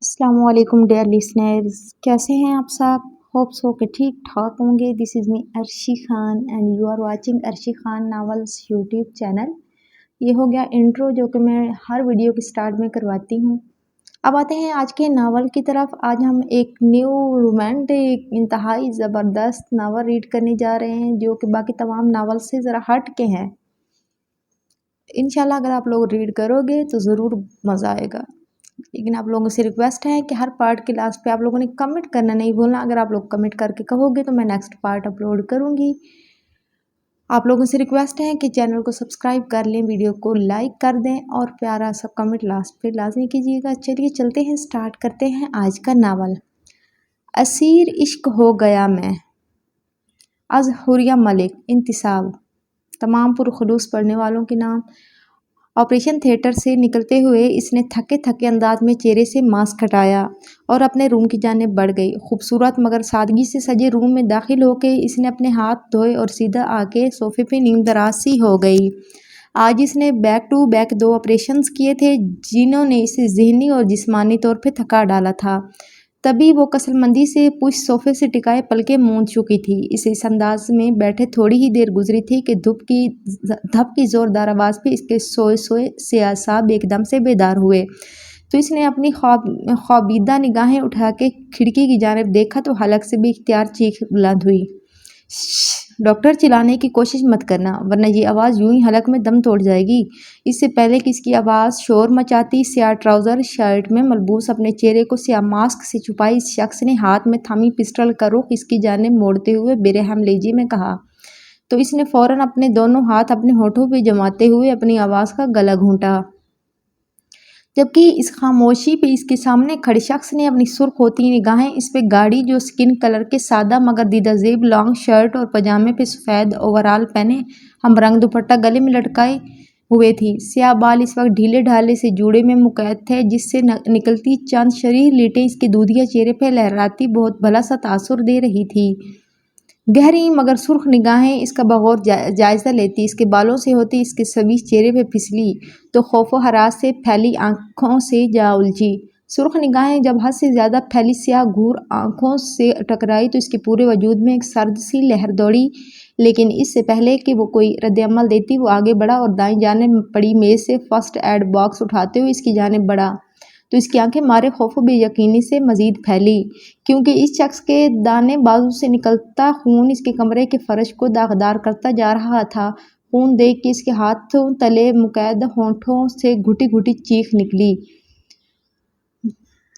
السلام علیکم dear listeners, کیسے ہیں آپ سب؟ ہوپس ہو کہ ٹھیک ٹھاک ہوں گے۔ This is me Arshi Khan and you are watching Arshi Khan novels YouTube channel. یہ ہو گیا انٹرو جو کہ میں ہر ویڈیو کے سٹارٹ میں کرواتی ہوں۔ اب آتے ہیں آج کے ناول کی طرف۔ آج ہم ایک نیو رومانٹک انتہائی زبردست ناول ریڈ کرنے جا رہے ہیں جو کہ باقی تمام ناول سے ذرا ہٹ کے ہیں۔ انشاءاللہ اگر آپ لوگ ریڈ کرو گے تو ضرور مزہ آئے گا، لیکن آپ لوگوں سے ریکویسٹ ہے کہ ہر پارٹ کے لاسٹ پہ آپ لوگوں نے کمنٹ کرنا نہیں بھولنا۔ اگر آپ لوگ کمنٹ کر کے کہو گے تو میں نیکسٹ پارٹ اپلوڈ کروں گی۔ آپ لوگوں سے ریکویسٹ ہے کہ چینل کو سبسکرائب کر لیں، ویڈیو کو لائک کر دیں اور پیارا سا کمنٹ لاسٹ پہ لازمی کیجیے گا۔ چلیے چلتے ہیں، سٹارٹ کرتے ہیں آج کا ناول۔ اسیر عشق ہو گیا میں، از حوریہ ملک۔ انتساب تمام پرخلوص پڑھنے والوں کے نام۔ آپریشن تھیٹر سے نکلتے ہوئے اس نے تھکے تھکے انداز میں چہرے سے ماسک ہٹایا اور اپنے روم کی جانب بڑھ گئی۔ خوبصورت مگر سادگی سے سجے روم میں داخل ہو کے اس نے اپنے ہاتھ دھوئے اور سیدھا آ کے صوفے پہ نیم دراز سی ہو گئی۔ آج اس نے بیک ٹو بیک 2 آپریشنز کیے تھے جنہوں نے اسے ذہنی اور جسمانی طور پہ تھکا ڈالا تھا، تبھی وہ کسل مندی سے پشت صوفے سے ٹکائے پلکیں موند چکی تھی۔ اسے اس انداز میں بیٹھے تھوڑی ہی دیر گزری تھی کہ دھپ کی زوردار آواز پہ اس کے سوئے سے اعصاب ایک دم سے بیدار ہوئے۔ تو اس نے اپنی خوابیدہ نگاہیں اٹھا کے کھڑکی کی جانب دیکھا تو حلق سے بے اختیار چیخ بلند ہوئی۔ شش! ڈاکٹر، چلانے کی کوشش مت کرنا ورنہ یہ آواز یوں ہی حلق میں دم توڑ جائے گی۔ اس سے پہلے کہ اس کی آواز شور مچاتی، سیاہ ٹراؤزر شرٹ میں ملبوس اپنے چہرے کو سیاہ ماسک سے چھپائے اس شخص نے ہاتھ میں تھامی پسٹل کا رخ اس کی جانب موڑتے ہوئے بے رحم لہجے میں کہا۔ تو اس نے فوراً اپنے دونوں ہاتھ اپنے ہونٹوں پہ جماتے ہوئے اپنی آواز کا گلا گھونٹا، جبکہ اس خاموشی پہ اس کے سامنے کھڑے شخص نے اپنی سرخ ہوتی نگاہیں اس پہ گاڑی جو سکن کلر کے سادہ مگر دیدہ زیب لانگ شرٹ اور پاجامے پہ سفید اوورال پہنے ہم رنگ دوپٹہ گلے میں لٹکائے ہوئے تھی۔ سیاہ بال اس وقت ڈھیلے ڈھالے سے جوڑے میں مقید تھے جس سے نکلتی چند شرح لیٹیں اس کے دودھیا چہرے پہ لہراتی بہت بھلا سا تاثر دے رہی تھی۔ گہری مگر سرخ نگاہیں اس کا بغور جائزہ لیتی اس کے بالوں سے ہوتی اس کے سبیز چہرے پہ پھسلی تو خوف و ہراس سے پھیلی آنکھوں سے جا الجھی۔ سرخ نگاہیں جب حد سے زیادہ پھیلی سیاہ گھور آنکھوں سے ٹکرائی تو اس کے پورے وجود میں ایک سرد سی لہر دوڑی، لیکن اس سے پہلے کہ وہ کوئی رد عمل دیتی وہ آگے بڑھا اور دائیں جانب پڑی میز سے فرسٹ ایڈ باکس اٹھاتے ہوئے اس کی جانب بڑھا تو اس کی آنکھیں مارے خوف و بے یقینی سے مزید پھیلی، کیونکہ اس شخص کے دانے بازو سے نکلتا خون اس کے کمرے کے فرش کو داغدار کرتا جا رہا تھا۔ خون دیکھ کے اس کے ہاتھوں تلے مقید ہونٹوں سے گھٹی گھٹی چیخ نکلی۔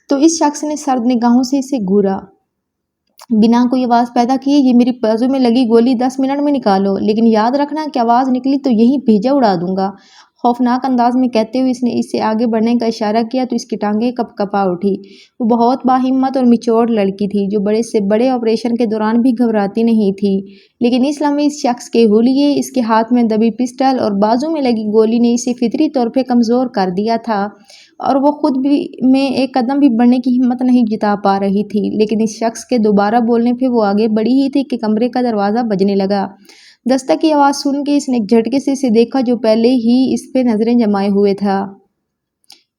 تو اس شخص نے سرد نگاہوں سے اسے گھورا، بنا کوئی آواز پیدا کیے، یہ میری بازو میں لگی گولی 10 منٹ میں نکالو، لیکن یاد رکھنا کہ آواز نکلی تو یہیں بھیجا اڑا دوں گا۔ خوفناک انداز میں کہتے ہوئے اس نے اس سے آگے بڑھنے کا اشارہ کیا تو اس کی ٹانگیں کپ کپا اٹھی۔ وہ بہت باہمت اور میچور لڑکی تھی جو بڑے سے بڑے آپریشن کے دوران بھی گھبراتی نہیں تھی، لیکن اس لمحے اس شخص کے حلیے، اس کے ہاتھ میں دبی پسٹل اور بازو میں لگی گولی نے اسے فطری طور پہ کمزور کر دیا تھا اور وہ خود بھی میں ایک قدم بھی بڑھنے کی ہمت نہیں جتا پا رہی تھی۔ لیکن اس شخص کے دوبارہ بولنے پہ وہ آگے بڑھی ہی تھی کہ کمرے کا دروازہ بجنے لگا۔ دستک کی آواز سن کے اس نے ایک جھٹکے سے اسے دیکھا جو پہلے ہی اس پہ نظریں جمائے ہوئے تھا۔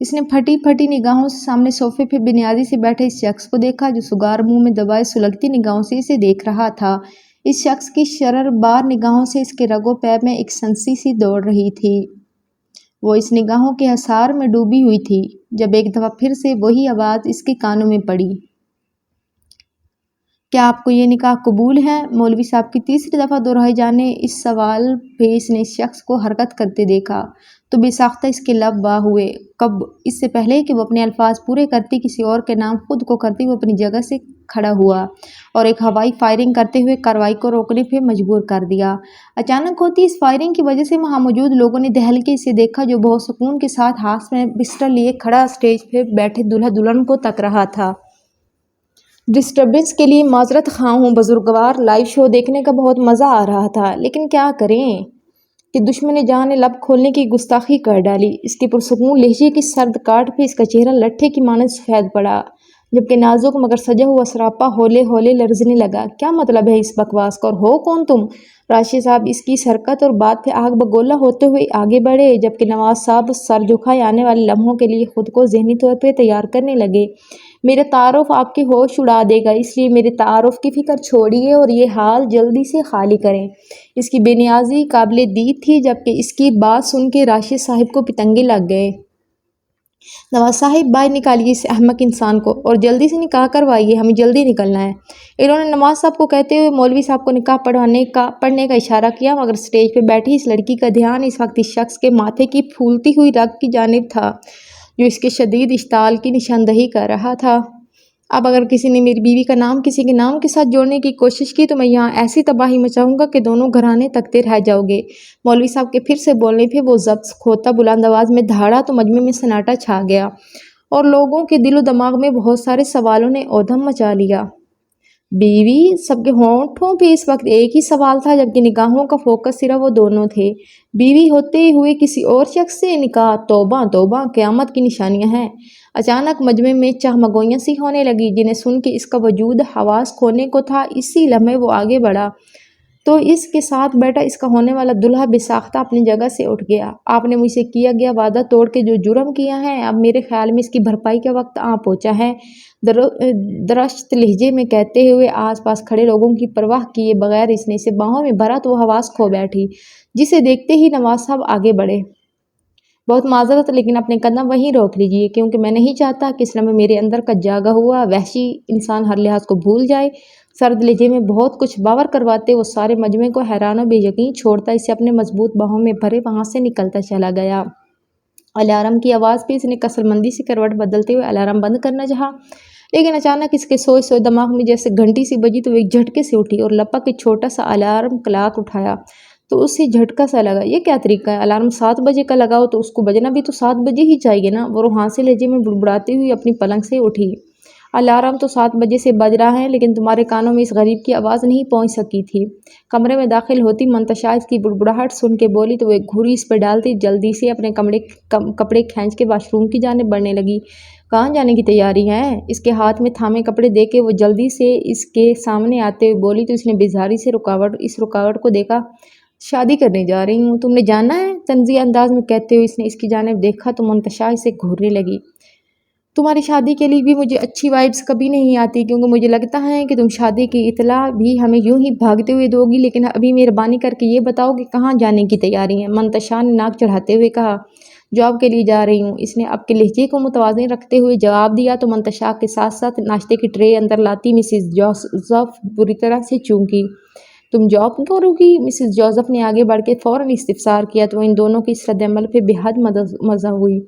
اس نے پھٹی پھٹی نگاہوں سے سامنے صوفے پہ بے نیازی سے بیٹھے اس شخص کو دیکھا جو سگار منہ میں دبائے سلگتی نگاہوں سے اسے دیکھ رہا تھا۔ اس شخص کی شرر بار نگاہوں سے اس کے رگ و پے میں ایک سنسی سی دوڑ رہی تھی۔ وہ اس نگاہوں کے حصار میں ڈوبی ہوئی تھی جب ایک دفعہ پھر سے وہی آواز اس کے کانوں میں پڑی۔ کیا آپ کو یہ نکاح قبول ہے؟ مولوی صاحب کی تیسری دفعہ دہرائے جانے اس سوال پہ اس نے اس شخص کو حرکت کرتے دیکھا تو بے ساختہ اس کے لب واہ ہوئے۔ کب؟ اس سے پہلے کہ وہ اپنے الفاظ پورے کرتی کسی اور کے نام خود کو کرتی وہ اپنی جگہ سے کھڑا ہوا اور ایک ہوائی فائرنگ کرتے ہوئے کارروائی کو روکنے پہ مجبور کر دیا۔ اچانک ہوتی اس فائرنگ کی وجہ سے وہاں موجود لوگوں نے دہل کے اسے دیکھا جو بہت سکون کے ساتھ ہاتھ میں پسٹل لیے کھڑا اسٹیج پہ بیٹھے دولہا دلہن کو تک رہا تھا۔ ڈسٹربنس کے لیے معذرت خواہ ہوں بزرگوار، لائیو شو دیکھنے کا بہت مزہ آ رہا تھا، لیکن کیا کریں کہ دشمن جان نے لب کھولنے کی گستاخی کر ڈالی۔ اس کے پرسکون لہجے کی سرد کاٹ پہ اس کا چہرہ لٹھے کی مانند سفید پڑا۔ جبکہ نازک مگر سجا ہوا سراپا ہولے ہولے لرزنے لگا۔ کیا مطلب ہے اس بکواس کا اور ہو کون تم؟ راشد صاحب اس کی حرکت اور بات پہ آگ بگولا ہوتے ہوئے آگے بڑھے، جبکہ نواز صاحب سر جھکائے آنے والے لمحوں کے لیے خود کو ذہنی طور پہ تیار کرنے لگے۔ میرا تعارف آپ کے ہوش اڑا دے گا، اس لیے میرے تعارف کی فکر چھوڑیے اور یہ حال جلدی سے خالی کریں۔ اس کی بے نیازی قابل دید تھی، جبکہ اس کی بات سن کے راشد صاحب کو پتنگے لگ گئے۔ نواز صاحب باہر نکالیے اس احمق انسان کو اور جلدی سے نکاح کروائیے، ہمیں جلدی نکلنا ہے۔ انہوں نے نواز صاحب کو کہتے ہوئے مولوی صاحب کو نکاح پڑھنے کا اشارہ کیا، مگر اسٹیج پہ بیٹھی اس لڑکی کا دھیان اس وقت اس شخص کے ماتھے کی پھولتی ہوئی رگ کی جانب تھا جو اس کے شدید اشتعال کی نشاندہی کر رہا تھا۔ اب اگر کسی نے میری بیوی کا نام کسی کے نام کے ساتھ جوڑنے کی کوشش کی تو میں یہاں ایسی تباہی مچاؤں گا کہ دونوں گھرانے تکتے رہ جاؤ گے۔ مولوی صاحب کے پھر سے بولنے پہ وہ ضبط کھوتا بلند آواز میں دھاڑا تو مجمع میں سناٹا چھا گیا اور لوگوں کے دل و دماغ میں بہت سارے سوالوں نے اودھم مچا لیا۔ بیوی؟ سب کے ہونٹوں پہ اس وقت ایک ہی سوال تھا، جبکہ نگاہوں کا فوکس صرف وہ دونوں تھے۔ بیوی ہوتے ہوئے کسی اور شخص سے نکاح؟ توبہ توبہ، قیامت کی نشانیاں ہیں۔ اچانک مجمع میں چہمگوئیاں سی ہونے لگی، جنہیں سن کے اس کا وجود حواس کھونے کو تھا۔ اسی لمحے وہ آگے بڑھا تو اس کے ساتھ بیٹھا اس کا ہونے والا دلہا بے ساختہ اپنی جگہ سے اٹھ گیا۔ آپ نے مجھ سے کیا گیا وعدہ توڑ کے جو جرم کیا ہے، اب میرے خیال میں اس کی بھرپائی کا وقت آ پہنچا ہے، درشت لہجے میں کہتے ہوئے آس پاس کھڑے لوگوں کی پرواہ کیے بغیر اس نے اسے باہوں میں بھرا تو وہ حواس کھو بیٹھی، جسے دیکھتے ہی نواز صاحب آگے بڑھے۔ بہت معذرت، لیکن اپنے قدم وہیں روک لیجیے، کیونکہ میں نہیں چاہتا کہ اس لمحے میرے اندر کا جاگا ہوا وحشی انسان ہر لحاظ کو بھول جائے۔ سرد لہجے میں بہت کچھ باور کرواتے وہ سارے مجمع کو حیران و بے یقین چھوڑتا اسے اپنے مضبوط باہوں میں بھرے وہاں سے نکلتا چلا گیا۔ الارم کی آواز پہ اس نے کثرمندی سے کروٹ بدلتے ہوئے الارم بند کرنا چاہا، لیکن اچانک اس کے سوئے سوئے دماغ میں جیسے گھنٹی سی بجی تو وہ ایک جھٹکے سے اٹھی اور لپک کے چھوٹا سا الارم کلاک اٹھایا تو اسے جھٹکا سا لگا۔ یہ کیا طریقہ ہے؟ الارم 7 بجے کا لگاؤ تو اس کو بجنا بھی تو 7 بجے ہی چاہیے نا۔ وہ روحانسی لہجے میں بڑبڑاتی ہوئی اپنی پلنگ سے اٹھی۔ الارم تو 7 بجے سے بج رہا ہے، لیکن تمہارے کانوں میں اس غریب کی آواز نہیں پہنچ سکی تھی۔ کمرے میں داخل ہوتی منتشا اس کی بڑبڑاہٹ سن کے بولی تو وہ ایک گھوری اس پہ ڈالتی جلدی سے اپنے کپڑے کھینچ کے واش روم کی جانب بڑھنے لگی۔ کہاں جانے کی تیاری ہے؟ اس کے ہاتھ میں تھامے کپڑے دے کے وہ جلدی سے اس کے سامنے آتے ہوئے بولی تو اس نے بیزاری سے اس رکاوٹ کو دیکھا۔ شادی کرنے جا رہی ہوں، تم نے جانا ہے؟ طنزیہ انداز میں کہتے ہوئے اس نے اس کی جانب دیکھا تو منتشا اسے گھورنے لگی۔ تمہاری شادی کے لیے بھی مجھے اچھی وائبس کبھی نہیں آتی، کیونکہ مجھے لگتا ہے کہ تم شادی کی اطلاع بھی ہمیں یوں ہی بھاگتے ہوئے دو گی، لیکن ابھی مہربانی کر کے یہ بتاؤ کہ کہاں جانے کی تیاری ہے؟ منتشا نے ناک چڑھاتے ہوئے کہا۔ جاب کے لیے جا رہی ہوں، اس نے اب کے لہجے کو متوازن رکھتے ہوئے جواب دیا تو منتشا کے ساتھ ساتھ ناشتے کی ٹرے اندر لاتی مسز جوزف بری طرح سے چونکی۔ تم جاب کرو گی؟ مسز جوزف نے آگے بڑھ کے فوراً استفسار کیا تو ان دونوں کی اس رد عمل پہ بے حد مزہ ہوئی۔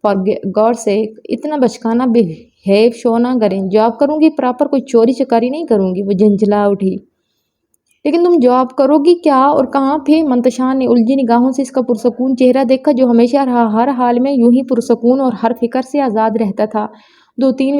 فار گاڈ سیک، اتنا بچکانہ بے ہیو شو نہ کریں۔ جاب کروں گی پراپر، کوئی چوری چکاری نہیں کروں گی، وہ جھنجھلا اٹھی۔ لیکن تم جاب کرو گی کیا اور کہاں پہ؟ منتشا نے الجھی نگاہوں سے اس کا پرسکون چہرہ دیکھا جو ہمیشہ ہر حال میں یوں ہی پرسکون اور ہر فکر سے آزاد رہتا تھا۔ 2-3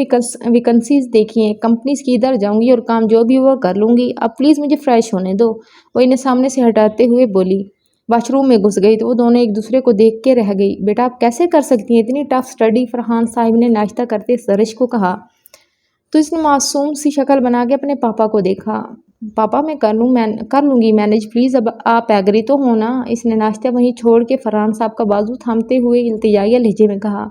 ویکنسیز دیکھی ہیں، کمپنیز کی ادھر جاؤں گی اور کام جو بھی ہوا کر لوں گی، اب پلیز مجھے فریش ہونے دو، وہ انہیں سامنے سے ہٹاتے ہوئے بولی۔ واش روم میں گھس گئی تو وہ دونوں ایک دوسرے کو دیکھ کے رہ گئی۔ بیٹا آپ کیسے کر سکتی ہیں اتنی ٹف سٹڈی؟ فرحان صاحب نے ناشتہ کرتے سرش کو کہا تو اس نے معصوم سی شکل بنا کے اپنے پاپا کو دیکھا۔ پاپا میں کر لوں گی مینج، پلیز اب آپ ایگری تو ہو نا؟ اس نے ناشتہ وہیں چھوڑ کے فرحان صاحب کا بازو تھامتے ہوئے التجائیہ لہجے میں کہا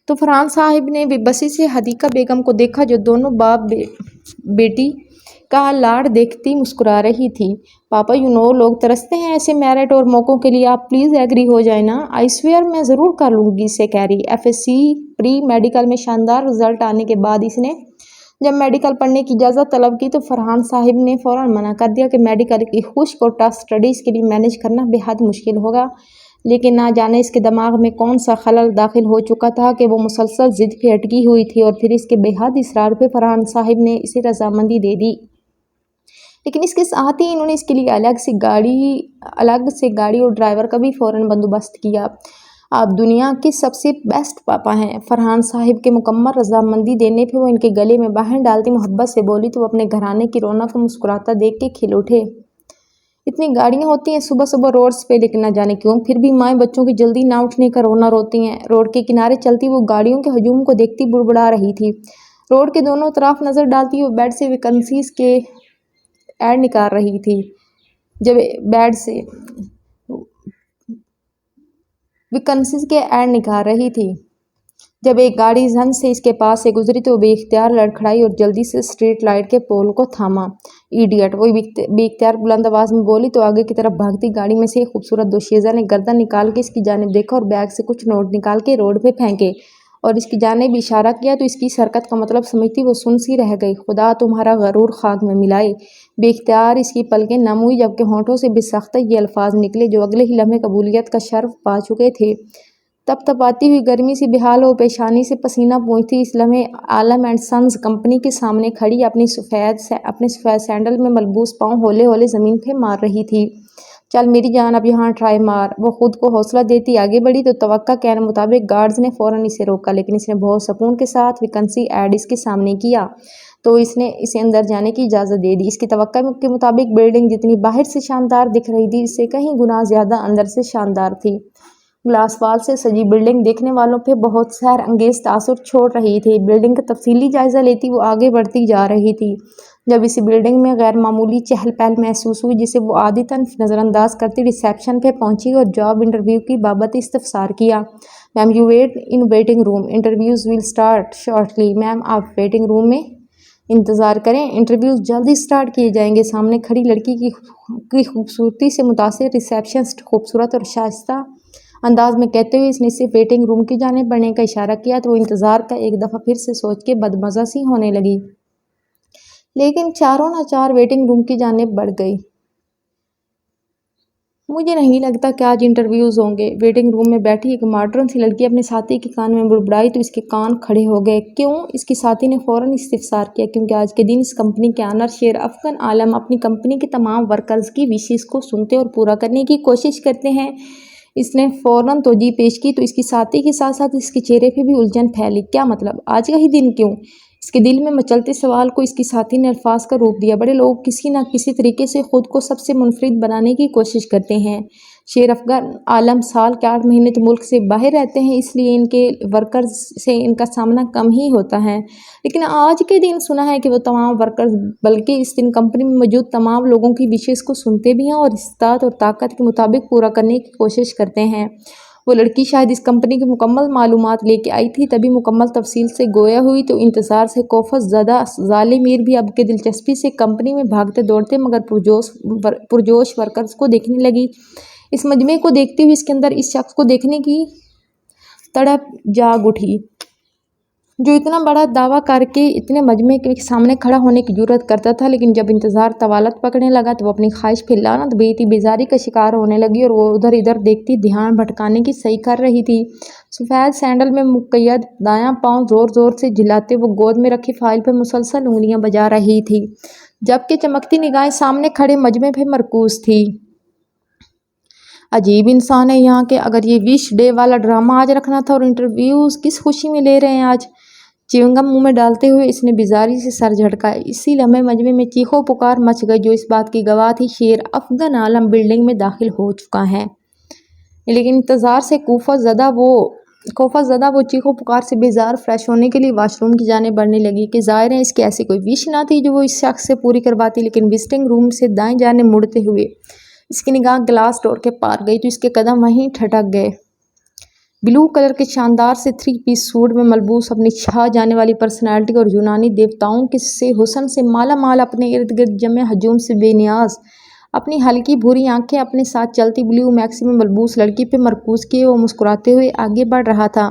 تو فرحان صاحب نے بے بسی سے حدیقہ بیگم کو دیکھا جو دونوں باپ بیٹی کا لاڑ دیکھتی مسکرا رہی تھی۔ پاپا لوگ ترستے ہیں ایسے میرٹ اور موقعوں کے لیے، آپ پلیز ایگری ہو جائیں نا۔ آئی سویئر میں ضرور کر لوں گی اسے کیری۔ FSc پری میڈیکل میں شاندار رزلٹ آنے کے بعد اس نے جب میڈیکل پڑھنے کی اجازت طلب کی تو فرحان صاحب نے فوراً منع کر دیا کہ میڈیکل کی خشک اور ٹف سٹڈیز کے لیے مینج کرنا بے حد مشکل ہوگا، لیکن نہ جانے اس کے دماغ میں کون سا خلل داخل ہو چکا تھا کہ وہ مسلسل ضد پہ اٹکی ہوئی تھی اور پھر اس کے بے حد اصرار پہ فرحان صاحب نے اسے رضامندی دے دی۔ لیکن اس کے ساتھ ہی انہوں نے اس کے لیے الگ سے گاڑی اور ڈرائیور کا بھی فوراً بندوبست کیا۔ آپ دنیا کے سب سے بیسٹ پاپا ہیں۔ فرحان صاحب کے مکمل رضامندی دینے پہ وہ ان کے گلے میں باہیں ڈالتی محبت سے بولی تو وہ اپنے گھرانے کی رونق کو مسکراتا دیکھ کے کھل اٹھے۔ اتنی گاڑیاں ہوتی ہیں صبح صبح روڈز پہ، لیکن نہ جانے کیوں پھر بھی مائیں بچوں کی جلدی نہ اٹھنے کا رونا روتی ہیں۔ روڈ کے کنارے چلتی وہ گاڑیوں کے ہجوم کو دیکھتی بڑبڑا رہی تھی۔ روڈ کے دونوں طرف نظر ڈالتی ہوئے بیڈ سے ویکنسیز کے ایڈ نکال رہی تھی۔ جب ایک گاڑی زن سے اس کے پاس سے گزری تو وہ بے اختیار لڑکھڑائی اور جلدی سے اسٹریٹ لائٹ کے پول کو تھاما۔ ایڈیٹ، وہ بے اختیار بلند آواز میں بولی تو آگے کی طرف بھاگتی گاڑی میں سے ایک خوبصورت دوشیزہ نے گردن نکال کے اس کی جانب دیکھا اور بیگ سے کچھ نوٹ نکال کے روڈ پہ پھینکے اور اس کی جانب اشارہ کیا تو اس کی اس حرکت کا مطلب سمجھتی وہ سن سی رہ گئی۔ خدا تمہارا غرور خاک میں ملائے۔ بے اختیار اس کی پلکیں نم ہوئی جبکہ ہونٹوں سے بے ساختہ یہ الفاظ نکلے جو اگلے ہی لمحے قبولیت کا شرف پا چکے تھے۔ تپ تپاتی ہوئی گرمی سے بحال ہو پیشانی سے پسینہ پوچھتی اس لمحے عالم اینڈ سنز کمپنی کے سامنے کھڑی اپنے سفید سینڈل میں ملبوس پاؤں ہولے ہولے زمین پہ مار رہی تھی۔ چل میری جان اب یہاں ٹرائی مار۔ وہ خود کو حوصلہ دیتی آگے بڑھی تو توقع کے مطابق گارڈز نے فوراً اسے روکا، لیکن اس نے بہت سکون کے ساتھ ویکنسی ایڈ اس کے سامنے کیا تو اس نے اسے اندر جانے کی اجازت دے دی۔ اس کی توقع کے مطابق بلڈنگ جتنی باہر سے شاندار دکھ رہی تھی اس سے کہیں گنا زیادہ اندر سے شاندار تھی۔ گلاس وال سے سجی بلڈنگ دیکھنے والوں پہ بہت سحر انگیز تاثر چھوڑ رہی تھی۔ بلڈنگ کا تفصیلی جائزہ لیتی وہ آگے بڑھتی جا رہی تھی جب اس بلڈنگ میں غیر معمولی چہل پہل محسوس ہوئی جسے وہ عادتاً نظر انداز کرتی ریسیپشن پہ پہنچی اور جاب انٹرویو کی بابت استفسار کیا۔ Ma'am you wait in waiting room, interviews will start shortly. Ma'am آپ ویٹنگ روم میں انتظار کریں، انٹرویوز جلد ہی اسٹارٹ کیے جائیں گے۔ سامنے کھڑی لڑکی کی خوبصورتی سے متاثر ریسیپشنسٹ خوبصورت اور شائستہ انداز میں کہتے ہوئے اس نے اسے ویٹنگ روم کی جانب بڑھنے کا اشارہ کیا تو وہ انتظار کا ایک دفعہ پھر سے سوچ کے بدمزہ سی ہونے لگی، لیکن چاروں ناچار ویٹنگ روم کی جانب بڑھ گئی۔ مجھے نہیں لگتا کہ آج انٹرویوز ہوں گے، ویٹنگ روم میں بیٹھی ایک ماڈرن سی لڑکی اپنے ساتھی کے کان میں بڑبڑائی تو اس کے کان کھڑے ہو گئے۔ کیوں؟ اس کی ساتھی نے فوراً استفسار کیا۔ کیونکہ آج کے دن اس کمپنی کے آنر شیر افغان عالم اپنی کمپنی کے تمام ورکرز کی وشز کو سنتے اور پورا کرنے کی کوشش کرتے ہیں۔ اس نے فوراً توجہ پیش کی تو اس کی ساتھی کے ساتھ ساتھ اس کے چہرے پہ بھی الجھن پھیلی۔ کیا مطلب؟ آج کا ہی دن کیوں؟ اس کے دل میں مچلتے سوال کو اس کی ساتھی نے الفاظ کا روپ دیا۔ بڑے لوگ کسی نہ کسی طریقے سے خود کو سب سے منفرد بنانے کی کوشش کرتے ہیں۔ شیر افغان عالم سال کے 8 مہینے تو ملک سے باہر رہتے ہیں، اس لیے ان کے ورکرز سے ان کا سامنا کم ہی ہوتا ہے، لیکن آج کے دن سنا ہے کہ وہ تمام ورکرز بلکہ اس دن کمپنی میں موجود تمام لوگوں کی وشز کو سنتے بھی ہیں اور استطاعت اور طاقت کے مطابق پورا کرنے کی کوشش کرتے ہیں۔ وہ لڑکی شاید اس کمپنی کی مکمل معلومات لے کے آئی تھی، تبھی مکمل تفصیل سے گویا ہوئی تو انتظار سے کوفت زدہ ظالم میر بھی اب کے دلچسپی سے کمپنی میں بھاگتے دوڑتے مگر پرجوش ورکرز کو دیکھنے لگی۔ اس مجمع کو دیکھتے ہوئے اس کے اندر اس شخص کو دیکھنے کی تڑپ جاگ اٹھی جو اتنا بڑا دعویٰ کر کے اتنے مجمع کے سامنے کھڑا ہونے کی جرأت کرتا تھا، لیکن جب انتظار طوالت پکڑنے لگا تو وہ اپنی خواہش پہ لعنت بیتی بیزاری کا شکار ہونے لگی اور وہ ادھر ادھر دیکھتی دھیان بھٹکانے کی صحیح کر رہی تھی۔ سفید سینڈل میں مقید دایاں پاؤں زور زور سے جھلاتے وہ گود میں رکھی فائل پہ مسلسل انگلیاں بجا رہی تھی جبکہ چمکتی نگاہیں سامنے کھڑے مجمع پہ مرکوز تھی۔ عجیب انسان ہے یہاں کے، اگر یہ وش ڈے والا ڈرامہ آج رکھنا تھا اور انٹرویوز کس خوشی میں لے رہے ہیں آج۔ چیونگم منہ میں ڈالتے ہوئے اس نے بیزاری سے سر جھٹکا۔ اسی لمحے مجمع میں چیخو پکار مچ گئی جو اس بات کی گواہ تھی شیر افغان عالم بلڈنگ میں داخل ہو چکا ہے، لیکن انتظار سے خوفزدہ وہ چیخو پکار سے بیزار فریش ہونے کے لیے واش روم کی جانب بڑھنے لگی کہ ظاہر ہے اس کی ایسی کوئی وش نہ تھی جو وہ اس شخص سے پوری کرواتی، لیکن وزٹنگ روم سے دائیں جانب مڑتے ہوئے اس کی نگاہ گلاس ڈور کے پار گئی تو اس کے قدم وہیں ٹھٹک گئے۔ بلو کلر کے شاندار سے 3 پیس سوٹ میں ملبوس اپنی چھا جانے والی پرسنالٹی اور یونانی دیوتاؤں سے حسن سے مالا مال اپنے ارد گرد جمع ہجوم سے بے نیاز اپنی ہلکی بھوری آنکھیں اپنے ساتھ چلتی بلیو میکسی میں ملبوس لڑکی پہ مرکوز کیے وہ مسکراتے ہوئے آگے بڑھ رہا تھا،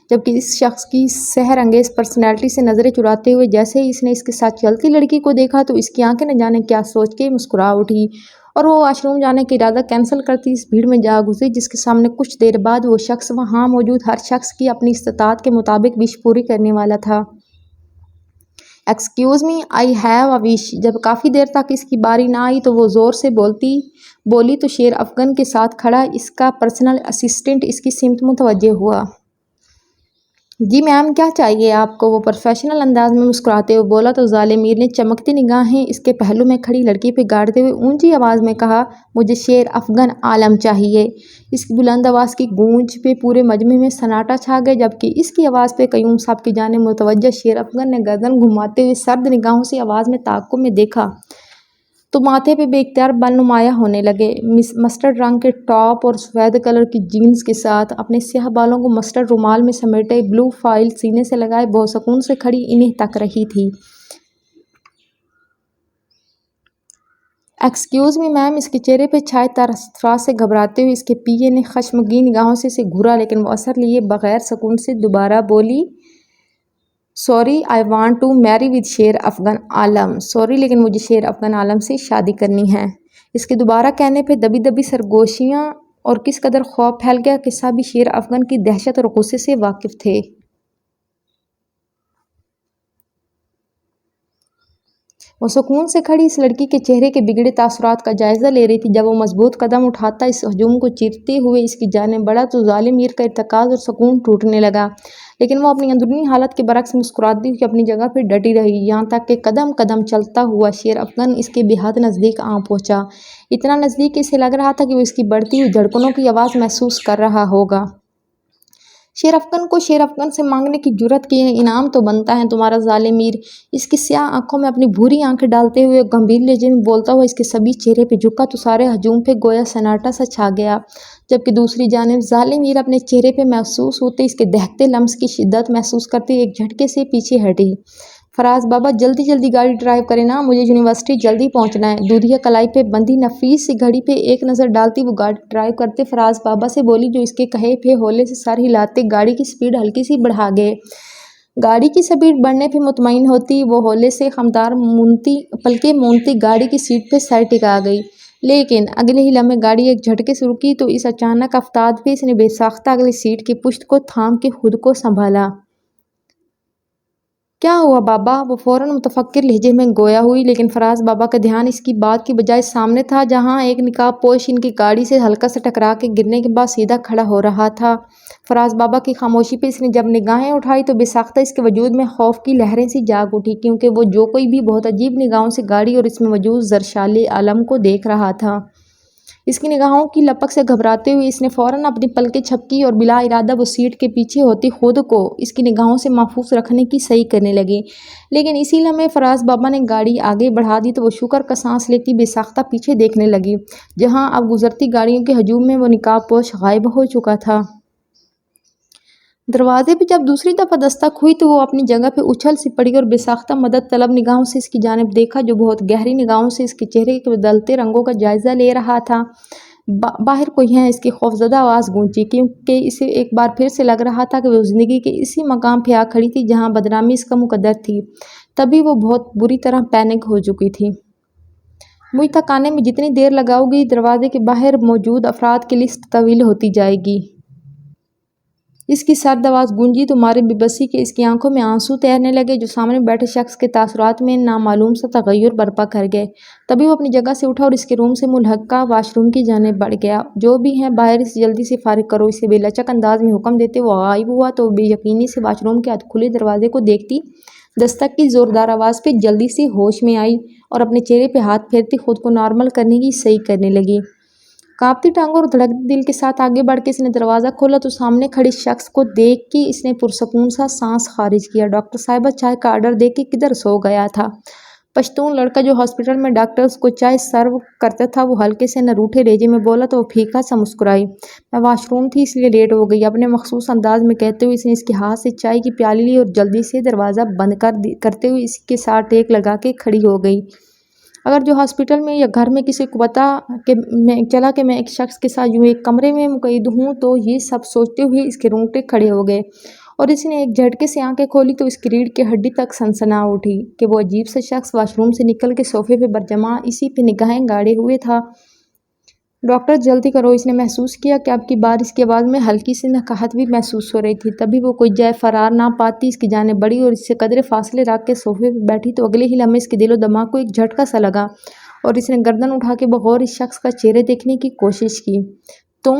جبکہ اس شخص کی سحر انگیز پرسنالٹی سے نظریں چراتے ہوئے جیسے ہی اس نے اس کے ساتھ چلتی لڑکی کو دیکھا تو اس کی آنکھیں نہ جانے کیا سوچ کے مسکرا اٹھی اور وہ واش روم جانے کا ارادہ کینسل کرتی اس بھیڑ میں جا گھسی جس کے سامنے کچھ دیر بعد وہ شخص وہاں موجود ہر شخص کی اپنی استطاعت کے مطابق وش پوری کرنے والا تھا۔ Excuse me, I have a wish. جب کافی دیر تک اس کی باری نہ آئی تو وہ زور سے بولی تو شیر افغان کے ساتھ کھڑا اس کا پرسنل اسسٹنٹ اس کی سمت متوجہ ہوا۔ جی میم کیا چاہیے آپ کو؟ وہ پروفیشنل انداز میں مسکراتے ہوئے بولا تو ظالم میر نے چمکتی نگاہیں اس کے پہلو میں کھڑی لڑکی پہ گاڑتے ہوئے اونچی آواز میں کہا، مجھے شیر افغان عالم چاہیے۔ اس کی بلند آواز کی گونج پہ پورے مجمع میں سناٹا چھا گیا، جبکہ اس کی آواز پہ قیوم صاحب کی جانب متوجہ شیر افغان نے گردن گھماتے ہوئے سرد نگاہوں سے آواز میں تعاقب میں دیکھا تو ماتھے پہ بے اختیار بل نمایاں ہونے لگے۔ مسٹرڈ رنگ کے ٹاپ اور سفید کلر کی جینز کے ساتھ اپنے سیاہ بالوں کو مسٹرڈ رومال میں سمیٹے بلو فائل سینے سے لگائے بہت سکون سے کھڑی انہیں تک رہی تھی۔ ایکسکیوز می میم، اس کے چہرے پہ چھائے تاثرات سے گھبراتے ہوئے اس کے پی اے نے خشمگین نگاہوں سے اسے گھورا، لیکن وہ اثر لیے بغیر سکون سے دوبارہ بولی، sorry I want to marry with Sher Afghan Alam. Sorry لیکن مجھے شیر افغان عالم سے شادی کرنی ہے۔ اس کے دوبارہ کہنے پہ دبی دبی سرگوشیاں اور کس قدر خوف پھیل گیا کہ سبھی شیر افغان کی دہشت اور غصے سے واقف تھے۔ وہ سکون سے کھڑی اس لڑکی کے چہرے کے بگڑے تاثرات کا جائزہ لے رہی تھی۔ جب وہ مضبوط قدم اٹھاتا اس ہجوم کو چیرتے ہوئے اس کی جانب بڑھا تو ظالم میر کا ارتکاز اور سکون ٹوٹنے لگا، لیکن وہ اپنی اندرونی حالت کے برعکس مسکراتی ہوئی اپنی جگہ پہ ڈٹی رہی، یہاں تک کہ قدم قدم چلتا ہوا شیر افغان اس کے بے حد نزدیک آ پہنچا، اتنا نزدیک کہ اسے لگ رہا تھا کہ وہ اس کی بڑھتی ہوئی دھڑکنوں کی آواز محسوس کر رہا ہوگا۔ شیر افغان کو شیر افغان سے مانگنے کی جرأت کی انعام تو بنتا ہے تمہارا ظالم میر، اس کی سیاہ آنکھوں میں اپنی بھوری آنکھیں ڈالتے ہوئے گمبھیر لہجے میں بولتا ہوا اس کے سبھی چہرے پہ جھکا تو سارے ہجوم پہ گویا سناٹا سا چھا گیا، جبکہ دوسری جانب ظالم میر اپنے چہرے پہ محسوس ہوتے اس کے دہتے لمس کی شدت محسوس کرتے ایک جھٹکے سے پیچھے ہٹی۔ فراز بابا جلدی جلدی گاڑی ڈرائیو کرے نا، مجھے یونیورسٹی جلدی پہنچنا ہے۔ دودھیا کلائی پہ بندھی نفیس سی گھڑی پہ ایک نظر ڈالتی وہ گاڑی ڈرائیو کرتے فراز بابا سے بولی، جو اس کے کہے پہ ہولے سے سر ہلاتے گاڑی کی سپیڈ ہلکی سی بڑھا گئے۔ گاڑی کی سپیڈ بڑھنے پہ مطمئن ہوتی وہ ہولے سے خمدار پلکیں مونتی گاڑی کی سیٹ پہ سر ٹکا گئی، لیکن اگلے ہی لمحے گاڑی ایک جھٹکے سے رکی تو اس اچانک افتاد پہ اس نے بے ساختہ اگلی سیٹ کی پشت کو تھام کے خود کو سنبھالا۔ کیا ہوا بابا؟ وہ فوراً متفکر لہجے میں گویا ہوئی، لیکن فراز بابا کا دھیان اس کی بات کی بجائے سامنے تھا، جہاں ایک نقاب پوش ان کی گاڑی سے ہلکا سا ٹکرا کے گرنے کے بعد سیدھا کھڑا ہو رہا تھا۔ فراز بابا کی خاموشی پہ اس نے جب نگاہیں اٹھائی تو بے ساختہ اس کے وجود میں خوف کی لہریں سی جاگ اٹھی، کیونکہ وہ جو کوئی بھی بہت عجیب نگاہوں سے گاڑی اور اس میں موجود زرشالے عالم کو دیکھ رہا تھا۔ اس کی نگاہوں کی لپک سے گھبراتے ہوئے اس نے فوراً اپنی پلکیں جھپکی اور بلا ارادہ وہ سیٹ کے پیچھے ہوتی خود کو اس کی نگاہوں سے محفوظ رکھنے کی صحیح کرنے لگی، لیکن اسی لمحے فراز بابا نے گاڑی آگے بڑھا دی تو وہ شکر کا سانس لیتی بے ساختہ پیچھے دیکھنے لگی، جہاں اب گزرتی گاڑیوں کے ہجوم میں وہ نقاب پوش غائب ہو چکا تھا۔ دروازے پہ جب دوسری دفعہ دستک ہوئی تو وہ اپنی جگہ پہ اچھل سی پڑی اور بے ساختہ مدد طلب نگاہوں سے اس کی جانب دیکھا، جو بہت گہری نگاہوں سے اس کے چہرے کے بدلتے رنگوں کا جائزہ لے رہا تھا۔ باہر کوئی ہے؟ اس کی خوفزدہ آواز گونجی، کیونکہ اسے ایک بار پھر سے لگ رہا تھا کہ وہ زندگی کے اسی مقام پہ آ کھڑی تھی جہاں بدنامی اس کا مقدر تھی۔ تبھی وہ بہت بری طرح پینک ہو چکی تھی۔ مجھ تک آنے میں جتنی دیر لگاؤ گی، دروازے کے باہر موجود افراد کی لسٹ طویل ہوتی جائے گی۔ اس کی سرد آواز گونجی تو مارے بے بسی کے اس کی آنکھوں میں آنسو تیرنے لگے، جو سامنے بیٹھے شخص کے تاثرات میں نامعلوم سا تغیر برپا کر گئے۔ تبھی وہ اپنی جگہ سے اٹھا اور اس کے روم سے ملحقہ واش روم کی جانب بڑھ گیا۔ جو بھی ہیں باہر اسے جلدی سے فارغ کرو، اسے بے لچک انداز میں حکم دیتے وہ غائب ہوا تو بے یقینی سے واش روم کے ادھ کھلے دروازے کو دیکھتی دستک کی زوردار آواز پہ جلدی سے ہوش میں آئی اور اپنے چہرے پہ ہاتھ پھیرتی خود کو نارمل کرنے کی صحیح کرنے لگی۔ کانپتی ٹانگوں اور دھڑکتے دل کے ساتھ آگے بڑھ کے اس نے دروازہ کھولا تو سامنے کھڑے شخص کو دیکھ کے اس نے پرسکون سا سانس خارج کیا۔ ڈاکٹر صاحبہ چائے کا آرڈر دے کے کدھر سو گیا تھا؟ پشتون لڑکا جو ہاسپٹل میں ڈاکٹرز کو چائے سرو کرتا تھا وہ ہلکے سے نروٹھے لہجے میں بولا تو وہ پھیکا سا مسکرائی۔ میں واش روم تھی اس لیے لیٹ ہو گئی، اپنے مخصوص انداز میں کہتے ہوئے اس نے اس کے ہاتھ سے چائے کی پیالی لی اور جلدی سے دروازہ بند کرتے ہوئے اس کے ساتھ ٹیک لگا کے کھڑی ہو گئی۔ اگر جو ہاسپٹل میں یا گھر میں کسی کو پتا چلا کہ میں ایک شخص کے ساتھ یوں ایک کمرے میں مقید ہوں تو یہ سب سوچتے ہوئے اس کے رونگٹے کھڑے ہو گئے اور اس نے ایک جھٹکے سے آنکھیں کھولی تو اس کی ریڑھ کی ہڈی تک سنسنا اٹھی کہ وہ عجیب سا شخص واش روم سے نکل کے صوفے پہ برجما اسی پہ نگاہیں گاڑے ہوئے تھا۔ ڈاکٹر جلدی کرو، اس نے محسوس کیا کہ اب کی بار اس کی آواز میں ہلکی سی نکہت بھی محسوس ہو رہی تھی۔ تبھی وہ کوئی جائے فرار نہ پاتی اس کی جانب بڑھی اور اس سے قدرے فاصلے رکھ کے صوفے پہ بیٹھی تو اگلے ہی لمحے اس کے دل و دماغ کو ایک جھٹکا سا لگا اور اس نے گردن اٹھا کے بغور اس شخص کا چہرہ دیکھنے کی کوشش کی۔ تم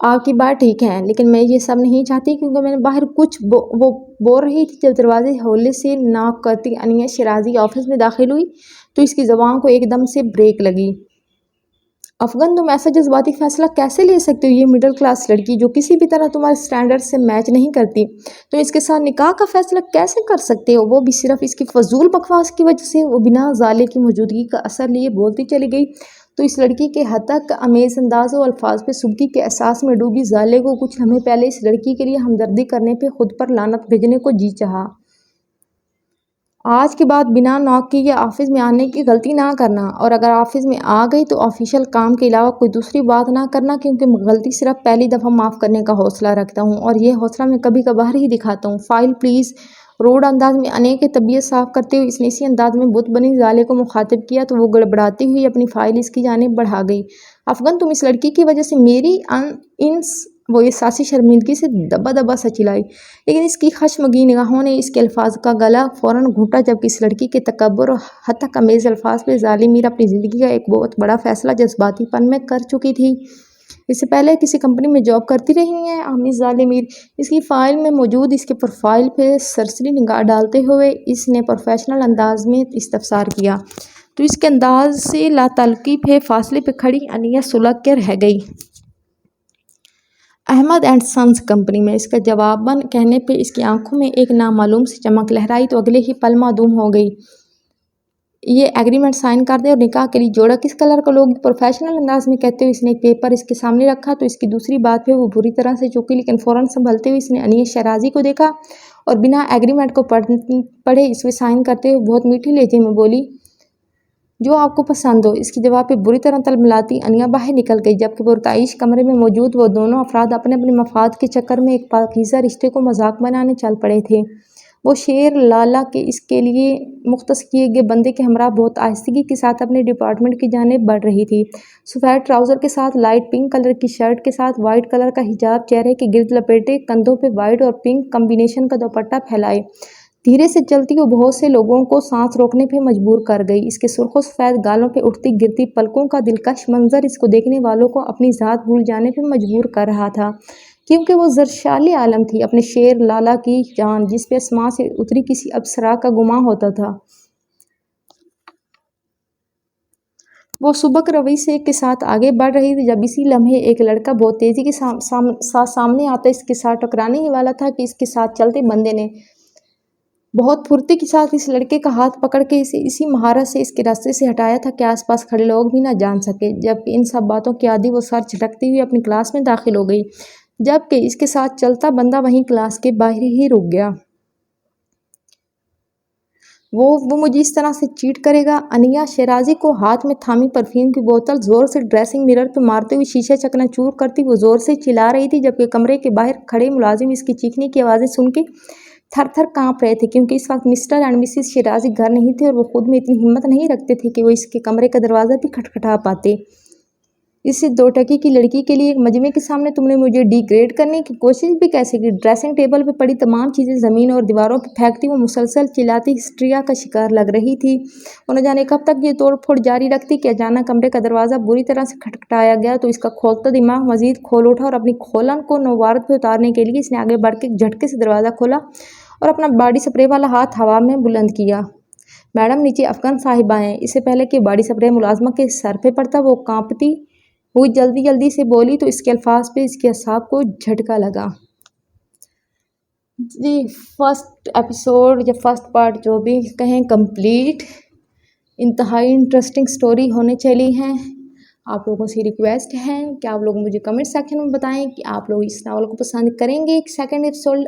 آپ کی بات ٹھیک ہے، لیکن میں یہ سب نہیں چاہتی کیونکہ میں نے باہر کچھ وہ بول رہی تھی جب دروازے ہولے سے ناک کرتی انیہ شیرازی آفس میں داخل ہوئی تو اس کی زبان کو ایک دم سے بریک لگی۔ افغان، تم ایسا جذباتی فیصلہ کیسے لے سکتے ہو؟ یہ مڈل کلاس لڑکی جو کسی بھی طرح تمہارے سٹینڈرڈ سے میچ نہیں کرتی، تو اس کے ساتھ نکاح کا فیصلہ کیسے کر سکتے ہو؟ وہ بھی صرف اس کی فضول بکواس کی وجہ سے۔ وہ بنا زالے کی موجودگی کا اثر لیے بولتی چلی گئی تو اس لڑکی کے ہتک امیز انداز و الفاظ پہ سبکی کے احساس میں ڈوبی زالے کو کچھ لمحے پہلے اس لڑکی کے لیے ہمدردی کرنے پہ خود پر لعنت بھیجنے کو جی چاہا۔ آج کے بعد بنا نوک کے یہ آفس میں آنے کی غلطی نہ کرنا، اور اگر آفس میں آ گئی تو آفیشیل کام کے علاوہ کوئی دوسری بات نہ کرنا، کیونکہ غلطی صرف پہلی دفعہ معاف کرنے کا حوصلہ رکھتا ہوں اور یہ حوصلہ میں کبھی کبھار ہی دکھاتا ہوں۔ File please. روڈ انداز میں انیہ کی طبیعت صاف کرتے ہوئے اس نے اسی انداز میں بت بنی زالے کو مخاطب کیا تو وہ گڑبڑاتی ہوئی اپنی فائل اس کی جانب بڑھا گئی۔ افغان، تم اس لڑکی کی وجہ سے میری وہ احساسی شرمندگی سے دبا دبا سا چلائی، لیکن اس کی خشمگین نگاہوں نے اس کے الفاظ کا گلا فوراً گھونٹا جبکہ اس لڑکی کے تکبر اور ہتک امیز الفاظ پہ ظالم میر اپنی زندگی کا ایک بہت بڑا فیصلہ جذباتی پن میں کر چکی تھی۔ اس سے پہلے کسی کمپنی میں جاب کرتی رہی ہیں آمنہ ظالم میر؟ اس کی فائل میں موجود اس کے پروفائل پہ سرسری نگاہ ڈالتے ہوئے اس نے پروفیشنل انداز میں استفسار کیا تو اس کے انداز سے لا تعلقی پہ فاصلے پہ کھڑی انیہ سلگ کے رہ گئی۔ احمد اینڈ سنز کمپنی میں، اس کا جواباً کہنے پہ اس کی آنکھوں میں ایک نامعلوم سی چمک لہرائی تو اگلے ہی پل معدوم ہو گئی۔ یہ ایگریمنٹ سائن کر دیں اور نکاح کے لیے جوڑا کس کلر کا لوگی؟ پروفیشنل انداز میں کہتے ہوئے اس نے ایک پیپر اس کے سامنے رکھا تو اس کی دوسری بات پہ وہ بری طرح سے چونکی، لیکن فوراً سنبھلتے ہوئے اس نے انیہ شیرازی کو دیکھا اور بنا ایگریمنٹ کو پڑھے اس پہ سائن کرتے ہوئے بہت میٹھے لہجے میں بولی، جو آپ کو پسند ہو۔ اس کے جواب پہ بری طرح تلملاتی انیہ باہر نکل گئی جبکہ پرتعیش کمرے میں موجود وہ دونوں افراد اپنے اپنے مفاد کے چکر میں ایک پاکیزہ رشتے کو مذاق بنانے چل پڑے تھے۔ وہ شیر لالہ کے اس کے لیے مختص کیے گئے بندے کے ہمراہ بہت آہستگی کے ساتھ اپنے ڈپارٹمنٹ کی جانب بڑھ رہی تھی، سفید ٹراؤزر کے ساتھ، لائٹ پنک کلر کی شرٹ کے ساتھ، وائٹ کلر کا حجاب چہرے کے گرد لپیٹے، کندھوں پہ وائٹ اور پنک کمبینیشن کا دوپٹہ پھیلائے۔ دھیرے سے چلتی وہ بہت سے لوگوں کو سانس روکنے پہ مجبور کر گئی۔ اس کے سرخ و سفید گالوں پہ اٹھتی گرتی پلکوں کا دلکش منظر اس کو دیکھنے والوں کو اپنی ذات بھول جانے پہ مجبور کر رہا تھا، کیونکہ وہ زرشال عالم تھی، اپنے شیر لالہ کی جان جس پہ آسماں سے اتری کسی ابصرہ کا گماں ہوتا تھا۔ وہ سبک روی سے کے ساتھ آگے بڑھ رہی تھی جب اسی لمحے ایک لڑکا بہت تیزی کے ساتھ سامنے آتا اس کے ساتھ ٹکرانے ہی والا تھا کہ اس کے ساتھ چلتے بندے نے بہت پھرتی کے ساتھ اس لڑکے کا ہاتھ پکڑ کے اسے اسی مہارت سے اس کے راستے سے ہٹایا تھا کہ آس پاس کھڑے لوگ بھی نہ جان سکے۔ جبکہ ان سب باتوں کے عادی وہ سر جھٹکتی ہوئی اپنی کلاس میں داخل ہو گئی جبکہ اس کے ساتھ چلتا بندہ وہیں کلاس کے باہر ہی رک گیا۔ وہ مجھے اس طرح سے چیٹ کرے گا؟ انیہ شیرازی کو ہاتھ میں تھامی پرفیوم کی بوتل زور سے ڈریسنگ مرر پہ مارتے ہوئے شیشہ چکنا چور کرتی وہ زور سے چلا رہی تھی جبکہ کمرے کے باہر کھڑے ملازم اس کی چیخنے کی آوازیں سن کے تھر تھر کانپ رہے تھے، کیونکہ اس وقت مسٹر اینڈ مسز شیرازی گھر نہیں تھے اور وہ خود میں اتنی ہمت نہیں رکھتے تھے کہ وہ اس کے کمرے کا دروازہ بھی کھٹکھٹا پاتے۔ اس دو ٹکی کی لڑکی کے لیے ایک مجمع کے سامنے تم نے مجھے ڈی گریڈ کرنے کی کوشش بھی کیسے کی؟ ڈریسنگ ٹیبل پہ پڑی تمام چیزیں زمین اور دیواروں پہ پھینکتی وہ مسلسل چلاتی ہسٹریا کا شکار لگ رہی تھی۔ وہ نہ جانے کب تک یہ توڑ پھوڑ جاری رکھتی کہ اچانک کمرے کا دروازہ بری طرح سے کھٹکھٹایا گیا تو اس کا کھولتا دماغ مزید کھول اٹھا اور اپنی کھولن کو نوارد پہ اتارنے کے لیے اس نے آگے بڑھ کے جھٹکے سے دروازہ کھولا اور اپنا باڈی سپرے والا ہاتھ ہوا میں بلند کیا۔ میڈم، نیچے افغان صاحبہ ہیں۔ اس سے پہلے کہ باڈی سپرے ملازمہ کے سر پہ پڑتا وہ کانپتی ہوئی جلدی جلدی سے بولی تو اس کے الفاظ پہ اس کے اعصاب کو جھٹکا لگا۔ جی، فرسٹ ایپیسوڈ یا فرسٹ پارٹ جو بھی کہیں کمپلیٹ، انتہائی انٹرسٹنگ سٹوری ہونے چلی ہیں۔ آپ لوگوں سے ریکویسٹ ہے کہ آپ لوگ مجھے کمنٹ سیکشن میں بتائیں کہ آپ لوگ اس ناول کو پسند کریں گے کہ سیکنڈ ایپیسوڈ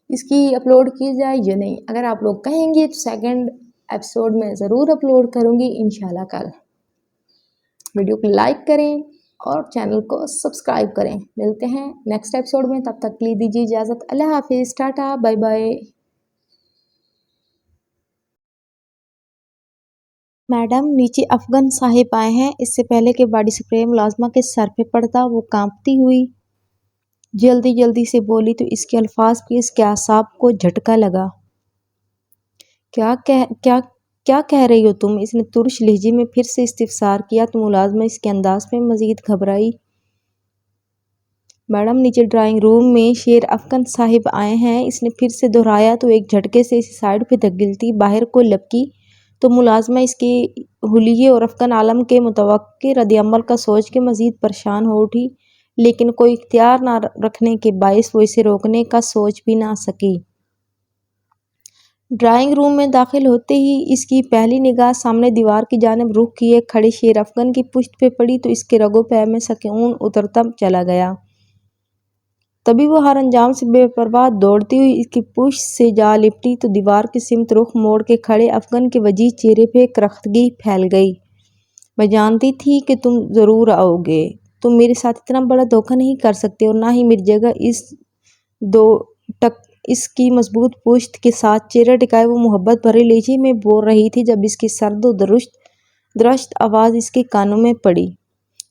اس کی اپلوڈ کی جائے یا نہیں۔ اگر آپ لوگ کہیں گے تو سیکنڈ ایپیسوڈ میں ضرور اپلوڈ کروں گی انشاءاللہ کل۔ ویڈیو کو لائک کریں اور چینل کو سبسکرائب کریں۔ ملتے ہیں نیکسٹ ایپیسوڈ میں، تب تک کے لیے دیجیے اجازت۔ اللہ حافظ، ٹاٹا، بائے بائے۔ میڈم، نیچے افغان صاحب آئے ہیں۔ اس سے پہلے کہ باڈی سپرے ملازمہ کے سر پہ پڑتا وہ کانپتی ہوئی جلدی جلدی سے بولی تو اس کے الفاظ پہ اس کے اعصاب کو جھٹکا لگا۔ کیا کہہ رہی ہو تم؟ اس نے ترش لہجے میں پھر سے استفسار کیا تو ملازمہ اس کے انداز پہ مزید گھبرائی۔ میڈم نیچے ڈرائنگ روم میں شیر افغن صاحب آئے ہیں، اس نے پھر سے دہرایا تو ایک جھٹکے سے اسے سائیڈ پہ دھکیلتی باہر کو لپکی تو ملازمہ اس کے حلیے اور افغان عالم کے متوقع رد عمل کا سوچ کے مزید پریشان ہو اٹھی، لیکن کوئی اختیار نہ رکھنے کے باعث وہ اسے روکنے کا سوچ بھی نہ سکی۔ ڈرائنگ روم میں داخل ہوتے ہی اس کی پہلی نگاہ سامنے دیوار کی جانب رخ کیے کھڑے شیر افغن کی پشت پہ پڑی تو اس کے رگوں پہ میں سکون اترتا چلا گیا۔ تبھی وہ ہر انجام سے بے پرواہ دوڑتی ہوئی اس کی پشت سے جا لپٹی تو دیوار کی سمت رخ موڑ کے کھڑے افغان کے وجیح چہرے پہ کرختگی پھیل گئی۔ میں جانتی تھی کہ تم ضرور آؤ گے، تم میرے ساتھ اتنا بڑا دھوکہ نہیں کر سکتے اور نہ ہی میری جگہ اس کی مضبوط پشت کے ساتھ چہرہ ٹکائے وہ محبت بھرے لہجے میں بول رہی تھی جب اس کی سرد و درشت آواز اس کے کانوں میں پڑی۔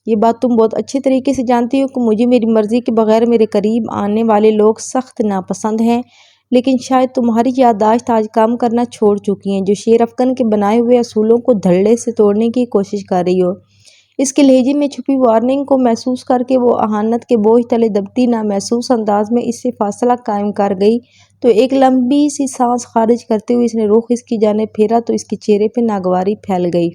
یہ بات تم بہت اچھے طریقے سے جانتی ہو کہ مجھے میری مرضی کے بغیر میرے قریب آنے والے لوگ سخت ناپسند ہیں، لیکن شاید تمہاری یادداشت آج کام کرنا چھوڑ چکی ہیں جو شیر افغان کے بنائے ہوئے اصولوں کو دھڑے سے توڑنے کی کوشش کر رہی ہو۔ اس کے لہجے میں چھپی وارننگ کو محسوس کر کے وہ اہانت کے بوجھ تلے دبتی نامحسوس انداز میں اس سے فاصلہ قائم کر گئی تو ایک لمبی سی سانس خارج کرتے ہوئے اس نے رخ اس کی جانب پھیرا تو اس کے چہرے پہ ناگواری پھیل گئی۔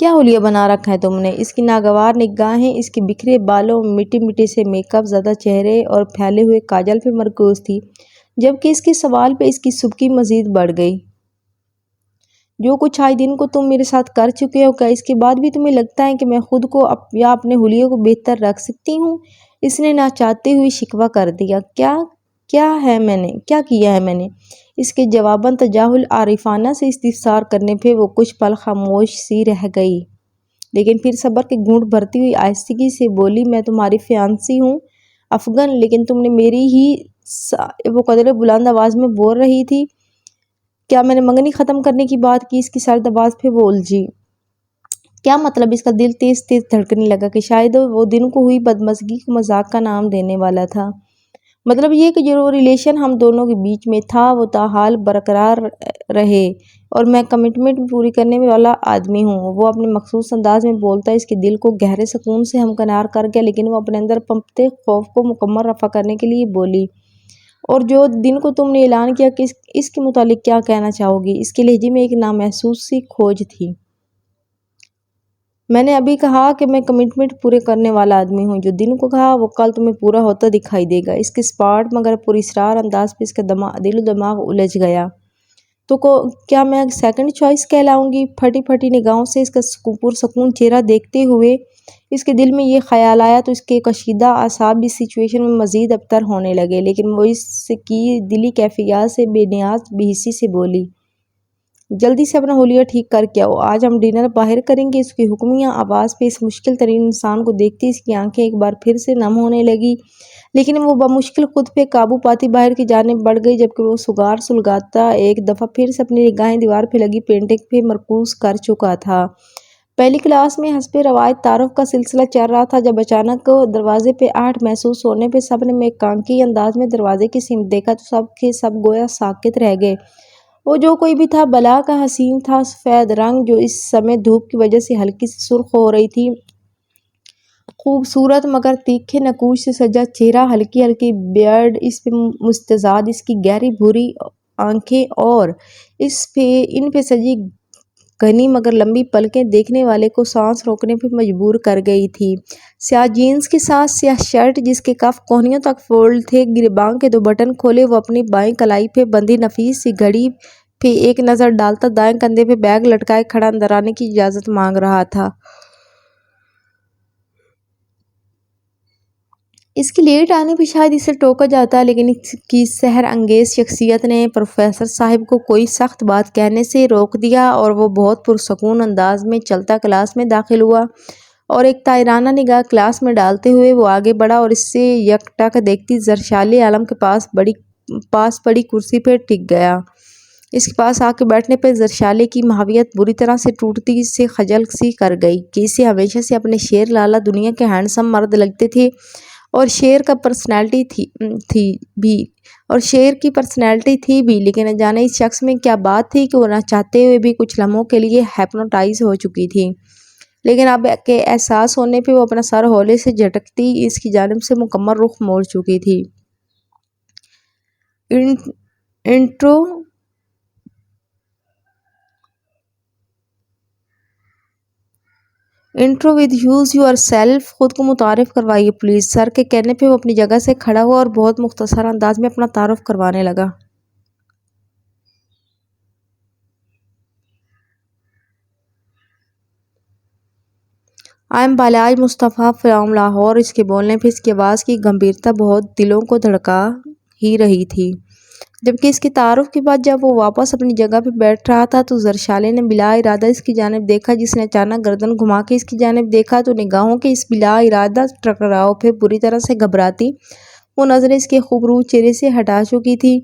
کیا حلیہ بنا رکھا ہے تم نے؟ اس کی ناگوار نگاہیں اس کے بکھرے بالوں، مٹی مٹی سے میک اپ زدہ چہرے اور پھیلے ہوئے کاجل پہ مرکوز تھی، جبکہ اس کے سوال پہ اس کی سبکی مزید بڑھ گئی۔ جو کچھ آج دن کو تم میرے ساتھ کر چکے ہو، کیا اس کے بعد بھی تمہیں لگتا ہے کہ میں خود کو یا اپنے حلیے کو بہتر رکھ سکتی ہوں؟ اس نے نہ چاہتے ہوئے شکوہ کر دیا۔ کیا کیا کیا ہے میں نے؟ اس کے جواباً تجاہل عارفانہ سے استفسار کرنے پہ وہ کچھ پل خاموش سی رہ گئی، لیکن پھر صبر کے گھونٹ بھرتی ہوئی آہستگی سے بولی، میں تمہاری فیانسی ہوں افغان، لیکن تم نے میری ہی وہ قدرے بلند آواز میں بول رہی تھی۔ کیا میں نے منگنی ختم کرنے کی بات کی؟ اس کی سرد آواز پہ وہ الجھی۔ کیا مطلب؟ اس کا دل تیز تیز دھڑکنے لگا کہ شاید وہ دن کو ہوئی بدمزگی کو مذاق کا نام دینے والا تھا۔ مطلب یہ کہ جو ریلیشن ہم دونوں کے بیچ میں تھا وہ تاحال برقرار رہے، اور میں کمٹمنٹ پوری کرنے والا آدمی ہوں۔ وہ اپنے مخصوص انداز میں بولتا اس کے دل کو گہرے سکون سے ہمکنار کر گیا، لیکن وہ اپنے اندر پنپتے خوف کو مکمل رفع کرنے کے لیے بولی، اور جو دن کو تم نے اعلان کیا کہ اس کے متعلق کیا کہنا چاہو گی؟ اس کے لہجے میں ایک نامحسوس سی کھوج تھی۔ میں نے ابھی کہا کہ میں کمٹمنٹ پورے کرنے والا آدمی ہوں۔ جو دن کو کہا وہ کل تمہیں پورا ہوتا دکھائی دے گا۔ اس کے سپاٹ مگر پراسرار انداز پہ اس کا دل و دماغ الجھ گیا۔ تو کیا میں سیکنڈ چوائس کہلاؤں گی؟ پھٹی پھٹی نگاہوں سے اس کا پرسکون چہرہ دیکھتے ہوئے اس کے دل میں یہ خیال آیا تو اس کے کشیدہ اعصاب اس سچویشن میں مزید ابتر ہونے لگے، لیکن وہ اس کی دلی کیفیات سے بے نیاز بے حسی سے بولی، جلدی سے اپنا حلیہ ٹھیک کر کے آؤ، آج ہم ڈنر باہر کریں گے۔ اس کی حکمیہ آواز پہ اس مشکل ترین انسان کو دیکھتی اس کی آنکھیں ایک بار پھر سے نم ہونے لگی، لیکن وہ بمشکل خود پہ قابو پاتی باہر کی جانب بڑھ گئی، جبکہ وہ سگار سلگاتا ایک دفعہ پھر سے اپنی نگاہیں دیوار پہ لگی پینٹنگ پہ مرکوز کر چکا تھا۔ پہلی کلاس میں حسب روایت تعارف کا سلسلہ چل رہا تھا جب اچانک دروازے پہ آہٹ محسوس ہونے پہ سب نے میکانکی انداز میں دروازے کی سمت دیکھا تو سب کے سب گویا ساکت رہ گئے۔ وہ جو کوئی بھی تھا بلا کا حسین تھا، سفید رنگ جو اس سمے دھوپ کی وجہ سے ہلکی سی سرخ ہو رہی تھی، خوبصورت مگر تیکھے نقوش سے سجا چہرہ، ہلکی ہلکی بیئرڈ اس پہ مستزاد اس کی گہری بھوری آنکھیں اور ان پہ سجی گھنی مگر لمبی پلکیں دیکھنے والے کو سانس روکنے پہ مجبور کر گئی تھی۔ سیاہ جینز کے ساتھ سیاہ شرٹ جس کے کف کونیوں تک فولڈ تھے، گریباں کے 2 بٹن کھولے، وہ اپنی بائیں کلائی پہ بندھی نفیس سی گھڑی پہ ایک نظر ڈالتا دائیں کندھے پہ بیگ لٹکائے کھڑا اندر آنے کی اجازت مانگ رہا تھا۔ اس کے لیٹ آنے پہ شاید اسے ٹوکا جاتا، لیکن اس کی سحر انگیز شخصیت نے پروفیسر صاحب کو کوئی سخت بات کہنے سے روک دیا اور وہ بہت پرسکون انداز میں چلتا کلاس میں داخل ہوا، اور ایک طائرانہ نگاہ کلاس میں ڈالتے ہوئے وہ آگے بڑھا اور اس سے یک ٹک دیکھتی زرشالِ عالم کے پاس پڑی کرسی پہ ٹک گیا۔ اس کے پاس آ کے بیٹھنے پہ زرشالے کی ماہویت بری طرح سے ٹوٹتی سے خجل سی کر گئی کہ اسے ہمیشہ سے اپنے شیر لالا دنیا کے ہینڈسم مرد لگتے تھے، اور شیر کی پرسنالٹی تھی بھی، لیکن نہ جانے اس شخص میں کیا بات تھی کہ وہ نہ چاہتے ہوئے بھی کچھ لمحوں کے لیے ہپنوٹائز ہو چکی تھی۔ لیکن اب کے احساس ہونے پہ وہ اپنا سر ہولے سے جھٹکتی اس کی جانب سے مکمل رخ موڑ چکی تھی۔ Intro with use your self, خود کو متعارف کروائیے پلیز۔ سر کے کہنے پہ وہ اپنی جگہ سے کھڑا ہوا اور بہت مختصر انداز میں اپنا تعارف کروانے لگا۔ I am Balaj Mustafa from Lahore. اس کے بولنے پہ اس کی آواز کی گمبھیرتا بہت دلوں کو دھڑکا ہی رہی تھی۔ جبکہ اس کے تعارف کے بعد جب وہ واپس اپنی جگہ پہ بیٹھ رہا تھا تو زرشالے نے بلا ارادہ اس کی جانب دیکھا۔ جس نے اچانک گردن گھما کے اس کی جانب دیکھا تو نگاہوں کے اس بلا ارادہ ٹکراؤ پہ بری طرح سے گھبراتی وہ نظریں اس کے خوبصورت چہرے سے ہٹا چکی تھی۔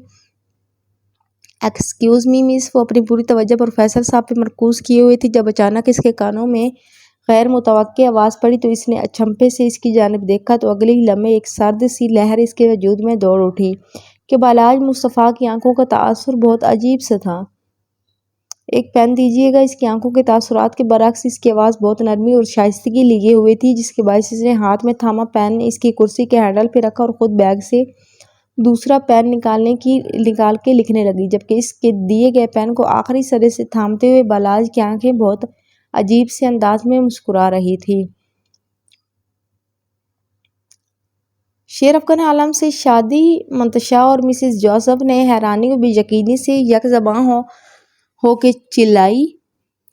ایکسکیوز می مس، وہ اپنی پوری توجہ پروفیسر صاحب پہ مرکوز کیے ہوئے تھی جب اچانک اس کے کانوں میں غیر متوقع آواز پڑی تو اس نے اچنبھے سے اس کی جانب دیکھا تو اگلے ہی لمحے ایک سرد سی لہر اس کے وجود میں دوڑ اٹھی کہ بالاج مصطفیٰ کی آنکھوں کا تاثر بہت عجیب سا تھا۔ ایک پین دیجیے گا۔ اس کی آنکھوں کے تاثرات کے برعکس اس کی آواز بہت نرمی اور شائستگی لیے ہوئے تھی جس کے باعث اس نے ہاتھ میں تھاما پین اس کی کرسی کے ہینڈل پہ رکھا اور خود بیگ سے دوسرا پین نکال کے لکھنے لگی جبکہ اس کے دیے گئے پین کو آخری سرے سے تھامتے ہوئے بالاج کی آنکھیں بہت عجیب سے انداز میں مسکرا رہی تھی۔ شیر افغان عالم سے شادی؟ منتشا اور مسز جوزف نے حیرانی و بے یقینی سے یک زباں ہو کے چلائی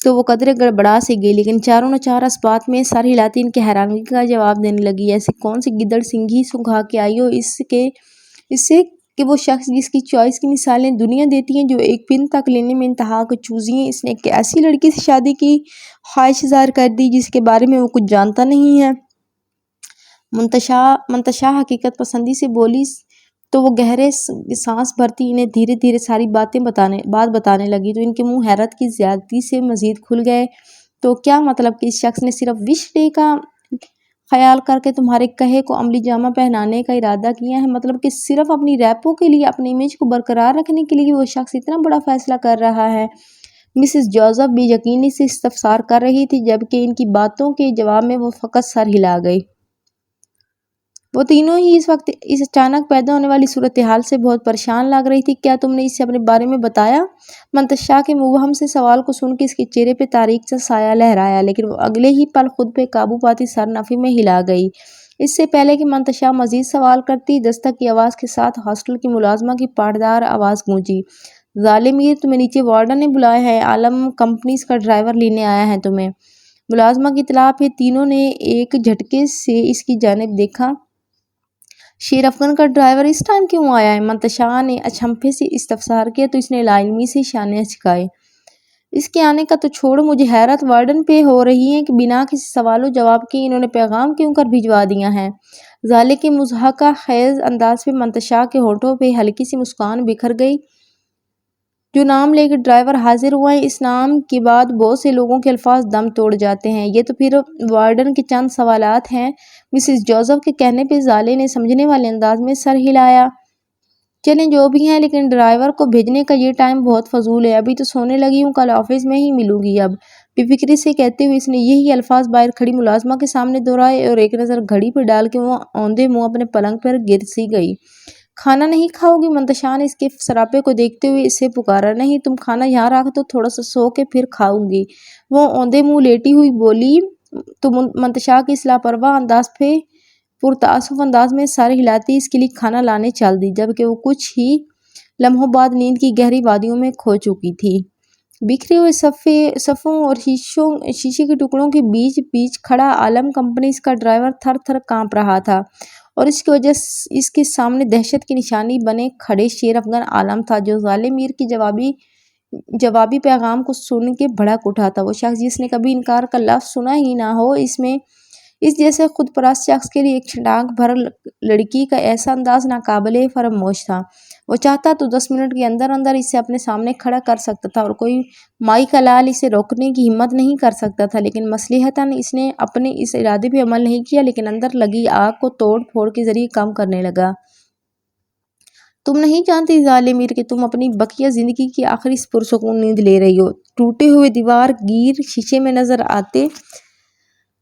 تو وہ قدرے گڑبڑا سی گئی لیکن چاروں نچار اس بات میں سر ہلاتی ان کی حیرانگی کا جواب دینے لگی۔ ایسی کون سی گدڑ سنگھی سنگھا کے آئی ہو اس سے کہ وہ شخص جس کی چوائس کی مثالیں دنیا دیتی ہیں جو ایک پن تک لینے میں انتہا کو چوزی ہیں، اس نے ایک ایسی لڑکی سے شادی کی خواہش ظاہر کر دی جس کے بارے میں وہ کچھ جانتا نہیں ہے۔ منتشا حقیقت پسندی سے بولی تو وہ گہرے سانس بھرتی انہیں دھیرے دھیرے ساری بات بتانے لگی تو ان کے منہ حیرت کی زیادتی سے مزید کھل گئے۔ تو کیا مطلب کہ اس شخص نے صرف وش ڈے کا خیال کر کے تمہارے کہے کو عملی جامہ پہنانے کا ارادہ کیا ہے؟ مطلب کہ صرف اپنی ریپو کے لیے، اپنی امیج کو برقرار رکھنے کے لیے وہ شخص اتنا بڑا فیصلہ کر رہا ہے؟ مسز جوزف بے یقینی سے استفسار کر رہی تھی جبکہ ان کی باتوں کے جواب میں وہ فقط سر ہلا گئی۔ وہ تینوں ہی اس وقت اس اچانک پیدا ہونے والی صورتحال سے بہت پریشان لگ رہی تھی۔ کیا تم نے اسے اپنے بارے میں بتایا؟ منتشا کے مبہم سے سوال کو سن کے اس کے چہرے پہ تاریک سا سایہ لہرایا لیکن وہ اگلے ہی پل خود پہ قابو پاتی سر نفی میں ہلا گئی۔ اس سے پہلے کہ منتشا مزید سوال کرتی دستک کی آواز کے ساتھ ہاسٹل کی ملازمہ کی پاٹدار آواز گونجی، ظالم میر، تمہیں نیچے وارڈن نے بلایا ہے، عالم کمپنیز کا ڈرائیور لینے آیا ہے تمہیں۔ ملازمہ کی اطلاع پہ تینوں نے ایک جھٹکے سے اس کی جانب دیکھا۔ شیر افغان کا ڈرائیور اس ٹائم کیوں آیا ہے؟ منتشا نے اچنبھے سے استفسار کیا تو اس نے لا علمی سے شانے اچکائے۔ اس کے آنے کا تو چھوڑو، مجھے حیرت وارڈن پہ ہو رہی ہے کہ بنا کسی سوال و جواب کے انہوں نے پیغام کیوں کر بھجوا دیا ہے۔ ظالے کے مضحکہ خیز انداز پہ منتشا کے ہونٹوں پہ ہلکی سی مسکان بکھر گئی۔ جو نام لے کے ڈرائیور حاضر ہوا ہے، اس نام کے بعد بہت سے لوگوں کے الفاظ دم توڑ جاتے ہیں، یہ تو پھر وارڈن کے چند سوالات ہیں۔ مسز جوزف کے کہنے پہ ظالے نے سمجھنے والے انداز میں سر ہلایا۔ چلیں جو بھی ہیں، لیکن ڈرائیور کو بھیجنے کا یہ ٹائم بہت فضول ہے، ابھی تو سونے لگی ہوں، کل آفس میں ہی ملوں گی اب۔ بے فکری سے کہتے ہوئے اس نے یہی الفاظ باہر کھڑی ملازمہ کے سامنے دہرائے اور ایک نظر گھڑی پہ ڈال کے وہ اوندے منہ اپنے پلنگ پر گر سی گئی۔ کھانا نہیں کھاؤ گی؟ منتشا نے اس کے سراپے کو دیکھتے ہوئے اسے پکارا۔ نہیں، تم کھانا یہاں رکھ دو، تھوڑا سا سو کے پھر کھاؤں گی، وہ اوندے منہ لیٹی ہوئی بولی تو منتشا کی اس لاپرواہ انداز پہ پرتعصب انداز میں سر ہلاتی اس کے لیے کھانا لانے چل دی جبکہ وہ کچھ ہی لمحوں بعد نیند کی گہری وادیوں میں کھو چکی تھی۔ بکھرے ہوئے صفوں اور شیشے کے ٹکڑوں کے بیچ کھڑا عالم کمپنیز کا ڈرائیور تھر تھر کانپ رہا تھا اور اس کی وجہ اس کے سامنے دہشت کی نشانی بنے کھڑے شیر افغان عالم تھا جو ظالم میر کی جوابی پیغام کو سن کے بھڑک اٹھا تھا۔ وہ شخص جس نے کبھی انکار کا لفظ سنا ہی نہ ہو، اس جیسے خود پرست شخص کے لیے ایک چھٹانک بھر لڑکی کا ایسا انداز ناقابل فراموش تھا۔ وہ چاہتا تو 10 منٹ کے اندر اندر اسے اپنے سامنے کھڑا کر سکتا تھا اور کوئی مائی کا لال اسے روکنے کی ہمت نہیں کر سکتا تھا، لیکن مصلحتاً اس نے اپنے اس ارادے پہ عمل نہیں کیا لیکن اندر لگی آگ کو توڑ پھوڑ کے ذریعے کم کرنے لگا۔ تم نہیں جانتی ظالم میر کہ تم اپنی بقیہ زندگی کی آخری پرسکون نیند لے رہی ہو۔ ٹوٹے ہوئے دیوار گیر شیشے میں نظر آتے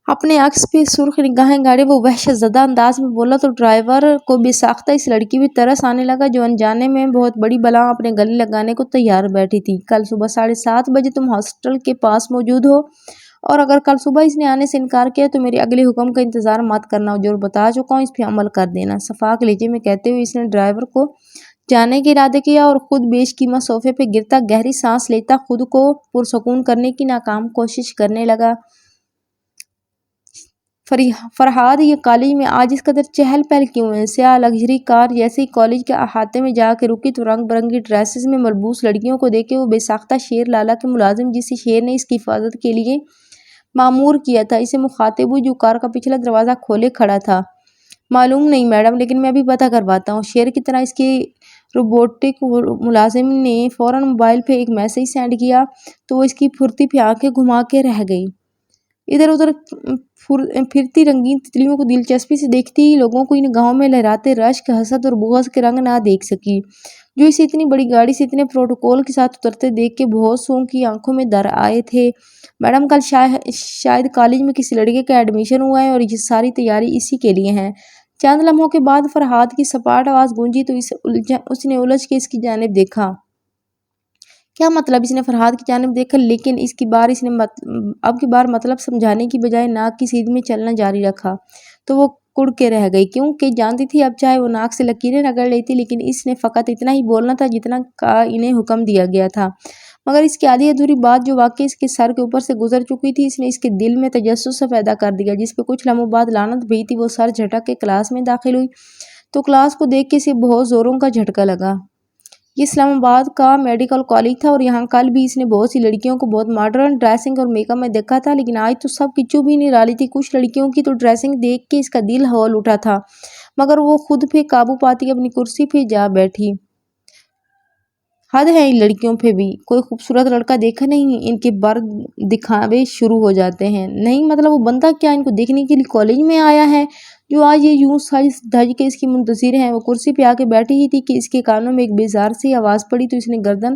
اپنے عکس پہ سرخ نگاہیں گاڑے وہ وحشت زدہ انداز میں بولا تو ڈرائیور کو بے ساختہ اس لڑکی بھی ترس آنے لگا جو انجانے میں بہت بڑی بلا اپنے گلے لگانے کو تیار بیٹھی تھی۔ کل صبح 7:30 بجے تم ہاسٹل کے پاس موجود ہو، اور اگر کل صبح اس نے آنے سے انکار کیا تو میرے اگلے حکم کا انتظار مت کرنا، جو بتا چکا ہوں اس پہ عمل کر دینا۔ صفاق لہجے میں کہتے ہوئے اس نے ڈرائیور کو جانے کے ارادے کیا اور خود بیش قیمت صوفے پہ گرتا گہری سانس لیتا خود کو پرسکون کرنے کی ناکام کوشش کرنے لگا۔ فرحاد، یہ کالج میں آج اس قدر چہل پہل کیوں ہے؟ سیاہ لگژری کار جیسے ہی کالج کے احاطے میں جا کے رکی تو رنگ برنگی ڈریسز میں ملبوس لڑکیوں کو دیکھ کے وہ بے ساختہ شیر لالہ کے ملازم جسے شیر نے اس کی حفاظت کے لیے مامور کیا تھا اسے مخاطب ہوئی، جو کار کا پچھلا دروازہ کھولے کھڑا تھا۔ معلوم نہیں میڈم، لیکن میں ابھی پتہ کرواتا ہوں۔ شیر کی طرح اس کے روبوٹک ملازم نے فوراً موبائل پہ ایک میسج سینڈ کیا تو وہ اس کی پھرتی پہ آنکھیں گھما کے رہ گئی۔ ادھر ادھر پھرتی رنگین تتلیوں کو دلچسپی سے دیکھتی ہی لوگوں کو نگاہوں میں لہراتے رشک، حسد اور بغض کے رنگ نہ دیکھ سکی جو اسے اتنی بڑی گاڑی سے اتنے پروٹوکول کے ساتھ اترتے دیکھ کے بہت سو کی آنکھوں میں در آئے تھے۔ میڈم، کل شاید کالج میں کسی لڑکے کا ایڈمیشن ہوا ہے اور یہ ساری تیاری اسی کے لیے ہے۔ چند لمحوں کے بعد فرحاد کی سپاٹ آواز گونجی تو اس نے الجھ کے اس کی جانب دیکھا۔ کیا مطلب؟ اس نے فرحاد کی جانب دیکھا، لیکن اب کی بار مطلب سمجھانے کی بجائے ناک کی سیدھ میں چلنا جاری رکھا تو وہ کڑ کے رہ گئی، کیونکہ جانتی تھی اب چاہے وہ ناک سے لکیریں رگڑ لیتی لیکن اس نے فقط اتنا ہی بولنا تھا جتنا کا انہیں حکم دیا گیا تھا۔ مگر اس کی آدھی ادھوری بات جو واقعی اس کے سر کے اوپر سے گزر چکی تھی اس نے اس کے دل میں تجسس سے پیدا کر دیا، جس پہ کچھ لمحوں بعد لعنت بھیجتی وہ سر جھٹک کے کلاس میں داخل ہوئی تو کلاس کو دیکھ کے اسے بہت زوروں کا جھٹکا لگا۔ یہ اسلام آباد کا میڈیکل کالج تھا اور یہاں کل بھی اس نے بہت سی لڑکیوں کو بہت ماڈرن ڈریسنگ اور میک اپ میں دیکھا تھا، لیکن آج تو سب کی چوب ہی نرالی تھی۔ کچھ لڑکیوں کی تو ڈریسنگ دیکھ کے اس کا دل ہول اٹھا تھا، مگر وہ خود پہ قابو پاتی اپنی کرسی پہ جا بیٹھی۔ حد ہے ان لڑکیوں پہ بھی، کوئی خوبصورت لڑکا دیکھا نہیں ان کے بر دکھاوے شروع ہو جاتے ہیں۔ نہیں مطلب وہ بندہ کیا ان کو دیکھنے کے لیے کالج میں آیا ہے جو آج یہ یوں سج دھج کے اس کی منتظر ہیں؟ وہ کرسی پہ آ کے بیٹھی ہی تھی کہ اس کے کانوں میں ایک بیزار سی آواز پڑی تو اس نے گردن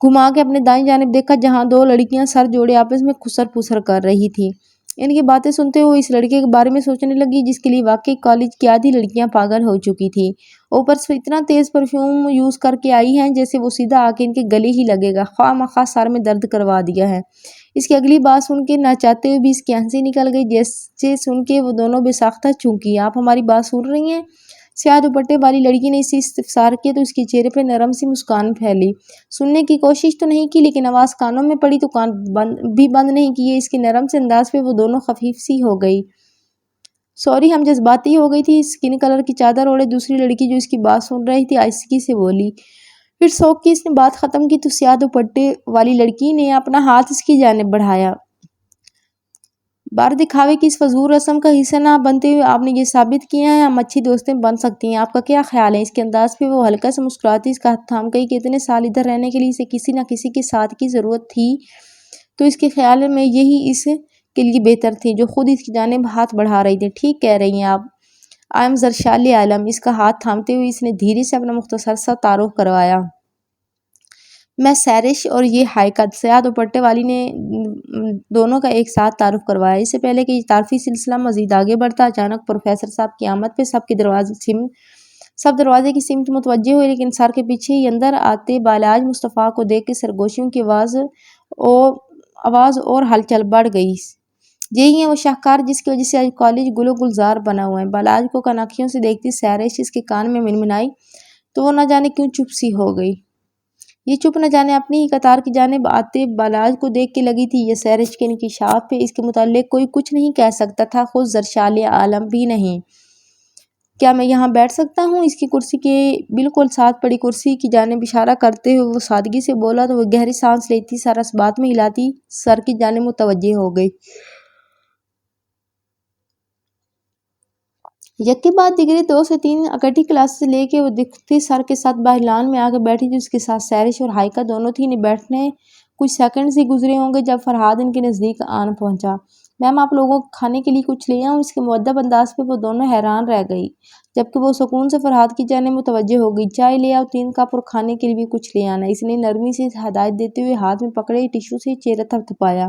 گھما کے اپنے دائیں جانب دیکھا جہاں دو لڑکیاں سر جوڑے آپس میں خسر پسر کر رہی تھی۔ ان کی باتیں سنتے ہوئے اس لڑکے کے بارے میں سوچنے لگی جس کے لیے واقعی کالج کی آدھی لڑکیاں پاگل ہو چکی تھی، اوپر سے اتنا تیز پرفیوم یوز کر کے آئی ہیں جیسے وہ سیدھا آ کے ان کے گلے ہی لگے گا۔ خواہ مخواہ سر میں درد کروا دیا ہے۔ اس کی اگلی بات سن کے نہ چاہتے ہوئے بھی اس کی ہنسی نکل گئی، جیسے سن کے وہ دونوں بے ساختہ چونکی۔ آپ ہماری بات سن رہی ہیں؟ سیاہ دوپٹے والی لڑکی نے اسے استفسار کیا تو اس کے چہرے پہ نرم سی مسکان پھیلی۔ سننے کی کوشش تو نہیں کی لیکن آواز کانوں میں پڑی تو کان بھی بند نہیں کیے۔ اس کے نرم سے انداز پہ وہ دونوں خفیف سی ہو گئی۔ سوری، ہم جذباتی ہو گئی تھی۔ اسکن کلر کی چادر اوڑھے دوسری لڑکی جو اس کی بات سن رہی تھی آہستگی سے بولی۔ پھر سوک کی اس نے بات ختم کی تو سیاہ دوپٹے والی لڑکی نے اپنا ہاتھ اس کی جانب بڑھایا۔ بار دکھاوے کی اس فضول رسم کا حصہ نہ بنتے ہوئے آپ نے یہ ثابت کیا ہے ہم اچھی دوستیں بن سکتی ہیں۔ آپ کا کیا خیال ہے؟ اس کے انداز پہ وہ ہلکا سے مسکراتی اس کا ہاتھ تھام گئی کہ اتنے سال ادھر رہنے کے لیے اسے کسی نہ کسی کے ساتھ کی ضرورت تھی تو اس کے خیال میں یہی اس کے لیے بہتر تھی جو خود اس کی جانب ہاتھ بڑھا رہی تھی۔ ٹھیک کہہ رہی ہیں آپ۔ آئی ایم زرشال عالم۔ اس کا ہاتھ تھامتے ہوئے اس نے دھیرے سے اپنا مختصر سا تعارف کروایا۔ میں سیرش اور یہ ہائیکا۔ سیاہ دوپٹے والی نے دونوں کا ایک ساتھ تعارف کروایا۔ اس سے پہلے کہ یہ تعارفی سلسلہ مزید آگے بڑھتا اچانک پروفیسر صاحب کی آمد پہ سب دروازے کی سمت متوجہ ہوئے، لیکن سر کے پیچھے ہی اندر آتے بالاج مصطفیٰ کو دیکھ کے سرگوشیوں کی آواز اور ہلچل بڑھ گئی۔ یہی ہے وہ شاہکار جس کی وجہ سے آج کالج گل و گلزار بنا ہوا ہے۔ بالاج کو کناکیوں سے دیکھتی سیرش اس کے کان میں منمنائی تو وہ نہ جانے کیوں چپ سی ہو گئی۔ یہ چپ نہ جانے اپنی ہی قطار کی جانب آتے بالاج کو دیکھ کے لگی تھی۔ یہ سیرش کے انکشاف پہ اس کے متعلق کوئی کچھ نہیں کہہ سکتا تھا، خود زرشال عالم بھی نہیں۔ کیا میں یہاں بیٹھ سکتا ہوں؟ اس کی کرسی کے بالکل ساتھ پڑی کرسی کی جانب اشارہ کرتے ہوئے وہ سادگی سے بولا تو وہ گہری سانس لیتی سر اس بات میں ہلاتی سر کی جانب متوجہ ہو گئی۔ یک کے بعد دیگرے 2 سے 3 اکٹھی کلاس سے لے کے وہ دکھتے سر کے ساتھ باہر لان میں آ کے بیٹھی جو اس کے ساتھ سیرش اور ہائیکا دونوں تھی۔ انہیں بیٹھنے کچھ سیکنڈز ہی گزرے ہوں گے جب فرحاد ان کے نزدیک آن پہنچا۔ میم، آپ لوگوں کو کھانے کے لیے کچھ لے آؤں؟ اس کے مؤدب انداز پہ وہ دونوں حیران رہ گئی جبکہ وہ سکون سے فرحاد کی جانب متوجہ ہو گئی۔ چائے لے آؤ 3 کپ اور کھانے کے لیے بھی کچھ لے آنا، اس نے نرمی سے ہدایت دیتے ہوئے ہاتھ میں پکڑے ٹشو سے چہرہ تھپتھپایا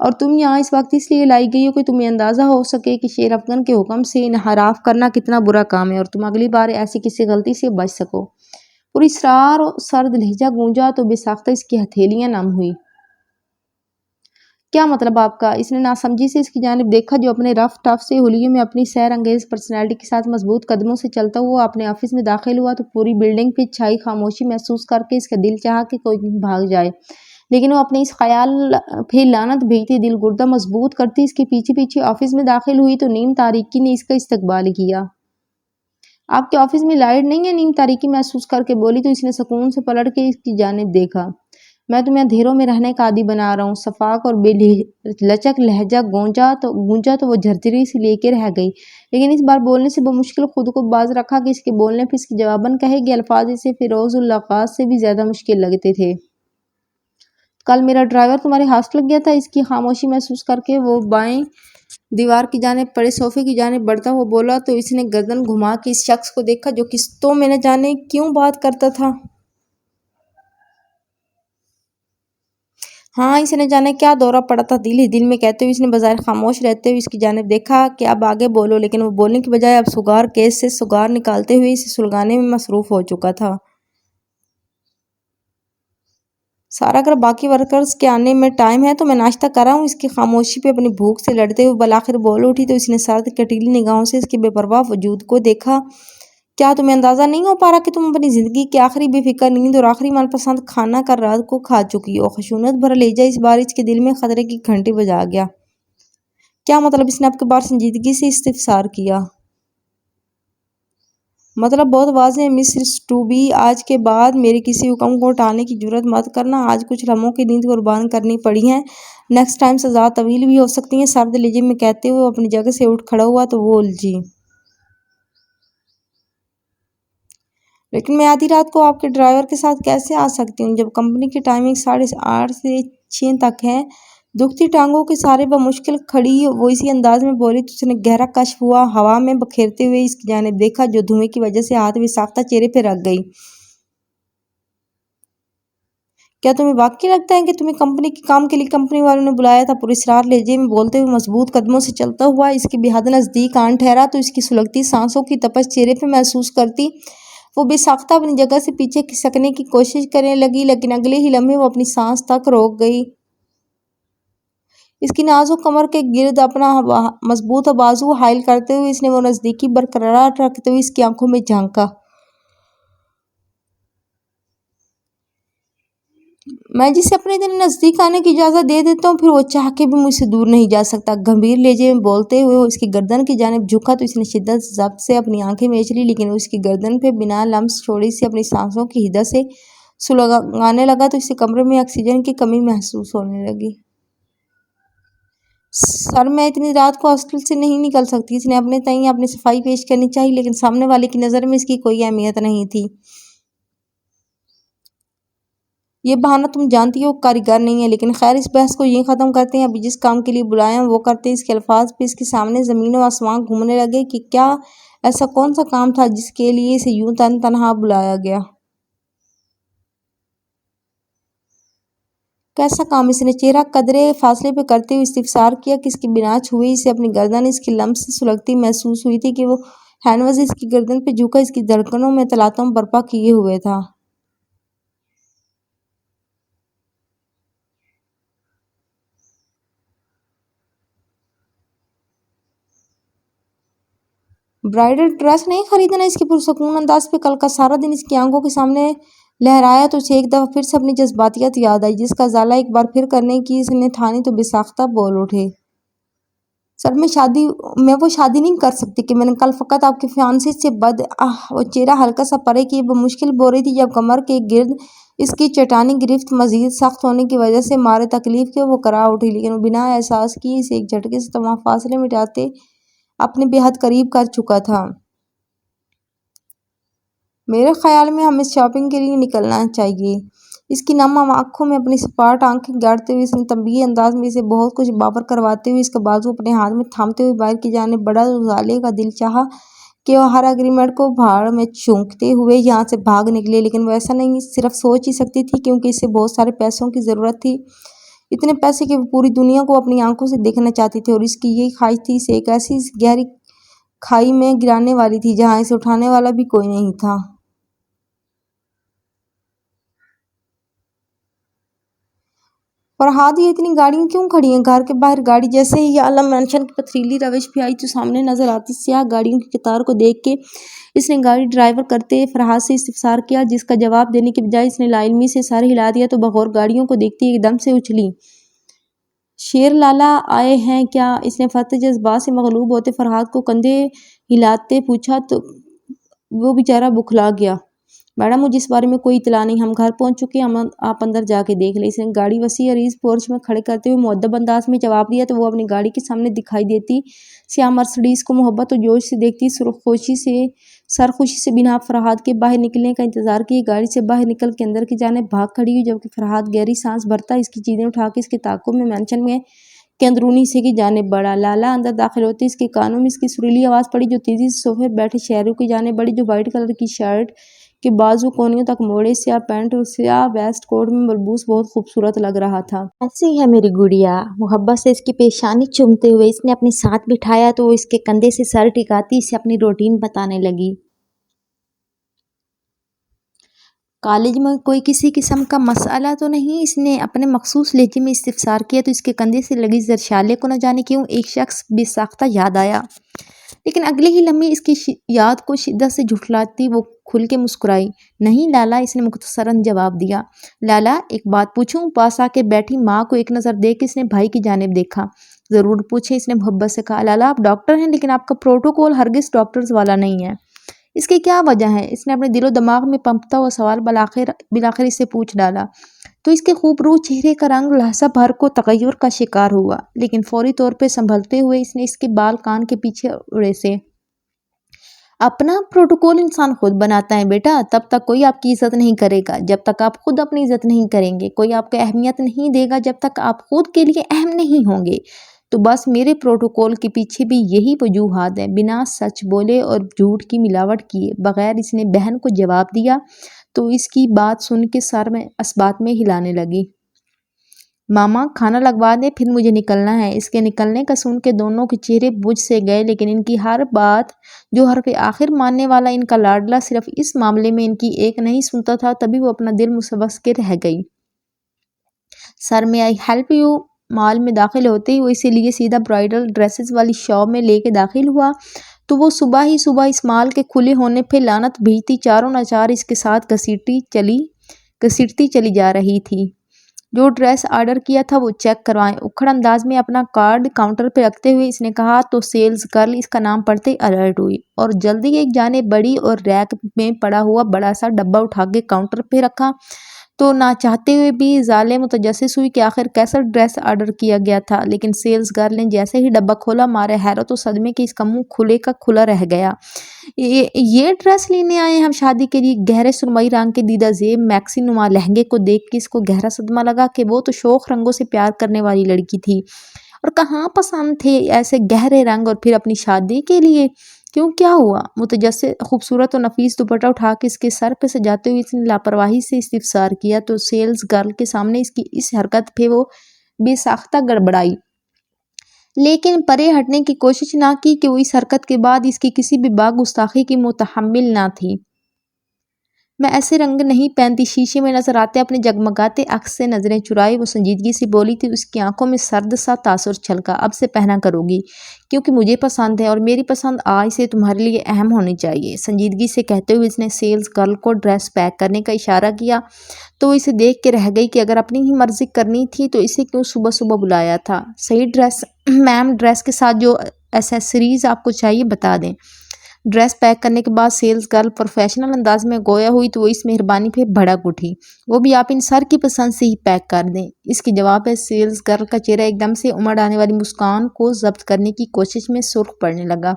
اور تم یہاں اس وقت اس لیے لائی گئی ہو کہ تمہیں اندازہ ہو سکے کہ شیر افغان کے حکم سے انحراف کرنا کتنا برا کام ہے اور تم اگلی بار ایسی کسی غلطی سے بچ سکو۔ پوری اسرار و سرد لہجہ گونجا تو بے ساختہ اس کی ہتھیلیاں نم ہوئی۔ کیا مطلب آپ کا؟ اس نے ناسمجھی سے اس کی جانب دیکھا جو اپنے رف ٹف سے ہولیے میں اپنی سیر انگیز پرسنالٹی کے ساتھ مضبوط قدموں سے چلتا ہوا اپنے آفس میں داخل ہوا تو پوری بلڈنگ پہ چھائی خاموشی محسوس کر کے اس کا دل چاہا کہ کوئی بھاگ جائے، لیکن وہ اپنے اس خیال پہ لعنت بھیجتی دل گردہ مضبوط کرتی اس کے پیچھے پیچھے آفس میں داخل ہوئی تو نیم تاریکی نے اس کا استقبال کیا۔ آپ کے آفس میں لائٹ نہیں ہے؟ نیم تاریکی محسوس کر کے بولی تو اس نے سکون سے پلٹ کے اس کی جانب دیکھا۔ میں تمہیں اندھیروں میں رہنے کا عادی بنا رہا ہوں۔ شفاق اور بے لچک لہجہ گونجا تو وہ جھرجھری سے لے کے رہ گئی، لیکن اس بار بولنے سے بمشکل خود کو باز رکھا کہ اس کے بولنے پہ اس کی جواباً کہے گی الفاظ اسے فیروز القاص سے بھی زیادہ مشکل لگتے تھے۔ کل میرا ڈرائیور تمہارے ہاسٹل گیا تھا؟ اس کی خاموشی محسوس کر کے وہ بائیں دیوار کی جانب پڑے صوفے کی جانب بڑھتا ہوا بولا تو اس نے گردن گھما کے اس شخص کو دیکھا جو قسطوں میں نہ جانے کیوں بات کرتا تھا۔ ہاں، اسے نہ جانے کیا دورہ پڑا تھا، دل ہی دل میں کہتے ہوئے اس نے بظاہر خاموش رہتے ہوئے اس کی جانب دیکھا کہ اب آگے بولو، لیکن وہ بولنے کی بجائے اب سگار کیس سے سگار نکالتے ہوئے اسے سلگانے میں مصروف ہو چکا تھا۔ سارا اگر باقی ورکرز کے آنے میں ٹائم ہے تو میں ناشتہ کر رہا ہوں۔ اس کی خاموشی پہ اپنی بھوک سے لڑتے ہوئے بالآخر بول اٹھی تو اس نے سرد کٹیلی نگاہوں سے اس کے بے پرواہ وجود کو دیکھا۔ کیا تمہیں اندازہ نہیں ہو پا رہا کہ تم اپنی زندگی کی آخری بے فکر نیند اور آخری من پسند کھانا کر رات کو کھا چکی ہو؟ خشونت بھرا لہجہ اس بار اس کے دل میں خطرے کی گھنٹی بجا گیا۔ کیا مطلب؟ اس نے اب کی بار سنجیدگی سے استفسار کیا۔ مطلب بہت واضح ہے مسز اسٹوبی، آج کے بعد میرے کسی حکم کو ٹالنے کی جرات مت کرنا۔ آج کچھ لمحوں کی نیند قربان کرنی پڑی ہے، نیکسٹ ٹائم سزا طویل بھی ہو سکتی ہے۔ سرد لہجے میں کہتے ہوئے وہ اپنی جگہ سے اٹھ کھڑا ہوا تو وہ الجھی۔ لیکن میں آدھی رات کو آپ کے ڈرائیور کے ساتھ کیسے آ سکتی ہوں جب کمپنی کی ٹائمنگ 8:30 سے 6 تک ہے؟ دکھتی ٹانگوں کے سہارے بمشکل کھڑی وہ اسی انداز میں بولی تو اس نے گہرا کشف ہوا ہوا میں بکھیرتے ہوئے اس کی جانب دیکھا جو دھوئیں کی وجہ سے ہاتھ بے ساختہ چہرے پہ رکھ گئی۔ کیا تمہیں واقعی لگتا ہے کہ تمہیں کمپنی کے کام کے لیے کمپنی والوں نے بلایا تھا؟ پراسرار لہجے میں بولتے ہوئے مضبوط قدموں سے چلتا ہوا اس کے بے حد نزدیک آن ٹھہرا تو اس کی سلگتی سانسوں کی تپش چہرے پہ محسوس کرتی وہ بے ساختہ اپنی جگہ سے پیچھے کھسکنے کی کوشش کرنے لگی، لیکن اگلے ہی لمحے وہ اپنی سانس تک روک گئی۔ اس کی نازک کمر کے گرد اپنا مضبوط بازو حائل کرتے ہوئے اس نے وہ نزدیکی برقرار رکھتے ہوئے اس کی آنکھوں میں جھانکا۔ میں جسے اپنے اتنے نزدیک آنے کی اجازت دے دیتا ہوں پھر وہ چاہ کے بھی مجھ سے دور نہیں جا سکتا۔ گمبھیر لہجے میں بولتے ہوئے وہ اس کی گردن کی جانب جھکا تو اس نے شدت ضبط سے اپنی آنکھیں میچ لی، لیکن وہ اس کی گردن پہ بنا لمس چھوڑے سے اپنی سانسوں کی حدت سے سلگانے لگا تو اسے کمرے میں آکسیجن کی کمی محسوس ہونے لگی۔ سر میں اتنی رات کو ہاسٹل سے نہیں نکل سکتی۔ اس نے اپنے تئیں اپنی صفائی پیش کرنی چاہی، لیکن سامنے والے کی نظر میں اس کی کوئی اہمیت نہیں تھی۔ یہ بہانہ تم جانتی ہو کارگر نہیں ہے، لیکن خیر اس بحث کو یہیں ختم کرتے ہیں۔ ابھی جس کام کے لیے بلایا ہوں وہ کرتے ہیں۔ اس کے الفاظ پہ اس کے سامنے زمین و آسمان گھومنے لگے کہ کیا ایسا کون سا کام تھا جس کے لیے اسے یوں تنہا بلایا گیا؟ کیسا کام؟ اس نے چہرہ قدرے فاصلے پہ کرتے ہوئے استفسار کیا کہ اس کی بنا چھوئے اسے اپنی گردن اس کی لمس سے سلگتی محسوس ہوئی تھی کہ وہ ہینوز اس کی گردن پہ جھکا اس کی دھڑکنوں میں تلاطم برپا کیے ہوئے تھا۔ برائڈل ڈریس نہیں خریدنا؟ اس کے پرسکون انداز پہ کل کا سارا دن اس کی آنکھوں کے سامنے لہرایا تو اسے ایک دفعہ پھر سے اپنی جذباتیت یاد آئی جس کا ازالہ ایک بار پھر کرنے کی اس نے ٹھانی تو بے ساختہ بول اٹھے۔ سر میں وہ شادی نہیں کر سکتی کہ میں نے کل فقط آپ کے فیانسی سے وہ چہرہ ہلکا سا پرے کیے بمشکل بول رہی تھی جب کمر کے گرد اس کی چٹانی گرفت مزید سخت ہونے کی وجہ سے مارے تکلیف کے وہ کرا اٹھی، لیکن وہ بنا احساس کیے اسے ایک جھٹکے سے تمام فاصلے مٹاتے اپنے بے حد قریب کر چکا تھا۔ میرے خیال میں ہمیں شاپنگ کے لیے نکلنا چاہیے۔ اس کی نم آنکھوں میں اپنی سپاٹ آنکھیں گاڑتے ہوئے اس نے تنبیہی انداز میں اسے بہت کچھ باور کرواتے ہوئے اس کا بازو اپنے ہاتھ میں تھامتے ہوئے باہر کی جانب بڑھا تو ازالے کا دل چاہا کہ وہ ہر ایگریمنٹ کو بھاڑ میں چونکتے ہوئے یہاں سے بھاگ نکلے، لیکن وہ ایسا نہیں صرف سوچ ہی سکتی تھی کیونکہ اسے بہت سارے پیسوں کی ضرورت تھی۔ اتنے پیسے کہ وہ پوری دنیا کو اپنی آنکھوں سے دیکھنا چاہتی تھی، اور اس کی یہی خواہش تھی اسے ایک ایسی گہری کھائی میں گرانے والی تھی جہاں اسے اٹھانے والا بھی کوئی نہیں تھا۔ فرحاد، یہ اتنی گاڑیاں کیوں کھڑی ہیں گھر کے باہر؟ گاڑی جیسے ہی عالم مینشن کی پتھریلی روش پہ آئی تو سامنے نظر آتی سیاہ گاڑیوں کی قطار کو دیکھ کے اس نے گاڑی ڈرائیور کرتے فرحاد سے استفسار کیا، جس کا جواب دینے کے بجائے اس نے لا علمی سے سر ہلا دیا تو بغور گاڑیوں کو دیکھتی ایک دم سے اچھلی۔ شیر لالا آئے ہیں کیا؟ اس نے فتح جذبات سے مغلوب ہوتے فرحاد کو کندھے ہلاتے پوچھا تو وہ بیچارہ بکھلا گیا۔ میڈم، مجھے اس بارے میں کوئی اطلاع نہیں، ہم گھر پہنچ چکے ہیں، آپ اندر جا کے دیکھ لیں۔ اس نے گاڑی وسیع عریض پورچ میں کھڑے کرتے ہوئے مؤدب انداز میں جواب دیا تو وہ اپنی گاڑی کے سامنے دکھائی دیتی سیاہ مرسڈیز کو محبت و جوش سے دیکھتی سرخوشی سے بنا فرحاد کے باہر نکلنے کا انتظار کیے گاڑی سے باہر نکل کے اندر کی جانب بھاگ کھڑی ہوئی، جبکہ فرحاد گہری سانس بھرتا اس کی چیزیں اٹھا کے اس کے تعاقب میں مینشن میں کے اندرونی حصے کی جانب بڑھا۔ لالا اندر داخل ہوتے اس کے کانوں میں اس کی سریلی آواز پڑی جو تیزی سے صوفے پہ بیٹھے شہریوں کی جانب بڑھی، جو وائٹ کلر کی شرٹ کے بازو کونیوں تک موڑے، سیاہ پینٹ اور سیاہ ویسٹ کوٹ میں ملبوس بہت خوبصورت لگ رہا تھا۔ ایسی ہے میری گڑیا، محبت سے اس کی پیشانی چومتے ہوئے اس نے اپنے ساتھ بٹھایا تو وہ اس کے کندھے سے سر ٹکاتی اسے اپنی روٹین بتانے لگی۔ کالج میں کوئی کسی قسم کا مسئلہ تو نہیں؟ اس نے اپنے مخصوص لہجے میں استفسار کیا تو اس کے کندھے سے لگی زرشالے کو نہ جانے کیوں ایک شخص بے ساختہ یاد آیا، لیکن اگلے ہی لمحے اس کی یاد کو شدت سے جھٹلاتی وہ کھل کے مسکرائی۔ نہیں لالا، اس نے مختصراً جواب دیا۔ لالا، ایک بات پوچھوں؟ پاس آ کے بیٹھی ماں کو ایک نظر دے کے اس نے بھائی کی جانب دیکھا۔ ضرور پوچھیں، اس نے محبت سے کہا۔ لالا، آپ ڈاکٹر ہیں لیکن آپ کا پروٹوکول ہرگز ڈاکٹرز والا نہیں ہے، اس کی کیا وجہ ہے؟ اس نے اپنے دل و دماغ میں پنپتا ہوا سوال بالآخر اس سے پوچھ ڈالا تو اس کے خوبرو چہرے کا رنگ لحظہ بھر کو تغیر کا شکار ہوا، لیکن فوری طور پہ سنبھلتے ہوئے اس نے اس کے بال کان کے پیچھے اڑے سے۔ اپنا پروٹوکول انسان خود بناتا ہے بیٹا، تب تک کوئی آپ کی عزت نہیں کرے گا جب تک آپ خود اپنی عزت نہیں کریں گے، کوئی آپ کو اہمیت نہیں دے گا جب تک آپ خود کے لیے اہم نہیں ہوں گے۔ تو بس میرے پروٹوکول کے پیچھے بھی یہی وجوہات ہیں، بنا سچ بولے اور جھوٹ کی ملاوٹ کیے بغیر اس نے بہن کو جواب دیا تو اس کی بات سن کے سر میں اثبات میں ہلانے لگی۔ ماما، کھانا لگوا دے، پھر مجھے نکلنا ہے۔ اس کے نکلنے کا سن کے دونوں کے چہرے بجھ سے گئے، لیکن ان کی ہر بات جو حرف آخر ماننے والا ان کا لاڈلا صرف اس معاملے میں ان کی ایک نہیں سنتا تھا، تبھی وہ اپنا دل مسوس کے رہ گئی۔ سر، میں آئی ہیلپ یو؟ مال میں داخل ہوتے ہی وہ اسی لیے سیدھا برائڈل ڈریسز والی شاپ میں لے کے داخل ہوا تو وہ صبح ہی صبح اس مال کے کھلے ہونے پہ لعنت بھیجتی چاروں ناچار اس کے ساتھ گھسیٹتی چلی جا رہی تھی۔ جو ڈریس آرڈر کیا تھا وہ چیک کروائیں۔ اکھڑ انداز میں اپنا کارڈ کاؤنٹر پہ رکھتے ہوئے اس نے کہا تو سیلز گرل اس کا نام پڑھتے الرٹ ہوئی اور جلدی ایک جانب بڑی اور ریک میں پڑا ہوا بڑا سا ڈبہ اٹھا کے کاؤنٹر پہ رکھا تو نہ چاہتے ہوئے بھی ظالم متجسس ہوئی کہ آخر کیسا ڈریس آرڈر کیا گیا تھا، لیکن سیلز گرل نے جیسے ہی ڈبہ کھولا مارے حیرت و صدمے کے اس کا منہ کھلے کا کھلا رہ گیا۔ یہ ڈریس لینے آئے ہم شادی کے لیے؟ گہرے سرمئی رنگ کے دیدہ زیب میکسی نما لہنگے کو دیکھ کے اس کو گہرا صدمہ لگا کہ وہ تو شوخ رنگوں سے پیار کرنے والی لڑکی تھی، اور کہاں پسند تھے ایسے گہرے رنگ، اور پھر اپنی شادی کے لیے؟ کیوں، کیا ہوا؟ متجسس خوبصورت و نفیس دوپٹہ اٹھا کے اس کے سر پہ سجاتے ہوئے اس نے لاپرواہی سے استفسار کیا تو سیلز گرل کے سامنے اس کی اس حرکت پہ وہ بے ساختہ گڑبڑائی، لیکن پرے ہٹنے کی کوشش نہ کی کہ وہ اس حرکت کے بعد اس کی کسی بھی گستاخی کی متحمل نہ تھی۔ میں ایسے رنگ نہیں پہنتی، شیشے میں نظر آتے اپنے جگمگاتے عکس سے نظریں چرائی وہ سنجیدگی سے بولی تھی۔ اس کی آنکھوں میں سرد سا تاثر چھلکا۔ اب سے پہنا کرو گی کیونکہ مجھے پسند ہے اور میری پسند آج سے تمہارے لیے اہم ہونی چاہیے، سنجیدگی سے کہتے ہوئے اس نے سیلز گرل کو ڈریس پیک کرنے کا اشارہ کیا تو وہ اسے دیکھ کے رہ گئی کہ اگر اپنی ہی مرضی کرنی تھی تو اسے کیوں صبح صبح بلایا تھا۔ صحیح ڈریس میم، ڈریس کے ساتھ جو ایسیسریز آپ کو چاہیے بتا دیں۔ ڈریس پیک کرنے کے بعد سیلز گرل پروفیشنل انداز میں گویا ہوئی تو وہ اس مہربانی پہ بھڑک اٹھی، وہ بھی آپ ان سر کی پسند سے ہی پیک کر دیں۔ اس کے جواب میں سیلز گرل کا چہرہ ایک دم سے امڑ آنے والی مسکان کو ضبط کرنے کی کوشش میں سرخ پڑنے لگا،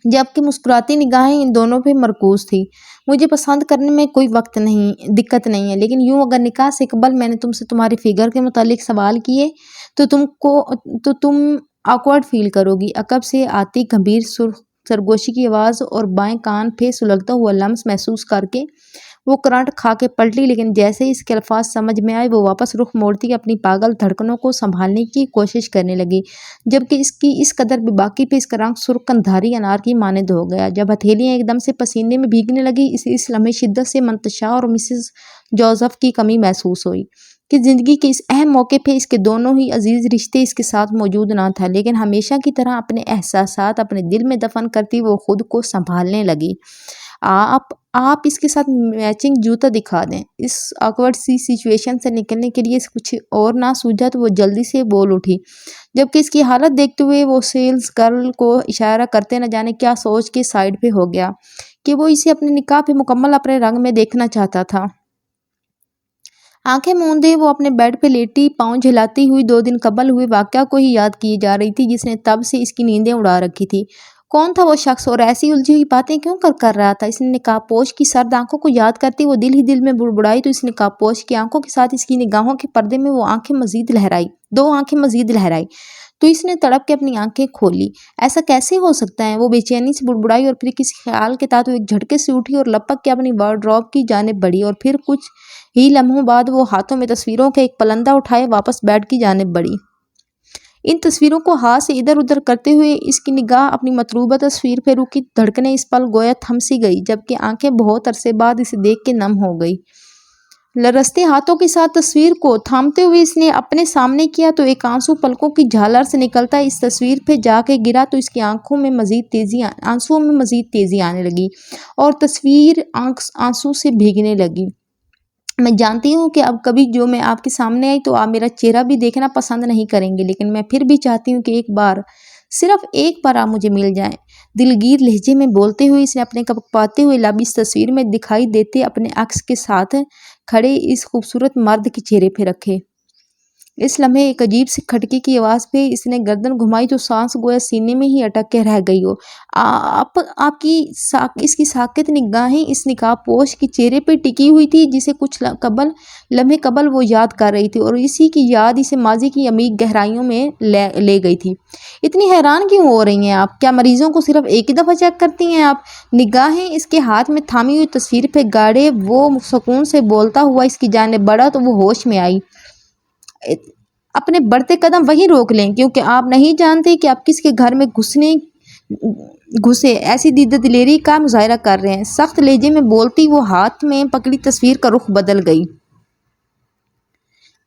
جبکہ مسکراتی نگاہیں ان دونوں پہ مرکوز تھی۔ مجھے پسند کرنے میں کوئی دقت نہیں ہے، لیکن یوں اگر نکاح سے قبل میں نے تم سے تمہاری فگر کے متعلق سوال کیے تو تم آکورڈ فیل کرو گی۔ عقب سے آتی گمبھیر سرگوشی کی آواز اور بائیں کان پہ سلگتا ہوا لمس محسوس کر کے وہ کرنٹ کھا کے پلٹی، لیکن جیسے ہی اس کے الفاظ سمجھ میں آئے وہ واپس رخ موڑتی اپنی پاگل دھڑکنوں کو سنبھالنے کی کوشش کرنے لگی، جبکہ اس کی اس قدر بے باکی پہ اس کا رنگ سرخ قندھاری انار کی مانند ہو گیا۔ جب ہتھیلیاں ایک دم سے پسینے میں بھیگنے لگی، اس لمحے شدت سے منتشا اور مسز جوزف کی کمی محسوس ہوئی کہ زندگی کے اس اہم موقع پہ اس کے دونوں ہی عزیز رشتے اس کے ساتھ موجود نہ تھا، لیکن ہمیشہ کی طرح اپنے احساسات اپنے دل میں دفن کرتی وہ خود کو سنبھالنے لگی۔ آپ اس کے ساتھ میچنگ جوتا دکھا دیں۔ اس آکورڈ سی سچویشن سے نکلنے کے لیے کچھ اور نہ سوجا تو وہ جلدی سے بول اٹھی، جبکہ اس کی حالت دیکھتے ہوئے وہ سیلز گرل کو اشارہ کرتے نہ جانے کیا سوچ کے سائڈ پہ ہو گیا کہ وہ اسے اپنے نکاح پہ مکمل اپنے رنگ میں دیکھنا چاہتا تھا۔ آنکھیں موندے وہ اپنے بیڈ پہ لیٹی پاؤں جھلاتی ہوئی 2 دن قبل ہوئے واقعہ کو ہی یاد کیے جا رہی تھی جس نے تب سے اس کی نیندیں اڑا رکھی تھی۔ کون تھا وہ شخص اور ایسی الجھی ہوئی باتیں کیوں کر رہا تھا؟ اس نے نقاب پوش کی سرد آنکھوں کو یاد کرتی وہ دل ہی دل میں بڑبڑائی تو اس نقاب پوش کی آنکھوں کے ساتھ اس کی نگاہوں کے پردے میں وہ آنکھیں مزید لہرائی، 2 آنکھیں مزید لہرائی تو اس نے تڑپ کے اپنی آنکھیں کھولی۔ ایسا کیسے ہو سکتا ہے؟ وہ بے چینی سے بڑبڑائی اور پھر کسی خیال کے تحت وہ ایک جھٹکے سے اٹھی اور لپک کے اپنی وارڈروب کی جانب بڑھی اور پھر کچھ ہی لمحوں بعد وہ ہاتھوں میں تصویروں کا ایک پلندہ اٹھائے واپس بیڈ کی جانب بڑھی۔ ان تصویروں کو ہاتھ سے ادھر ادھر کرتے ہوئے اس کی نگاہ اپنی مطلوبہ تصویر پہ رکی، دھڑکنیں اس پل گویا تھم سی گئی، جبکہ آنکھیں بہت عرصے بعد اسے دیکھ کے نم ہو گئی۔ لرزتے ہاتھوں کے ساتھ تصویر کو تھامتے ہوئے اس نے اپنے سامنے کیا تو ایک آنسو پلکوں کی جھالر سے نکلتا اس تصویر پہ جا کے گرا تو اس کی آنسوؤں میں مزید تیزی آنے لگی اور تصویر آنسو سے بھیگنے لگی۔ میں جانتی ہوں کہ اب کبھی جو میں آپ کے سامنے آئی تو آپ میرا چہرہ بھی دیکھنا پسند نہیں کریں گے، لیکن میں پھر بھی چاہتی ہوں کہ ایک بار، صرف ایک بار آپ مجھے مل جائیں۔ دلگیر لہجے میں بولتے ہوئے اس نے اپنے کپکپاتے ہوئے لب اس تصویر میں دکھائی دیتے اپنے عکس کے ساتھ کھڑے اس خوبصورت مرد کے چہرے پہ رکھے۔ اس لمحے ایک عجیب سی کھٹکی کی آواز پہ اس نے گردن گھمائی تو سانس گویا سینے میں ہی اٹک کے رہ گئی ہو۔ آپ کی اس کی ساکت نگاہیں اس نقاب پوش کے چہرے پہ ٹکی ہوئی تھی جسے کچھ لمحے قبل وہ یاد کر رہی تھی اور اسی کی یاد اسے ماضی کی عمیق گہرائیوں میں لے گئی تھی۔ اتنی حیران کیوں ہو رہی ہیں آپ؟ کیا مریضوں کو صرف ایک ہی دفعہ چیک کرتی ہیں آپ؟ نگاہیں اس کے ہاتھ میں تھامی ہوئی تصویر پہ گاڑے وہ سکون سے بولتا ہوا اس کی جانب بڑھا تو وہ ہوش میں آئی۔ اپنے بڑھتے قدم وہیں روک لیں کیونکہ آپ نہیں جانتے کہ آپ کس کے گھر میں گھسے ایسی دیدہ دلیری کا مظاہرہ کر رہے ہیں۔ سخت لہجے میں بولتی وہ ہاتھ میں پکڑی تصویر کا رخ بدل گئی۔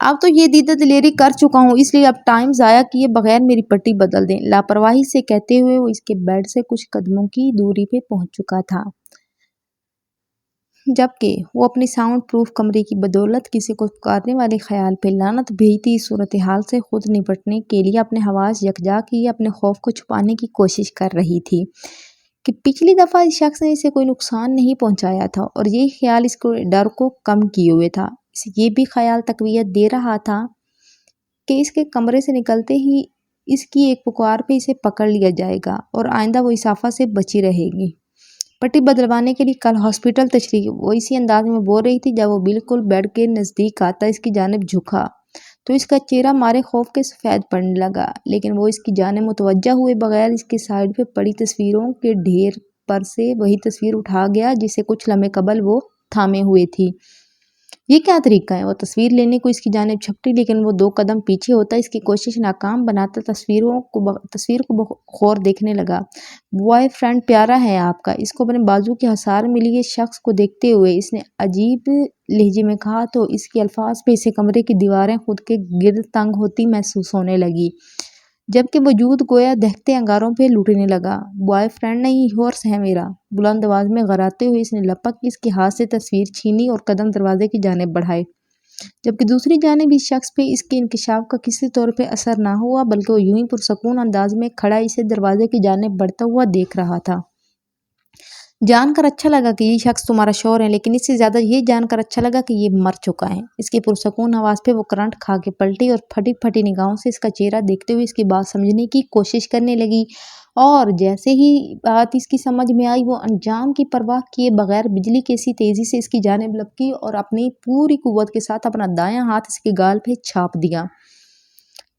اب تو یہ دیدہ دلیری کر چکا ہوں، اس لیے اب ٹائم ضائع کیے بغیر میری پٹی بدل دیں، لاپرواہی سے کہتے ہوئے وہ اس کے بیڈ سے کچھ قدموں کی دوری پہ پہنچ چکا تھا، جبکہ وہ اپنی ساؤنڈ پروف کمرے کی بدولت کسی کو پکارنے والے خیال پہ لعنت بھیجتی اس صورتحال سے خود نپٹنے کے لیے اپنے حواس یکجا کیے اپنے خوف کو چھپانے کی کوشش کر رہی تھی کہ پچھلی دفعہ اس شخص نے اسے کوئی نقصان نہیں پہنچایا تھا اور یہی خیال اس کو ڈر کو کم کیے ہوئے تھا۔ اسے یہ بھی خیال تقویت دے رہا تھا کہ اس کے کمرے سے نکلتے ہی اس کی ایک پکار پہ اسے پکڑ لیا جائے گا اور آئندہ وہ اس آفت سے بچی رہے گی۔ پٹی بدلوانے کے لیے کل ہاسپٹل تشریف، وہ اسی انداز میں بول رہی تھی جب وہ بالکل بیڈ کے نزدیک آتا اس کی جانب جھکا تو اس کا چہرہ مارے خوف کے سفید پڑنے لگا، لیکن وہ اس کی جانب متوجہ ہوئے بغیر اس کے سائیڈ پہ پڑی تصویروں کے ڈھیر پر سے وہی تصویر اٹھا گیا جسے کچھ لمحے قبل وہ تھامے ہوئے تھی۔ یہ کیا طریقہ ہے؟ وہ تصویر لینے کو اس کی جانب جھپٹی لیکن وہ 2 قدم پیچھے ہوتا اس کی کوشش ناکام بناتا تصویر کو غور دیکھنے لگا۔ بوائے فرینڈ پیارا ہے آپ کا، اس کو اپنے بازو کے حصار میں لیے شخص کو دیکھتے ہوئے اس نے عجیب لہجے میں کہا تو اس کے الفاظ پہ اسے کمرے کی دیواریں خود کے گرد تنگ ہوتی محسوس ہونے لگی، جبکہ وجود گویا دہتے انگاروں پہ لوٹنے لگا۔ بوائے فرینڈ نہیں، ہارس ہے میرا، بلند آواز میں غراتے ہوئے اس نے لپک اس کے ہاتھ سے تصویر چھینی اور قدم دروازے کی جانب بڑھائے، جبکہ دوسری جانب اس شخص پہ اس کے انکشاف کا کسی طور پہ اثر نہ ہوا بلکہ وہ یوں ہی پرسکون انداز میں کھڑا اسے دروازے کی جانب بڑھتا ہوا دیکھ رہا تھا۔ جان کر اچھا لگا کہ یہ شخص تمہارا شوہر ہے، لیکن اس سے زیادہ یہ جان کر اچھا لگا کہ یہ مر چکا ہے۔ اس کی پرسکون آواز پہ وہ کرنٹ کھا کے پلٹی اور پھٹی پھٹی نگاہوں سے اس کا چہرہ دیکھتے ہوئے اس کی بات سمجھنے کی کوشش کرنے لگی اور جیسے ہی بات اس کی سمجھ میں آئی وہ انجام کی پرواہ کیے بغیر بجلی کی سی تیزی سے اس کی جانب لپکی اور اپنی پوری قوت کے ساتھ اپنا دایاں ہاتھ اس کے گال پہ چھاپ دیا۔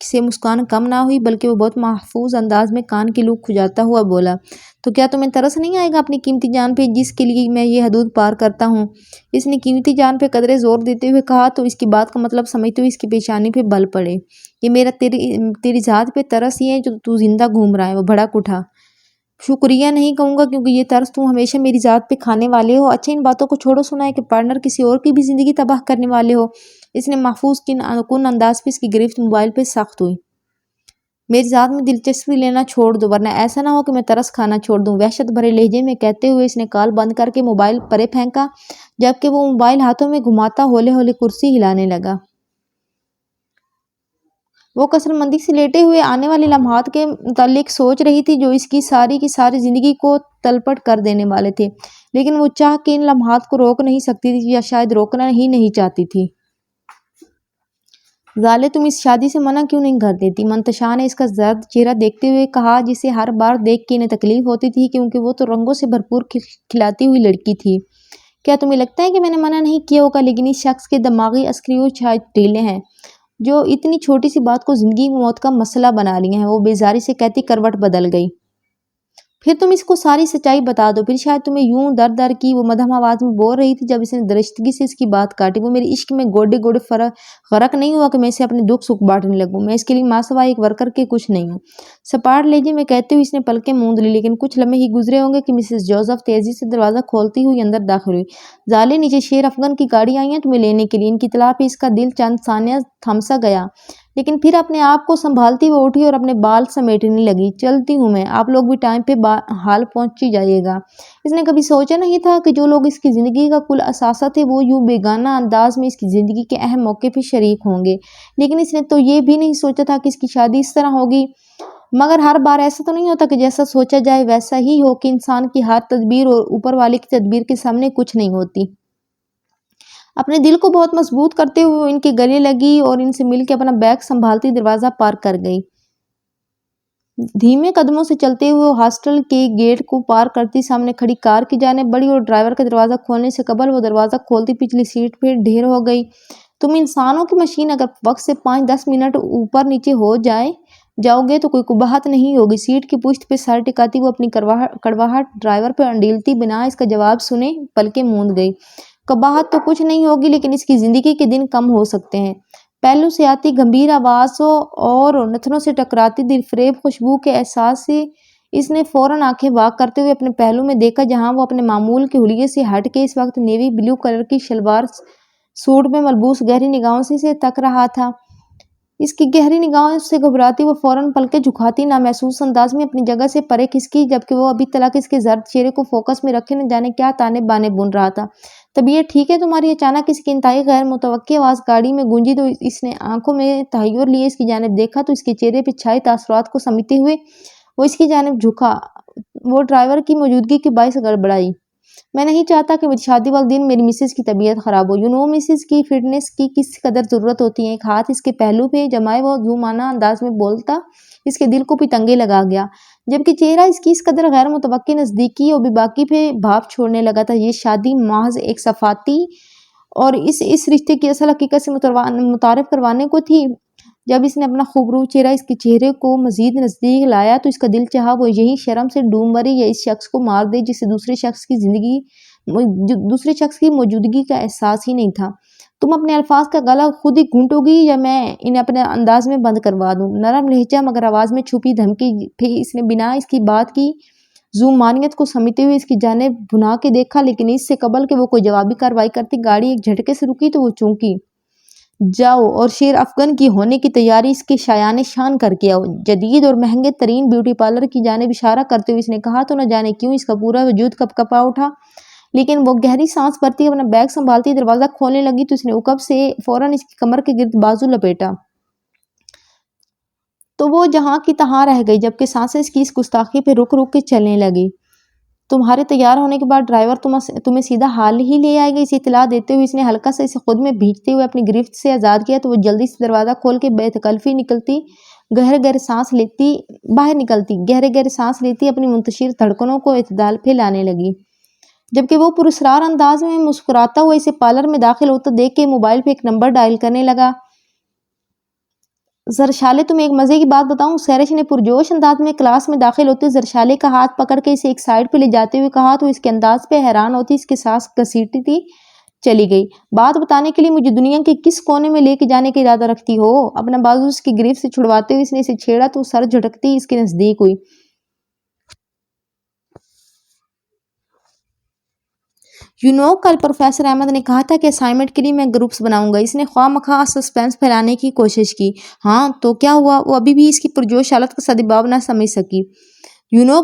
سے مسکان کم نہ ہوئی بلکہ وہ بہت محفوظ انداز میں کان کی لوک کھجاتا ہوا بولا، تو کیا تمہیں ترس نہیں آئے گا اپنی قیمتی جان پہ جس کے لیے میں یہ حدود پار کرتا ہوں؟ اس نے قیمتی جان پہ قدرے زور دیتے ہوئے کہا تو اس کی بات کا مطلب سمجھتے ہوئے اس کی پیشانی پہ بل پڑے۔ یہ میرا تیری ذات پہ ترس ہی ہے جو تو زندہ گھوم رہا ہے، وہ بھڑک اٹھا۔ شکریہ نہیں کہوں گا کیونکہ یہ ترس تم ہمیشہ میری ذات پہ کھانے والے ہو۔ اچھا ان باتوں کو چھوڑو، سنا ہے کہ پارٹنر کسی اور کی بھی زندگی تباہ کرنے والے ہو۔ اس نے محفوظ کن انداز پہ اس کی گرفت موبائل پہ سخت ہوئی۔ میری ذات میں دلچسپی لینا چھوڑ دو ورنہ ایسا نہ ہو کہ میں ترس کھانا چھوڑ دوں، وحشت بھرے لہجے میں کہتے ہوئے اس نے کال بند کر کے موبائل پرے پھینکا، جبکہ وہ موبائل ہاتھوں میں گھماتا ہولے ہولے کرسی ہلانے لگا۔ وہ کثرمندی سے لیٹے ہوئے آنے والے لمحات کے متعلق سوچ رہی تھی جو اس کی ساری زندگی کو تلپٹ کر دینے والے تھے، لیکن وہ چاہ کے ان لمحات کو روک نہیں سکتی تھی یا شاید روکنا ہی نہیں چاہتی تھی۔ ظالے تم اس شادی سے منع کیوں نہیں کر دیتی؟ منتشا نے اس کا زرد چہرہ دیکھتے ہوئے کہا جسے ہر بار دیکھ کے انہیں تکلیف ہوتی تھی کیونکہ وہ تو رنگوں سے بھرپور کھلاتی ہوئی لڑکی تھی۔ کیا تمہیں لگتا ہے کہ میں نے منع نہیں کیا ہوگا؟ لیکن اس شخص کے دماغی اسکریو شاید ڈھیلے ہیں جو اتنی چھوٹی سی بات کو زندگی موت کا مسئلہ بنا لیے ہیں۔ وہ بیزاری سے کہتی کروٹ بدل گئی۔ پھر تم اس کو ساری سچائی بتا دو، پھر شاید تمہیں یوں در در کی وہ مدھم آواز میں بول رہی تھی جب اس نے درستگی سے اس کی بات کاٹی۔ وہ میرے عشق میں گوڈے گوڈے غرق نہیں ہوا کہ میں اسے اپنے دکھ سکھ بانٹنے لگوں، میں اس کے لیے ماں سوائے ایک ورکر کے کچھ نہیں ہوں۔ سپاٹ لہجے میں کہتے ہوئے اس نے پلکیں موند لی، لیکن کچھ لمحے ہی گزرے ہوں گے کہ مسز جوزف تیزی سے دروازہ کھولتی ہوئی اندر داخل ہوئی۔ ظالے نیچے شیر افغان کی گاڑی آئی ہے تمہیں لینے کے لیے۔ ان کی اطلاع پہ اس کا دل چند ثانیہ تھم سا گیا، لیکن پھر اپنے آپ کو سنبھالتی وہ اٹھی اور اپنے بال سمیٹنے لگی۔ چلتی ہوں میں، آپ لوگ بھی ٹائم پہ حال پہنچ جائیے گا۔ اس نے کبھی سوچا نہیں تھا کہ جو لوگ اس کی زندگی کا کل اثاثہ تھے وہ یوں بیگانہ انداز میں اس کی زندگی کے اہم موقع پہ شریک ہوں گے، لیکن اس نے تو یہ بھی نہیں سوچا تھا کہ اس کی شادی اس طرح ہوگی۔ مگر ہر بار ایسا تو نہیں ہوتا کہ جیسا سوچا جائے ویسا ہی ہو، کہ انسان کی ہر تدبیر اور اوپر والے کی تدبیر کے سامنے کچھ نہیں ہوتی۔ اپنے دل کو بہت مضبوط کرتے ہوئے وہ ان کے گلے لگی اور ان سے مل کے اپنا بیگ سنبھالتی دروازہ پار کر گئی۔ دھیمے قدموں سے چلتے ہوئے وہ ہاسٹل کے گیٹ کو پار کرتی سامنے کھڑی کار کی جانب بڑھی اور ڈرائیور کا دروازہ کھولنے سے قبل وہ دروازہ کھولتی پچھلی سیٹ پہ ڈھیر ہو گئی۔ تم انسانوں کی مشین اگر وقت سے 5-10 منٹ اوپر نیچے ہو جاؤ گے تو کوئی قباحت نہیں ہوگی۔ سیٹ کی پشت پہ سر ٹکاتی وہ اپنی کڑواہٹ ڈرائیور پہ انڈیلتی بنا اس کا جواب سنے پلکیں موند گئی۔ قباحت تو کچھ نہیں ہوگی لیکن اس کی زندگی کے دن کم ہو سکتے ہیں۔ پہلو سے آتی گمبھیر آوازوں اور نتنوں سے ٹکراتی دل فریب خوشبو کے احساس سے اس نے فوراً آنکھیں واک کرتے ہوئے اپنے پہلو میں دیکھا جہاں وہ اپنے معمول کے حلیے سے ہٹ کے اس وقت نیوی بلو کلر کی شلوار سوٹ میں ملبوس گہری نگاہوں سے اسے تک رہا تھا۔ اس کی گہری نگاہوں سے گھبراتی وہ فوراً پلکیں جھکاتی نامحسوس انداز میں اپنی جگہ سے پرے کھسکی، جبکہ وہ ابھی تلک اس کے زرد چہرے کو فوکس میں رکھے نہ جانے کیا تانے بانے بن رہا تھا۔ طبیعت ٹھیک ہے تمہاری؟ اچانک اس کی انتہائی غیر متوقع آواز گاڑی میں گونجی تو اس نے آنکھوں میں تحیر لیے اس کی جانب دیکھا تو اس کے چہرے پہ چھائے تاثرات کو سمیٹتے ہوئے وہ اس کی جانب جھکا۔ وہ ڈرائیور کی موجودگی کے باعث گڑبڑائی۔ میں نہیں چاہتا کہ شادی والے دن میری مسز کی طبیعت خراب ہو۔ مسز کی فٹنس کی کس قدر ضرورت ہوتی ہے۔ ایک ہاتھ اس کے پہلو پہ جمائے وہ ذومعنی انداز میں بولتا اس کے دل کو بھی تنگے لگا گیا، جبکہ چہرہ اس کی اس قدر غیر متوقع نزدیکی اور بے باکی پہ بھاپ چھوڑنے لگا تھا۔ یہ شادی محض ایک صفاتی اور اس رشتے کی اصل حقیقت سے متعارف کروانے کو تھی۔ جب اس نے اپنا خوبرو چہرہ اس کے چہرے کو مزید نزدیک لایا تو اس کا دل چاہا وہ یہی شرم سے ڈوب مری یا اس شخص کو مار دے جسے دوسرے شخص کی موجودگی کا احساس ہی نہیں تھا۔ تم اپنے الفاظ کا گلا خود ہی گھونٹو گی یا میں انہیں اپنے انداز میں بند کروا دوں؟ نرم لہجہ مگر آواز میں چھپی دھمکی پھر اس نے بنا اس کی بات کی ذومعنیت کو سمیٹے ہوئے اس کی جانب بھنا کے دیکھا، لیکن اس سے قبل کہ وہ کوئی جوابی کارروائی کرتی گاڑی ایک جھٹکے سے رکی تو وہ چونکی۔ جاؤ اور شیر افغان کی ہونے کی تیاری اس کے شایان شان کر کے آؤ۔ جدید اور مہنگے ترین بیوٹی پارلر کی جانب اشارہ کرتے ہوئے اس نے کہا تو نہ جانے کیوں اس کا پورا وجود کپ کپا اٹھا، لیکن وہ گہری سانس بھرتی اپنا بیگ سنبھالتی دروازہ کھولنے لگی تو اس نے عقب سے فوراً اس کی کمر کے گرد بازو لپیٹا تو وہ جہاں کی تہاں رہ گئی، جبکہ سانسیں اس کی اس گستاخی پہ رک رک کے چلنے لگی۔ تمہارے تیار ہونے کے بعد ڈرائیور تمہیں سیدھا حال ہی لے آئے گا۔ اسے اطلاع دیتے ہوئے اس نے ہلکا سا اسے خود میں بھینچتے ہوئے اپنی گرفت سے آزاد کیا تو وہ جلدی سے دروازہ کھول کے بے تکلفی گہرے سانس لیتی اپنی منتشر دھڑکنوں کو اعتدال پہ لانے لگی، جبکہ وہ پراسرار انداز میں مسکراتا ہوا اسے پارلر میں داخل ہوتا دیکھ کے موبائل پہ ایک نمبر ڈائل کرنے لگا۔ زرشالے تمہیں ایک مزے کی بات بتاؤں، سیرش نے پرجوش انداز میں کلاس میں داخل ہوتے زرشالے کا ہاتھ پکڑ کے اسے ایک سائڈ پہ لے جاتے ہوئے کہا تو اس کے انداز پہ حیران ہوتی اس کے سانس گھسیٹتی چلی گئی۔ بات بتانے کے لیے مجھے دنیا کے کس کونے میں لے کے جانے کا ارادہ رکھتی ہو؟ اپنا بازو اس کی گریف سے چھڑواتے ہوئے اس نے اسے چھیڑا تو سر جھٹکتی اس کے نزدیک ہوئی۔ کل پروفیسر احمد نے کہا تھا کہ اسائنمنٹ کے لیے میں گروپس بناؤں گا۔ اس نے خواہ مخواہ سسپینس پھیلانے کی کوشش کی۔ ہاں تو کیا ہوا؟ وہ ابھی بھی اس کی پرجوش حالت کا سدباب نہ سمجھ سکی۔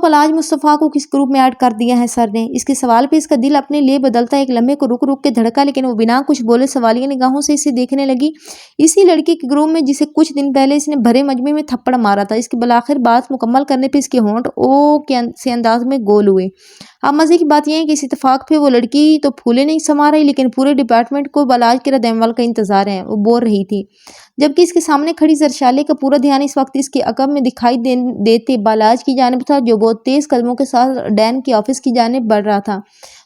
پلاج مصطفیٰ کو کس گروپ میں ایڈ کر دیا ہے سر نے؟ اس کے سوال پہ اس کا دل اپنے لیے بدلتا ایک لمحے کو رک رک کے دھڑکا، لیکن وہ بنا کچھ بولے سوالیہ نگاہوں سے اسے دیکھنے لگی۔ اسی لڑکی کے گروپ میں جسے کچھ دن پہلے اس نے بھرے مجمع میں تھپڑ مارا تھا۔ اس کی بالآخر بات مکمل کرنے پہ اس کے ہونٹ سے انداز میں گول ہوئے۔ اب مزے کی بات یہ ہے کہ اس اتفاق پہ وہ لڑکی تو پھولے نہیں سما رہی، لیکن پورے ڈپارٹمنٹ کو بلاج کے رد عمل کا انتظار ہے۔ وہ بول رہی تھی، جبکہ اس کے سامنے کھڑی زرشالے کا پورا دھیان اس وقت اس کے عقب میں دکھائی دیتے بالاج کی جانب تھا، جو بہت تیز قدموں کے ساتھ ڈین کے آفس کی جانب بڑھ رہا تھا۔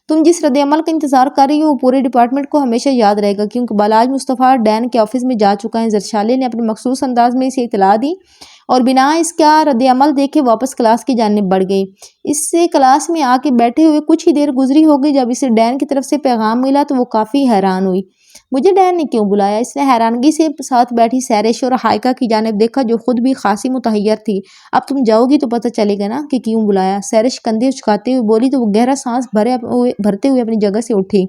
تم جس رد عمل کا انتظار کر رہی ہو وہ پورے ڈپارٹمنٹ کو ہمیشہ یاد رہے گا، کیونکہ بالاج مصطفیٰ ڈین کے آفس میں جا چکا ہے۔ زرشالے نے اپنے مخصوص انداز میں اسے اطلاع دی اور بنا اس کا رد عمل دیکھے واپس کلاس کی جانب بڑھ گئی۔ اس سے کلاس میں آ کے بیٹھے ہوئے کچھ ہی دیر گزری ہوگی جب اسے ڈین کی طرف سے پیغام ملا تو وہ کافی حیران ہوئی۔ مجھے ڈین نے کیوں بلایا؟ اس نے حیرانگی سے ساتھ بیٹھی سیرش اور ہائیکا کی جانب دیکھا جو خود بھی خاصی متحیر تھی۔ اب تم جاؤ گی تو پتہ چلے گا نا کہ کیوں بلایا، سیرش کندھے اچکاتے ہوئے بولی تو وہ گہرا سانس بھرتے ہوئے اپنی جگہ سے اٹھی۔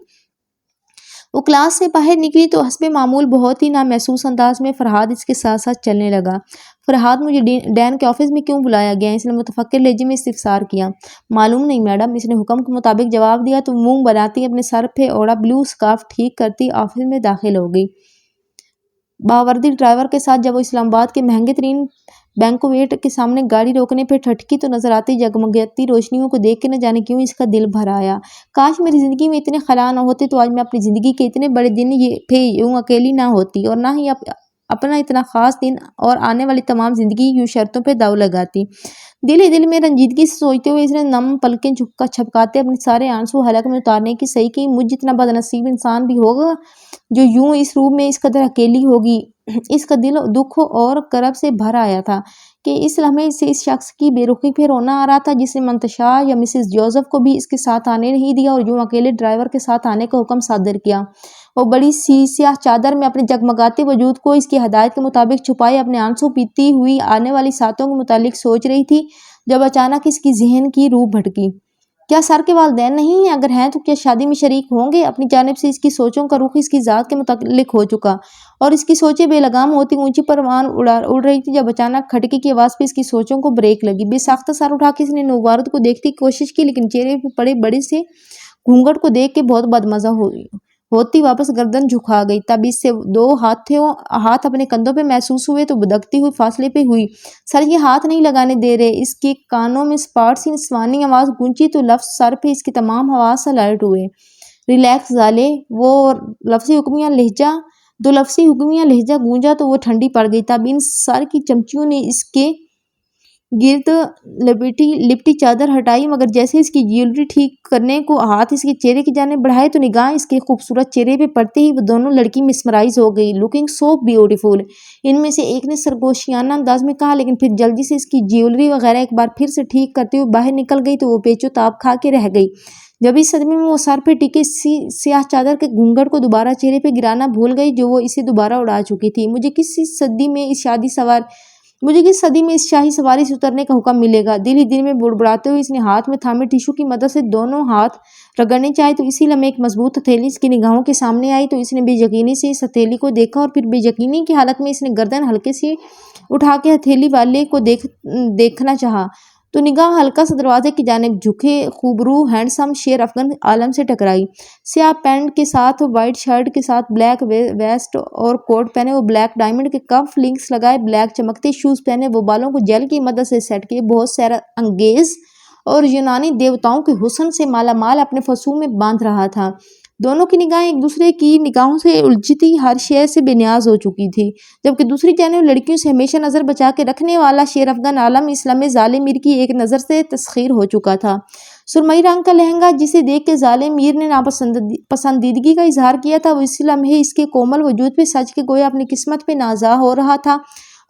وہ کلاس سے باہر نکلی تو حسب معمول بہت ہی نامحسوس انداز میں فرحاد اس کے ساتھ ساتھ چلنے لگا۔ فرحاد، مجھے ڈین کے آفس میں کیوں بلایا گیا؟ اس نے متفکر لہجے میں استفسار کیا۔ معلوم نہیں میڈم، اس نے حکم کے مطابق جواب دیا تو منہ بناتی اپنے سر پہ اوڑا بلو اسکارف ٹھیک کرتی آفس میں داخل ہو گئی۔ باوردی ڈرائیور کے ساتھ جب وہ اسلام آباد کے مہنگے ترین بینکویٹ کے سامنے گاڑی روکنے پہ ٹھٹکی تو نظر آتی جگمگاتی روشنیوں کو دیکھ کے نہ جانے کیوں اس کا دل بھر آیا۔ کاش میری زندگی میں اتنے خلا نہ ہوتے تو آج میں اپنی زندگی کے اتنے بڑے دن پہ یوں اکیلی نہ ہوتی اور نہ ہی اپنا اتنا خاص دن اور آنے والی تمام زندگی یوں شرطوں پہ داؤ لگاتی۔ دل ہی دل میں رنجیدگی سے سوچتے ہوئے اس نے نم پلکیں چھپکاتے اپنے سارے آنسو حلق میں اتارنے کی صحیح کی۔ مجھ جتنا بد نصیب انسان بھی ہوگا جو یوں اس روم میں اس قدر اکیلی ہوگی۔ اس کا دل دکھ اور کرب سے بھر آیا تھا کہ اس لمحے سے اس شخص کی بے رخی پہ رونا آ رہا تھا جس نے منتشا یا مسز جوزف کو بھی اس کے ساتھ آنے نہیں دیا اور یوں اکیلے ڈرائیور کے ساتھ آنے کا حکم صادر کیا۔ وہ بڑی سی سیاہ چادر میں اپنے جگمگاتے وجود کو اس کی ہدایت کے مطابق چھپائے اپنے آنسو پیتی ہوئی آنے والی ساتوں کے متعلق سوچ رہی تھی جب اچانک اس کی ذہن کی روح بھٹکی۔ کیا سر کے والدین نہیں ہیں؟ اگر ہیں تو کیا شادی میں شریک ہوں گے؟ اپنی جانب سے اس کی سوچوں کا رخ اس کی ذات کے متعلق ہو چکا اور اس کی سوچیں بے لگام ہوتی اونچی پروان اڑ رہی تھی جب اچانک کھٹکی کی آواز پہ اس کی سوچوں کو بریک لگی۔ بے ساختہ سر اٹھا کے اس نے نوبارد کو دیکھنے کی کوشش کی، لیکن چہرے پہ پڑے بڑے سے گھونگھٹ کو دیکھ کے بہت بدمزہ ہوتی واپس گردن جھکا گئی۔ تب اس سے دو ہاتھ اپنے کندھوں پہ محسوس ہوئے تو بدکتی ہوئی فاصلے پہ ہوئی۔ سر یہ ہاتھ نہیں لگانے دے رہے۔ اس کے کانوں میں سپاٹ سی نسوانی آواز گونجی تو لفظ سر پہ اس کے تمام حواس الرٹ ہوئے۔ ریلیکس ظالے۔ وہ دو لفظی حکمیہ لہجہ گونجا تو وہ ٹھنڈی پڑ گئی۔ تب ان سر کی چمچیوں نے اس کے گرد لپٹی چادر ہٹائی، مگر جیسے اس کی جیولری ٹھیک کرنے کو ہاتھ اس کے چہرے کی جانب بڑھائے تو نگاہ اس کے خوبصورت چہرے پہ پڑتے ہی وہ دونوں لڑکی مسمرائز ہو گئی۔ لوکنگ سو بیوٹیفل، ان میں سے ایک نے سرگوشیانہ انداز میں کہا، لیکن پھر جلدی سے اس کی جیولری وغیرہ ایک بار پھر سے ٹھیک کرتے ہوئے باہر نکل گئی تو وہ پیچو تاب کھا کے رہ گئی جب اس صدمے میں وہ سر پہ ٹکے سیاہ چادر کے گھونگھٹ کو دوبارہ چہرے پہ گرانا بھول گئی جو وہ اسے دوبارہ اڑا چکی تھی۔ مجھے کس صدی میں اس شاہی سواری سے اترنے کا حکم ملے گا؟ دل ہی دل میں بڑبڑاتے ہوئے اس نے ہاتھ میں تھامے ٹیشو کی مدد سے دونوں ہاتھ رگڑنے چاہے تو اسی لمحے ایک مضبوط ہتھیلی اس کی نگاہوں کے سامنے آئی تو اس نے بے یقینی سے اس ہتھیلی کو دیکھا اور پھر بے یقینی کی حالت میں اس نے گردن ہلکے سے اٹھا کے ہتھیلی والے کو دیکھنا چاہا تو نگاہ ہلکا سا دروازے کی جانب جھکے خوبرو ہینڈسم شیر افغان عالم سے ٹکرائی۔ سیاہ پینٹ کے ساتھ وائٹ شرٹ کے ساتھ بلیک ویسٹ اور کوٹ پہنے، وہ بلیک ڈائمنڈ کے کف لنکس لگائے بلیک چمکتے شوز پہنے، وہ بالوں کو جیل کی مدد سے سیٹ کیے بہت سیر انگیز اور یونانی دیوتاؤں کے حسن سے مالا مال اپنے فسوں میں باندھ رہا تھا۔ دونوں کی نگاہیں ایک دوسرے کی نگاہوں سے الجھتی ہر شے سے بے نیاز ہو چکی تھی، جبکہ دوسری جانب لڑکیوں سے ہمیشہ نظر بچا کے رکھنے والا شیر افغان عالم اس لمحے ظالم میر کی ایک نظر سے تسخیر ہو چکا تھا۔ سرمئی رنگ کا لہنگا جسے دیکھ کے ظالم میر نے ناپسندیدگی کا اظہار کیا تھا وہ اسی لمحے اس کے کومل وجود پہ سج کے گویا اپنی قسمت پہ نازا ہو رہا تھا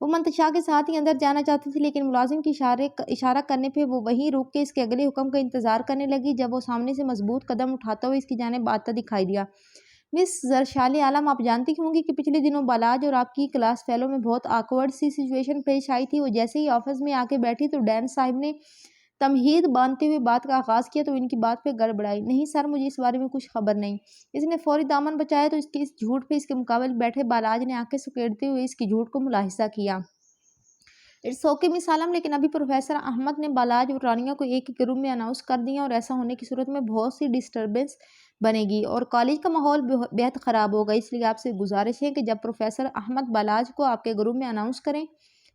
وہ منتشا کے ساتھ ہی اندر جانا چاہتی تھی، لیکن ملازم کی اشارہ کرنے پہ وہ وہیں رک کے اس کے اگلے حکم کا انتظار کرنے لگی۔ جب وہ سامنے سے مضبوط قدم اٹھاتا ہوا اس کی جانب آتا دکھائی دیا۔ مس زرشال عالم، آپ جانتی ہوں گی کہ پچھلے دنوں بالاج اور آپ کی کلاس فیلو میں بہت آکورڈ سی سچویشن پیش آئی تھی۔ وہ جیسے ہی آفس میں آ کے بیٹھی تو ڈین صاحب نے تمہید باندھتے ہوئے بات کا آغاز کیا تو ان کی بات پہ گڑبڑائی۔ نہیں سر، مجھے اس بارے میں کچھ خبر نہیں۔ اس نے فوری دامن بچایا تو اس کے اس جھوٹ پہ اس کے مقابل بیٹھے بالاج نے آنکھیں سکیڑتے ہوئے اس کی جھوٹ کو ملاحظہ کیا۔ اٹس اوکے مس عالم، لیکن ابھی پروفیسر احمد نے بالاج اور رانیہ کو ایک ہی روم میں اناؤنس کر دیا اور ایسا ہونے کی صورت میں بہت سی ڈسٹربنس بنے گی اور کالج کا ماحول بہت خراب ہوگا۔ اس لیے آپ سے گزارش ہے کہ جب پروفیسر احمد بالاج کو آپ کے گروپ میں اناؤنس کریں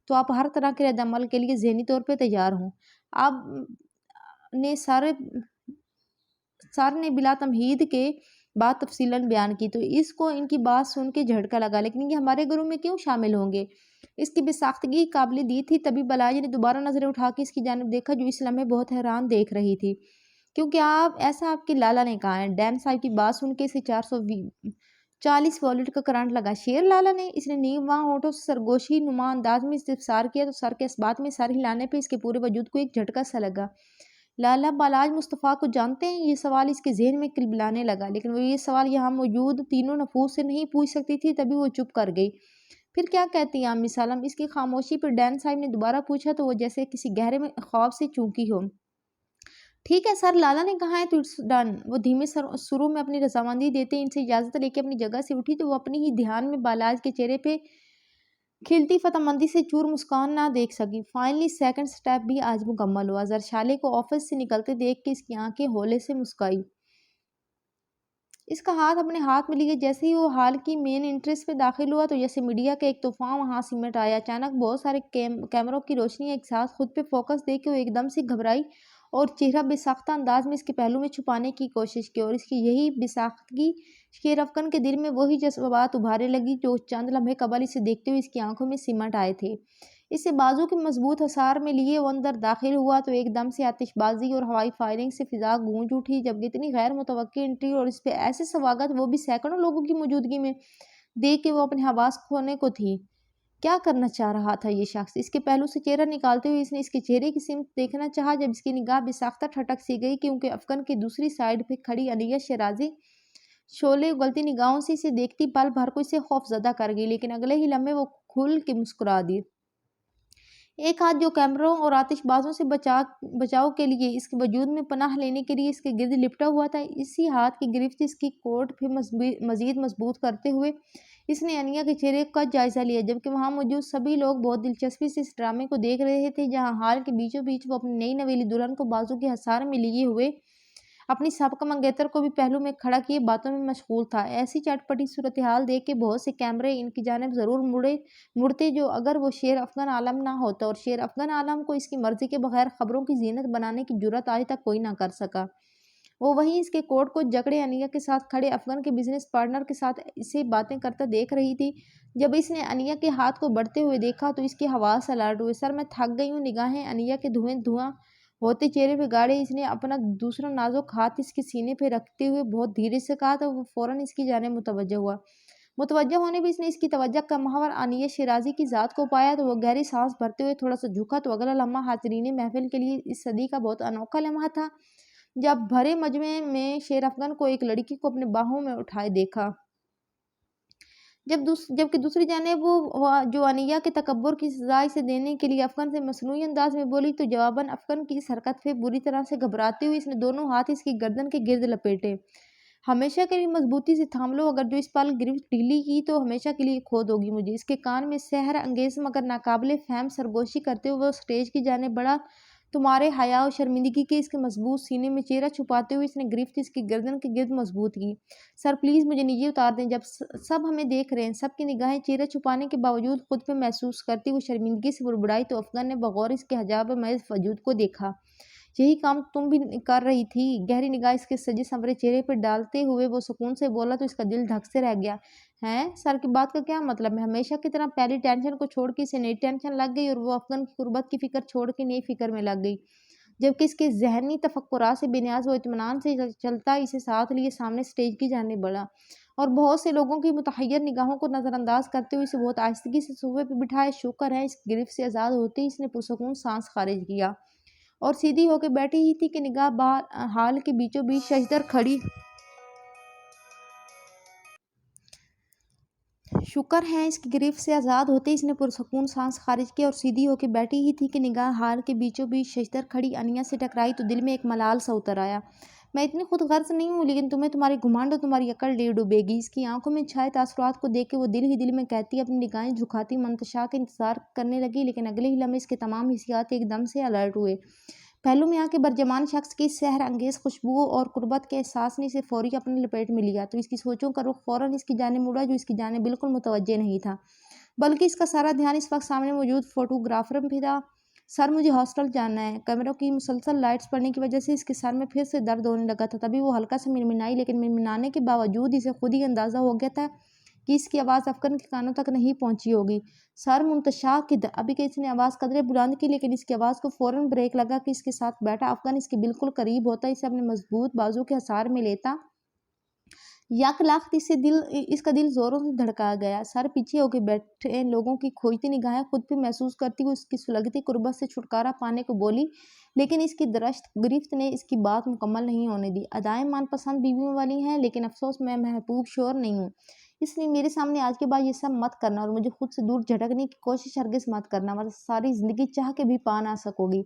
تو آپ ہر طرح کے رد عمل کے لیے ذہنی طور پہ تیار ہوں۔ آپ نے سر نے بلا تمہید کے بات تفصیلاً بیان کی تو اس کو ان کی بات سن کے جھٹکا لگا، لیکن یہ ہمارے گروپ میں کیوں شامل ہوں گے؟ اس کی بے ساختگی قابل دید تھی۔ تبھی بالاجی نے دوبارہ نظریں اٹھا کے اس کی جانب دیکھا جو اس لمحے بہت حیران دیکھ رہی تھی۔ کیونکہ ایسا آپ کے لالا نے کہا ہے۔ ڈین صاحب کی بات سن کے اسے 440 وولٹ کا کرنٹ لگا۔ شیر لالا نے؟ اس نے نیواں ہونٹوں سے سرگوشی نما انداز میں استفسار کیا تو سر کے اسبات میں سر ہلانے پہ اس کے پورے وجود کو ایک جھٹکا سا لگا۔ لالا بالاج مصطفیٰ کو جانتے ہیں؟ یہ سوال اس کے ذہن میں کلبلانے لگا، لیکن وہ یہ سوال یہاں موجود تینوں نفوس سے نہیں پوچھ سکتی تھی۔ تبھی وہ چپ کر گئی۔ پھر کیا کہتی ہیں مس عالم؟ اس کی خاموشی پر ڈین صاحب نے دوبارہ پوچھا تو وہ جیسے کسی گہرے میں خواب سے چونکی ہو۔ ٹھیک ہے سر، لالا نے کہا ہے تو اٹس ڈن۔ وہ دھیمے سروں میں اپنی رضامندی دیتے ان سے اجازت لے کے اپنی جگہ سے اٹھی تو وہ اپنی ہی دھیان میں بالاج کے چہرے پہ کھلتی فتح مندی سے چور مسکان نہ دیکھ سکی۔ فائنلی سیکنڈ سٹیپ بھی آج مکمل ہوا۔ زرشالے کو آفس سے نکلتے دیکھ کے اس کی آنکھیں ہولے سے مسکائی۔ اس کا ہاتھ اپنے ہاتھ میں لیے جیسے ہی وہ ہال کی مین انٹرس پہ داخل ہوا تو جیسے میڈیا کا ایک طوفان وہاں سمٹ آیا۔ اچانک بہت سارے کیمروں کی روشنی ایک ساتھ خود پہ فوکس دے کے وہ ایک دم سے گھبرائی اور چہرہ بے ساختہ انداز میں اس کے پہلو میں چھپانے کی کوشش کی، اور اس کی یہی بے ساختگی شیر افغان کے دل میں وہی جذبات ابھارنے لگی جو چند لمحے قبل اسے دیکھتے ہوئے اس کی آنکھوں میں سمٹ آئے تھے۔ اسے بازو کے مضبوط حصار میں لیے وہ اندر داخل ہوا تو ایک دم سے آتش بازی اور ہوائی فائرنگ سے فضا گونج اٹھی۔ جب اتنی غیر متوقع انٹری اور اس پہ ایسے سواگت، وہ بھی سینکڑوں لوگوں کی موجودگی میں، دیکھ کے وہ اپنے حواس کھونے کو تھی۔ کیا کرنا چاہ رہا تھا یہ شخص؟ اس کے پہلو سے چہرہ نکالتے ہوئے اس نے اس کے چہرے کی سمت دیکھنا چاہا۔ جب اس کی نگاہ بے ساختہ ٹھٹک سی گئی کیونکہ افغان کی دوسری سائیڈ پہ کھڑی انیہ شیرازی شعلے اگلتی نگاہوں سے اسے دیکھتی پل بھر کو اسے خوف زدہ کر گئی، لیکن اگلے ہی لمحے وہ کھل کے مسکرا دی۔ ایک ہاتھ جو کیمروں اور آتش بازوں سے بچاؤ کے لیے اس کے وجود میں پناہ لینے کے لیے اس کے گرد لپٹا ہوا تھا، اسی ہاتھ کی گرفت اس کی کوٹ پہ مزید مضبوط کرتے ہوئے اس نے انیہ کے چہرے کا جائزہ لیا، جبکہ وہاں موجود سبھی لوگ بہت دلچسپی سے اس ڈرامے کو دیکھ رہے تھے جہاں ہال کے بیچوں بیچ وہ اپنی نئی نویلی دلہن کو بازو کے حصار میں لیے ہوئے اپنی سابقہ منگیتر کو بھی پہلو میں کھڑا کیے باتوں میں مشغول تھا۔ ایسی چٹپٹی صورتحال دیکھ کے بہت سے کیمرے ان کی جانب ضرور مڑتے جو اگر وہ شیر افغان عالم نہ ہوتا، اور شیر افغان عالم کو اس کی مرضی کے بغیر خبروں کی زینت بنانے کی جرات آج تک کوئی نہ کر سکا۔ وہ وہیں اس کے کوٹ کو جکڑے انیہ کے ساتھ کھڑے افغان کے بزنس پارٹنر کے ساتھ اسے باتیں کرتا دیکھ رہی تھی۔ جب اس نے انیہ کے ہاتھ کو بڑھتے ہوئے دیکھا تو اس کے حواس الرٹ ہوئے۔ سر، میں تھک گئی ہوں۔ نگاہیں انیہ کے دھواں ہوتے چہرے پہ گاڑے اس نے اپنا دوسرا نازک ہاتھ اس کے سینے پہ رکھتے ہوئے بہت دھیرے سے کہا تو وہ فوراً اس کی جانب متوجہ ہوا۔ متوجہ ہونے بھی اس نے اس کی توجہ کا محور انیہ شیرازی کی ذات کو پایا تو وہ گہری سانس بھرتے ہوئے تھوڑا سا جھکا تو اگلا لمحہ حاضرین محفل کے لیے اس صدی کا بہت انوکھا لمحہ تھا جب بھرے مجمع میں شیر افغان کو ایک لڑکی کو اپنے باہوں میں اٹھائے دیکھا، جبکہ دوسری جانب وہ جو انیہ کے تکبر کی سزا اسے دینے کے لیے افغان سے مصنوعی انداز میں بولی تو جواباً افغان کی اس حرکت پہ بری طرح سے گھبراتے ہوئے اس نے دونوں ہاتھ اس کی گردن کے گرد لپیٹے۔ ہمیشہ کے لیے مضبوطی سے تھام لو، اگر جو اس پل گرفت ڈھیلی کی تو ہمیشہ کے لیے کھو دو گی مجھے۔ اس کے کان میں سحر انگیز مگر ناقابل فہم سرگوشی کرتے ہوئے وہ سٹیج کی جانب بڑھا۔ تمہارے حیا و شرمندگی کے اس کے مضبوط سینے میں چہرہ چھپاتے ہوئے اس نے گرفت اس کی گردن کے گرد مضبوط کی۔ سر پلیز مجھے نیچے اتار دیں، جب سب ہمیں دیکھ رہے ہیں۔ سب کی نگاہیں چہرہ چھپانے کے باوجود خود پہ محسوس کرتی وہ شرمندگی سے بڑبڑائی تو افغان نے بغور اس کے حجاب محض وجود کو دیکھا۔ یہی کام تم بھی کر رہی تھی؟ گہری نگاہ اس کے سجے سنورے چہرے پر ڈالتے ہوئے وہ سکون سے بولا تو اس کا دل دھک سے رہ گیا۔ ہیں سر کی بات کا کیا مطلب ہے؟ ہمیشہ کی طرح پہلی ٹینشن کو چھوڑ کے اسے نئی ٹینشن لگ گئی اور وہ افغان کی قربت کی فکر چھوڑ کے نئی فکر میں لگ گئی، جبکہ اس کے ذہنی تفکرات سے بے نیاز وہ اطمینان سے چلتا اسے ساتھ لیے سامنے سٹیج کی جانب بڑھا اور بہت سے لوگوں کی متحیر نگاہوں کو نظر انداز کرتے ہوئے اسے بہت آہستگی سے صوبے پہ بٹھائے۔ شکر ہے اس گرفت سے آزاد ہوتے ہی اس نے پرسکون سانس خارج کیا اور سیدھی ہو کے بیٹھی ہی تھی کہ نگاہ حال کے بیچوں بیچ ششدر کھڑی شکر ہے اس کی گرفت سے آزاد ہوتے اس نے پرسکون سانس خارج کی اور سیدھی ہو کے بیٹھی ہی تھی کہ نگاہ حال کے بیچوں بیچ ششدر کھڑی انیا سے ٹکرائی تو دل میں ایک ملال سا اتر آیا۔ میں اتنی خود غرض نہیں ہوں، لیکن تمہیں تمہاری گھمنڈ اور تمہاری عقل لے ڈوبے گی۔ اس کی آنکھوں میں چھائے تاثرات کو دیکھ کے وہ دل ہی دل میں کہتی اپنی نگاہیں جھکاتی منتشا کا انتظار کرنے لگی، لیکن اگلے ہی لمحے اس کے تمام حسیات ایک دم سے الرٹ ہوئے۔ پہلو میں آ کے برجمان شخص کی سحر انگیز خوشبوؤں اور قربت کے احساس نے اسے فوری اپنے لپیٹ میں لیا تو اس کی سوچوں کا رخ فوراً اس کی جانب مڑا، جو اس کی جانب بالکل متوجہ نہیں تھا، بلکہ اس کا سارا دھیان اس وقت سامنے موجود فوٹوگرافر پہ تھا۔ سر مجھے ہاسٹل جانا ہے۔ کیمروں کی مسلسل لائٹس پڑنے کی وجہ سے اس کے سر میں پھر سے درد ہونے لگا تھا۔ تبھی وہ ہلکا سے منمنائی، لیکن منمنانے کے باوجود اسے خود ہی اندازہ ہو گیا تھا کہ اس کی آواز افغان کے کانوں تک نہیں پہنچی ہوگی۔ سر منتشا کدھر؟ ابھی کہ اس نے آواز قدرے بلند کی، لیکن اس کی آواز کو فوراً بریک لگا کہ اس کے ساتھ بیٹھا افغان اس کے بالکل قریب ہوتا، اسے اپنے مضبوط بازو کے حصار میں لیتا۔ یک لاخت اس کا دل زوروں سے دھڑکا گیا۔ سر پیچھے ہو کے بیٹھے لوگوں کی کھوجتی نگاہیں خود پہ محسوس کرتی ہوئی اس کی سلگتی قربت سے چھٹکارا پانے کو بولی، لیکن اس کی درشت گرفت نے اس کی بات مکمل نہیں ہونے دی۔ ادائیں من پسند بیویوں والی ہیں، لیکن افسوس میں محبوب شوہر نہیں ہوں، اس لیے میرے سامنے آج کے بعد یہ سب مت کرنا اور مجھے خود سے دور جھٹکنے کی کوشش ہرگز مت کرنا، ورنہ ساری زندگی چاہ کے بھی پا نہ سکو گی۔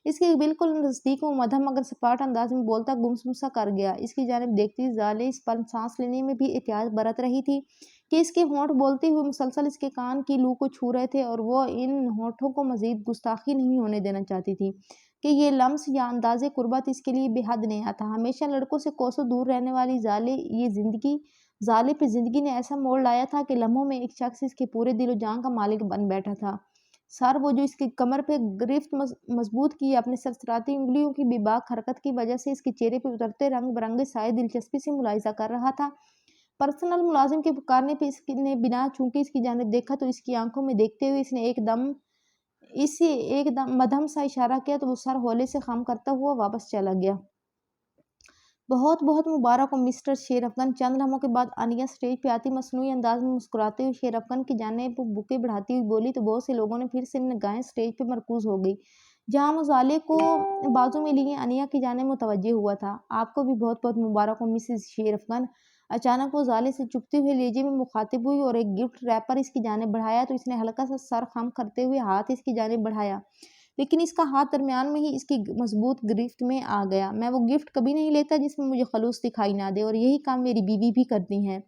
اس کے بالکل نزدیک وہ مدھم مگر سپاٹ انداز میں بولتا گمسم سا کر گیا۔ اس کی جانب دیکھتی زالے اس پل سانس لینے میں بھی احتیاط برت رہی تھی کہ اس کے ہونٹ بولتے ہوئے مسلسل اس کے کان کی لو کو چھو رہے تھے اور وہ ان ہونٹوں کو مزید گستاخی نہیں ہونے دینا چاہتی تھی کہ یہ لمس یا انداز قربت اس کے لیے بے حد نیا تھا۔ ہمیشہ لڑکوں سے کوسوں دور رہنے والی زالے پہ زندگی نے ایسا موڑ لایا تھا کہ لمحوں میں ایک شخص اس کے پورے دل و جان کا مالک بن بیٹھا تھا۔ سر وہ جو اس کی کمر پہ گرفت مضبوط کی اپنے سرسراتی انگلیوں کی بے باک حرکت کی وجہ سے اس کے چہرے پہ اترتے رنگ برنگے سائے دلچسپی سے ملاحظہ کر رہا تھا۔ پرسنل ملازم کے پکارنے پہ اس نے بنا چونکہ اس کی جانب دیکھا تو اس کی آنکھوں میں دیکھتے ہوئے اس نے ایک دم مدھم سا اشارہ کیا تو وہ سر ہولے سے خم کرتا ہوا واپس چلا گیا۔ بہت بہت مبارک ہو مسٹر شیر افغان۔ چند لمحوں کے بعد انیا سٹیج پہ آتی مصنوعی انداز میں مسکراتے ہوئے شیر افغان کی جانب بوکے بڑھاتی ہوئی بولی تو بہت سے لوگوں نے پھر سے نگاہیں سٹیج پہ مرکوز ہو گئی جہاں وہ زالے کو بازو میں لیے انیا کی جانب متوجہ ہوا تھا۔ آپ کو بھی بہت بہت مبارک ہو مسز شیر افغان۔ اچانک وہ زالے سے چپتے ہوئے لہجے میں مخاطب ہوئی اور ایک گفٹ ریپر اس کی جانب بڑھایا تو اس نے ہلکا سا سر خم کرتے ہوئے ہاتھ اس کی جانب بڑھایا، لیکن اس کا ہاتھ درمیان میں ہی اس کی مضبوط گرفت میں آ گیا۔ میں وہ گفٹ کبھی نہیں لیتا جس میں مجھے خلوص دکھائی نہ دے، اور یہی کام میری بیوی بھی کرتی ہیں۔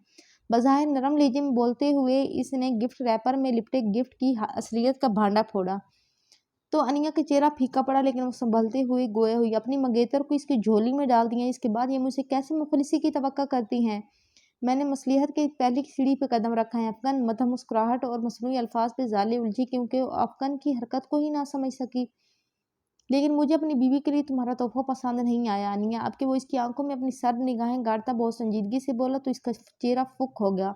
بظاہر نرم لہجے میں بولتے ہوئے اس نے گفٹ ریپر میں لپٹے گفٹ کی اصلیت کا بھانڈا پھوڑا تو انیا کا چہرہ پھیکا پڑا، لیکن وہ سنبھلتے ہوئے گویا ہوئی اپنی منگیتر کو اس کی جھولی میں ڈال دیا۔ اس کے بعد یہ مجھ سے کیسے مخلصی کی توقع کرتی ہیں؟ میں نے مصلحت کے پہلی سیڑھی پہ قدم رکھا ہے افغان۔ مدھم مسکراہٹ اور مصنوعی الفاظ پہ زالے الجھی کیونکہ وہ افغان کی حرکت کو ہی نہ سمجھ سکی۔ لیکن مجھے اپنی بیوی کے لیے تمہارا تحفہ پسند نہیں آیا انیا۔ اب کہ وہ اس کی آنکھوں میں اپنی سرد نگاہیں گاڑتا بہت سنجیدگی سے بولا تو اس کا چہرہ فک ہو گیا۔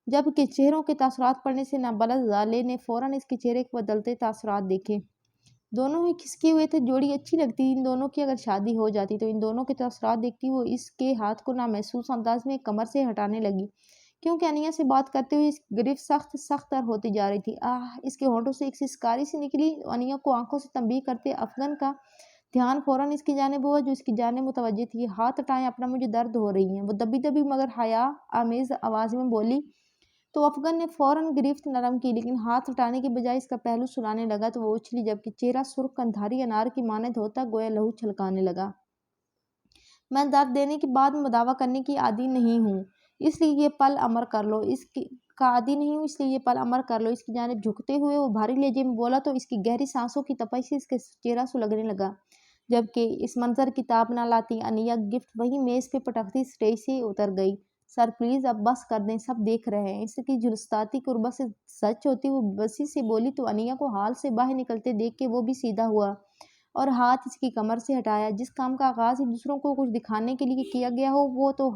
جب کہ چہروں کے تاثرات پڑنے سے نابلد زالے نے فوراً اس کے چہرے کے بدلتے تاثرات دیکھے۔ دونوں ہی کھسکے ہوئے تھے، جوڑی اچھی لگتی، ان دونوں کی اگر شادی ہو جاتی تو ان دونوں کے تاثرات دیکھتی وہ اس کے ہاتھ کو نامحسوس انداز میں کمر سے ہٹانے لگی کیونکہ انیا سے بات کرتے ہوئے اس کی گرفت سخت سخت تر ہوتی جا رہی تھی۔ اس کے ہونٹوں سے ایک سسکاری سی نکلی۔ انیا کو آنکھوں سے تنبیہ کرتے افغان کا دھیان فوراً اس کی جانب ہوا جو اس کی جانب متوجہ تھی۔ ہاتھ ہٹائیں، اپنا مجھے درد ہو رہی ہیں، وہ دبی دبی مگر حیا آمیز آواز میں بولی تو افغان نے فوراً گرفت نرم کی، لیکن ہاتھ ہٹانے کی بجائے اس کا پہلو سلانے لگا تو وہ اچھلی جبکہ چہرہ سرخ قندھاری انار کی مانند ہوتا گویا لہو چھلکانے لگا۔ میں درد دینے کے بعد مداوا کرنے کی عادی نہیں ہوں، اس لیے یہ پل امر کر لو۔ اس کی جانب جھکتے ہوئے وہ بھاری لہجے میں بولا تو اس کی گہری سانسوں کی تپش سے اس کا چہرہ سلگنے لگا جبکہ اس منظر کی تاب نہ لاتی انیا گفٹ وہی میز پہ پٹکتی سٹیج سے اتر گئی۔ سر پلیز اب بس کر دیں، سب دیکھ رہے ہیں۔ اس کی جلستاتی قربت سے سچ ہوتی وہ بسی سے بولی تو انیا کو ہال سے باہر نکلتے دیکھ کے وہ بھی سیدھا ہوا اور ہاتھ اس کی کمر سے ہٹایا۔ جس کام کا آغاز ہی دوسروں کو کچھ دکھانے کے لیے کیا گیا ہو وہ تو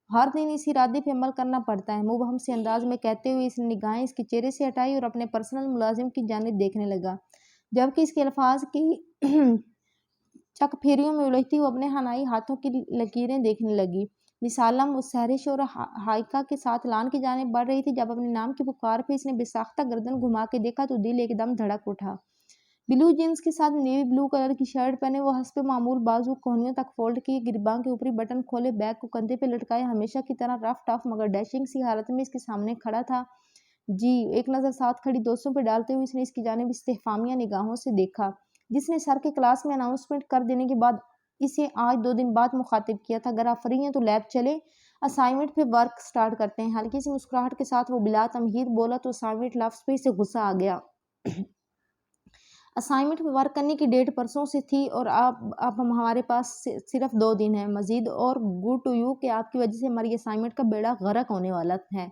ہر دن اس ارادے پہ عمل کرنا پڑتا ہے، مبہم سے انداز میں کہتے ہوئے اس نے نگاہیں اس کے چہرے سے ہٹائی اور اپنے پرسنل ملازم کی جانب دیکھنے لگا جبکہ اس کے الفاظ کی چک پھیریوں میں الجھتی وہ اپنے حنائی ہاتھوں کی لکیریں دیکھنے لگی۔ مسالم اس سہرش اور ہائکہ کے ساتھ لان کی جانب بڑھ رہی تھی۔ جب اپنے نام کی پکار پہ اس نے بے ساختہ گردن گھما کے دیکھا تو دل ایک دم دھڑک اٹھا۔ بلو جینس کے ساتھ نیوی بلو کلر کی شرٹ پہنے، وہ حسب معمول بازو کوہنیوں تک فولڈ کیے، گریباں کے اوپری بٹن کھولے، بیگ کو کندھے پہ لٹکائے، ہمیشہ کی طرح رف ٹف مگر ڈیشنگ سی حالت میں اس کے سامنے کھڑا تھا۔ جی ایک نظر ساتھ کھڑی دوستوں پہ ڈالتے ہوئے اس نے اس کی جانب استفہامیہ نگاہوں سے دیکھا، جس نے سر کے کلاس میں اناؤنسمنٹ کر دینے کے بعد اسے آج 2 دن بعد مخاطب کیا تھا۔ اگر آپ فری ہیں تو لیب چلے، اسائنمنٹ پہ ورک سٹارٹ کرتے ہیں۔ ہلکی سی مسکراہٹ کے ساتھ وہ بلا تمہید بولا تو اسائنمنٹ لفظ پہ اسے غصہ آ گیا۔ اسائنمنٹ پہ ورک کرنے کی ڈیٹ پرسوں سے تھی اور اب ہمارے پاس صرف 2 دن ہیں مزید، اور گڈ ٹو یو کہ آپ کی وجہ سے ہماری اسائنمنٹ کا بیڑا غرق ہونے والا ہے۔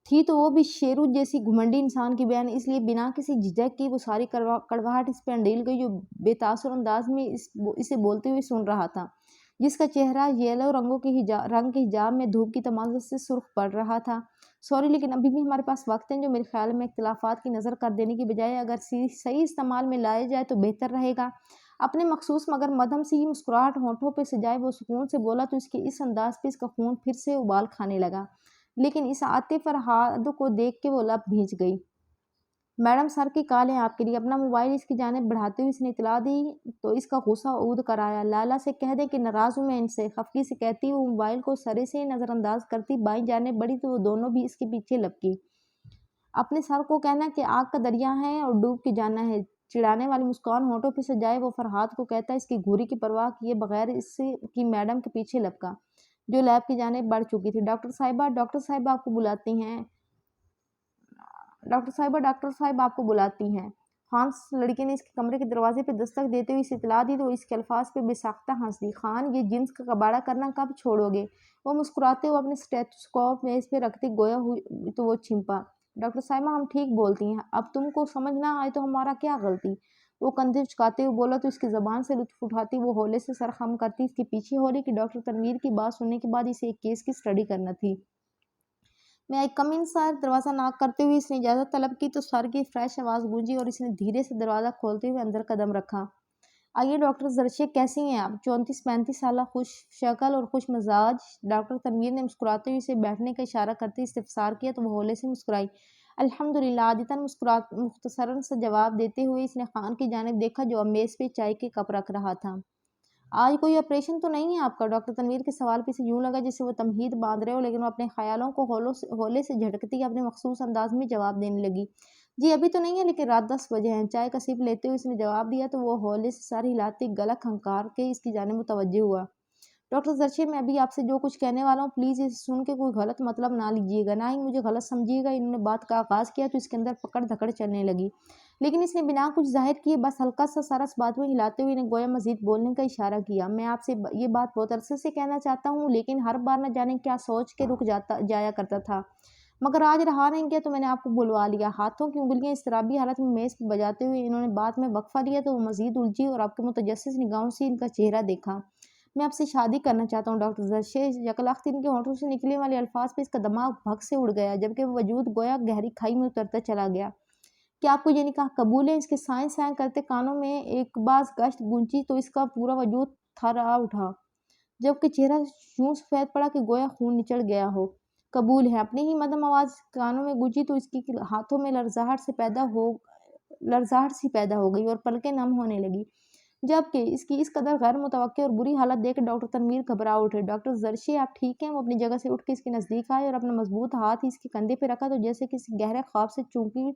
تھی تو وہ بھی شیرو جیسی گھمنڈی انسان کی بہن، اس لیے بنا کسی جھجک کی وہ ساری کڑواہٹ اس پہ انڈیل گئی جو بے تاثر انداز میں اسے بولتے ہوئے سن رہا تھا، جس کا چہرہ یلو رنگ کے حجاب میں دھوپ کی تمازت سے سرخ پڑ رہا تھا۔ سوری لیکن ابھی بھی ہمارے پاس وقت ہے، جو میرے خیال میں اختلافات کی نظر کر دینے کی بجائے اگر صحیح استعمال میں لائے جائے تو بہتر رہے گا۔ اپنے مخصوص مگر مدھم سی مسکراہٹ ہونٹوں پہ سجائے وہ سکون سے بولا تو اس کے اس انداز پہ اس کا خون پھر سے ابال کھانے لگا، لیکن اس آتے فرہاد کو دیکھ کے وہ لب بھیج گئی۔ میڈم سر کی کال ہے آپ کے لیے۔ اپنا موبائل اس کی جانب بڑھاتے ہوئے اس نے اطلاع دی تو اس کا غصہ عود کر آیا۔ لالا سے کہہ دیں کہ ناراض ہوں میں ان سے، خفگی سے کہتی وہ موبائل کو سرے سے نظر انداز کرتی بائیں جانب بڑھی تو وہ دونوں بھی اس کے پیچھے لپکی۔ اپنے سر کو کہنا کہ آگ کا دریا ہے اور ڈوب کے جانا ہے، چڑھانے والی مسکان ہونٹوں پہ سجائے وہ فرہاد کو کہتا اس کی گھوری کی پرواہ کیے بغیر اس کی میڈم کے پیچھے لپکا، جو لیب کی جانب بڑھ چکی تھی۔ ڈاکٹر صاحبہ آپ کو بلاتی ہیں۔ ڈاکٹر صاحب آپ کو بلاتی ہیں۔ خان لڑکے نے اس کے کمرے کے دروازے پہ دستک دیتے ہوئے اسے اطلاع دی تو وہ اس کے الفاظ پہ بے ساختہ ہنس دی۔ خان یہ جنس کا کباڑہ کرنا کب چھوڑو گے؟ وہ مسکراتے ہوئے اپنے اسٹیتھوسکوپ میز پہ رکھتے گویا ہوئی تو وہ چھمپا۔ ڈاکٹر صاحبہ ہم ٹھیک بولتی ہیں، اب تم کو سمجھ نہ آئے تو ہمارا کیا غلطی؟ وہ کندھے چکاتے ہوئے بولا تو اس کی زبان سے لطف اٹھاتی وہ ہولے سے سر خم کرتی اس کے پیچھے ہو رہی کہ ڈاکٹر تنویر کی بات سننے کے بعد اسے ایک کیس کی اسٹڈی کرنا تھی۔ میں آئی کم ان سر؟ دروازہ ناک کرتے ہوئے اس نے اجازت طلب کی تو سر کی فریش آواز گونجی اور اس نے دھیرے سے دروازہ کھولتے ہوئے اندر قدم رکھا۔ آئیے ڈاکٹر زرشے کیسی ہیں آپ؟ 34-35 سالہ خوش شکل اور خوش مزاج ڈاکٹر تنویر نے مسکراتے ہوئے اسے بیٹھنے کا اشارہ کرتے استفسار کیا تو وہ ہولے سے مسکرائی۔ الحمدللہ عادتاً مختصراً سا جواب دیتے ہوئے اس نے خان کی جانب دیکھا جو اب میز پہ چائے کے کپ رکھ رہا تھا۔ آج کوئی آپریشن تو نہیں ہے آپ کا؟ ڈاکٹر تنویر کے سوال پہ سے یوں لگا جیسے وہ تمہید باندھ رہے ہو، لیکن وہ اپنے خیالوں کو ہولے سے جھٹکتی اپنے مخصوص انداز میں جواب دینے لگی۔ جی ابھی تو نہیں ہے لیکن رات 10 بجے ہیں۔ چائے کا سپ لیتے ہوئے اس نے جواب دیا تو وہ ہولے سے سر ہلاتے گلا کھنکار کے اس کی جانب متوجہ ہوا۔ ڈاکٹر زرشے میں ابھی آپ سے جو کچھ کہنے والا ہوں پلیز اسے سن کے کوئی غلط مطلب نہ لیجیے گا، نہ ہی مجھے غلط سمجھیے گا۔ انہوں نے بات کا آغاز کیا تو اس کے اندر پکڑ دھکڑ چلنے لگی، لیکن اس نے بنا کچھ ظاہر کیے بس ہلکا سا سر اسبات میں ہلاتے ہوئے گویا مزید بولنے کا اشارہ کیا۔ میں آپ سے یہ بات بہت عرصے سے کہنا چاہتا ہوں لیکن ہر بار نہ جانے کیا سوچ کے رک جایا کرتا تھا، مگر آج رہا نہیں گیا تو میں نے آپ کو بلوا لیا۔ ہاتھوں کی انگلیاں اضطرابی حالت میں میز پہ بجاتے ہوئے انہوں نے بات میں وقفہ لیا تو وہ مزید الجھی اور آپ کے متجسس نگاہوں سے ان کا چہرہ دیکھا۔ میں آپ سے شادی کرنا چاہتا ہوں ڈاکٹر زرشے۔ یکلخت ان کے ہونٹوں سے نکلنے والے الفاظ پہ اس کا دماغ بھگ سے اڑ گیا جبکہ وہ وجود گویا گہری کھائی میں اترتا چلا گیا۔ کیا آپ کو یہ نکاح قبول ہے؟ اس کے سائیں سائیں کرتے کانوں میں ایک باز گشت گونجی تو اس کا پورا وجود تھر اٹھا جبکہ چہرہ یوں سفید پڑا کہ گویا خون نچڑ گیا ہو۔ قبول ہے، اپنی ہی مدھم آواز کانوں میں گونجی تو اس کی ہاتھوں میں لرزاہٹ سی پیدا ہو گئی اور پلکیں نم ہونے لگی، جبکہ اس کی اس قدر غیر متوقع اور بری حالت دیکھ ڈاکٹر تنویر گھبرا اٹھے۔ ڈاکٹر زرشے آپ ٹھیک ہیں؟ وہ اپنی جگہ سے اٹھ کے اس کے نزدیک آئے اور اپنا مضبوط ہاتھ اس کے کندھے پہ رکھا تو جیسے کسی گہرے خواب سے چونکی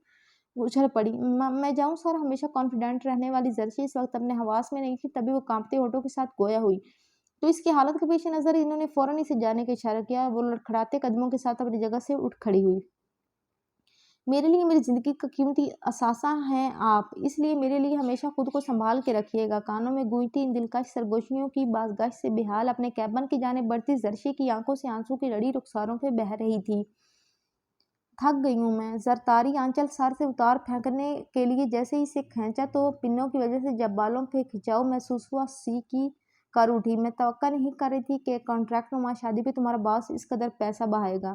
اچھل پڑی۔ میں جاؤں سر؟ ہمیشہ کانفیڈنٹ رہنے والی زرشے اس وقت اپنے حواس میں نہیں تھی، تبھی وہ کانپتے ہونٹوں کے ساتھ گویا ہوئی تو اس کی حالت کے پیش نظر انہوں نے فوراً اسے جانے کا اشارہ کیا۔ وہ لڑکھڑاتے قدموں کے ساتھ اپنی جگہ سے اٹھ کھڑی ہوئی۔ میرے لیے میری زندگی کا قیمتی اثاثہ ہیں آپ، اس لیے میرے لیے ہمیشہ خود کو سنبھال کے رکھیے گا۔ کانوں میں گونجتی ان دلکش سرگوشیوں کی بازگشت سے بحال اپنے کیبن کی جانب بڑھتی زرشے کی آنکھوں سے آنسو کی لڑی رخساروں پہ بہہ رہی تھی۔ تھک گئی ہوں میں۔ زرتاری آنچل سر سے اتار پھینکنے کے لیے جیسے ہی اسے کھینچا تو پنوں کی وجہ سے جب بالوں پہ کھچاؤ محسوس ہوا سی کی کر اٹھی۔ میں توقع نہیں کر رہی تھی کہ ایک کانٹریکٹ نما شادی پہ تمہارا باس اس قدر پیسہ بہائے گا۔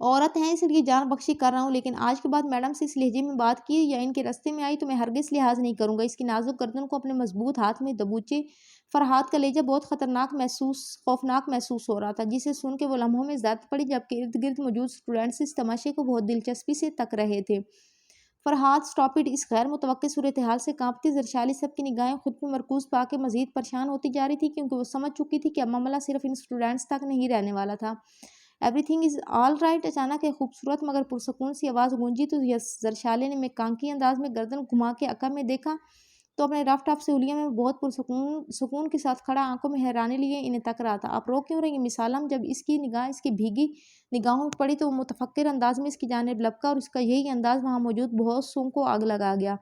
عورت ہیں اس لیے جان بخشی کر رہا ہوں، لیکن آج کے بعد میڈم سے اس لہجے میں بات کی یا ان کے راستے میں آئی تو میں ہرگز لحاظ نہیں کروں گا۔ اس کی نازک گردن کو اپنے مضبوط ہاتھ میں دبوچے فرحات کا لہجہ بہت خوفناک محسوس ہو رہا تھا، جسے سن کے وہ لمحوں میں زد پڑی جبکہ ارد گرد موجود اسٹوڈنٹس اس تماشے کو بہت دلچسپی سے تک رہے تھے۔ Farhat stop it! اس غیر متوقع صورتحال سے کانپتی زرشالے سب کی نگاہیں خود پہ مرکوز پا کے مزید پریشان ہوتی جا رہی تھی، کیونکہ وہ سمجھ چکی تھی کہ اب معاملہ صرف ان اسٹوڈنٹس تک نہیں رہنے والا تھا۔ Every thing is all right! اچانک ایک خوبصورت مگر پرسکون سی آواز گونجی تو زرشالے نے مکانکی انداز میں گردن گھما کے عقب میں دیکھا تو اپنے رف ٹف سہولیے میں بہت سکون کے ساتھ کھڑا آنکھوں میں حیرانی لیے انہیں تک رہا تھا۔ آپ رو کیوں رہی ہیں مس عالم؟ جب اس کی نگاہ اس کی بھیگی نگاہوں میں پڑی تو وہ متفکر انداز میں اس کی جانب لپکا اور اس کا یہی انداز وہاں موجود بہت سوں کو آگ لگا گیا۔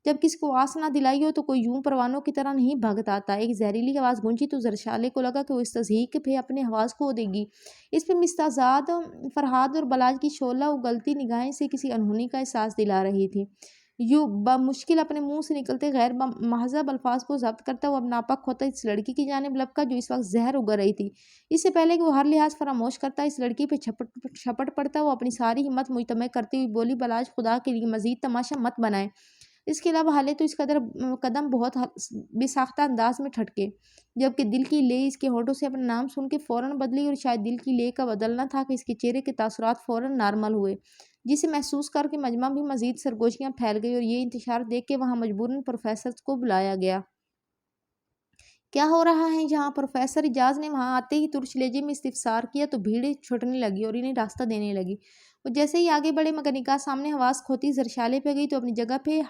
جب کسی کو آس نہ دلائی ہو تو کوئی یوں پروانوں کی طرح نہیں بھاگت آتا۔ ایک زہریلی آواز گونجی تو زرشالے کو لگا کہ وہ اس تضحیک پہ اپنے حواس کھو دے گی۔ اس پہ مستعزاد فرحات اور بلاج کی شعلہ اگلتی نگاہیں سے کسی انہونی کا احساس دلا رہی تھی۔ یوں بمشکل اپنے منہ سے نکلتے غیر مہذب الفاظ کو ضبط کرتا وہ اب ناپاک ہوتا اس لڑکی کی جانب لپکا جو اس وقت زہر اگل رہی تھی۔ اس سے پہلے کہ وہ ہر لحاظ فراموش کرتا اس لڑکی پہ چھپٹ پڑتا وہ اپنی ساری ہمت مجتمع کرتی ہوئی بولی، بلاج خدا کے لیے مزید تماشا مت بنائے، اس کے علاوہ حالے تو اس قدم بہت بے ساختہ انداز میں ٹھٹکے، جبکہ دل کی لے اس کے ہونٹوں سے اپنا نام سن کے فوراً بدلی اور شاید دل کی لے کا بدلنا تھا کہ اس کے چہرے کے تاثرات فوراً نارمل ہوئے، جسے محسوس کر کے مجمع بھی مزید سرگوشیاں پھیل گئی اور یہ انتشار دیکھ کے وہاں مجبوراً پروفیسر کو بلایا گیا۔ کیا ہو رہا ہے یہاں؟ پروفیسر اعجاز نے وہاں آتے ہی ترش لہجے میں استفسار کیا تو بھیڑ چھٹنے لگی اور انہیں راستہ دینے لگی۔ وہ جیسے ہی آگے بڑھے مگر نگاہ سامنے حواس کھوتی زرشالے پہ گئی تو اپنی جگہ پہ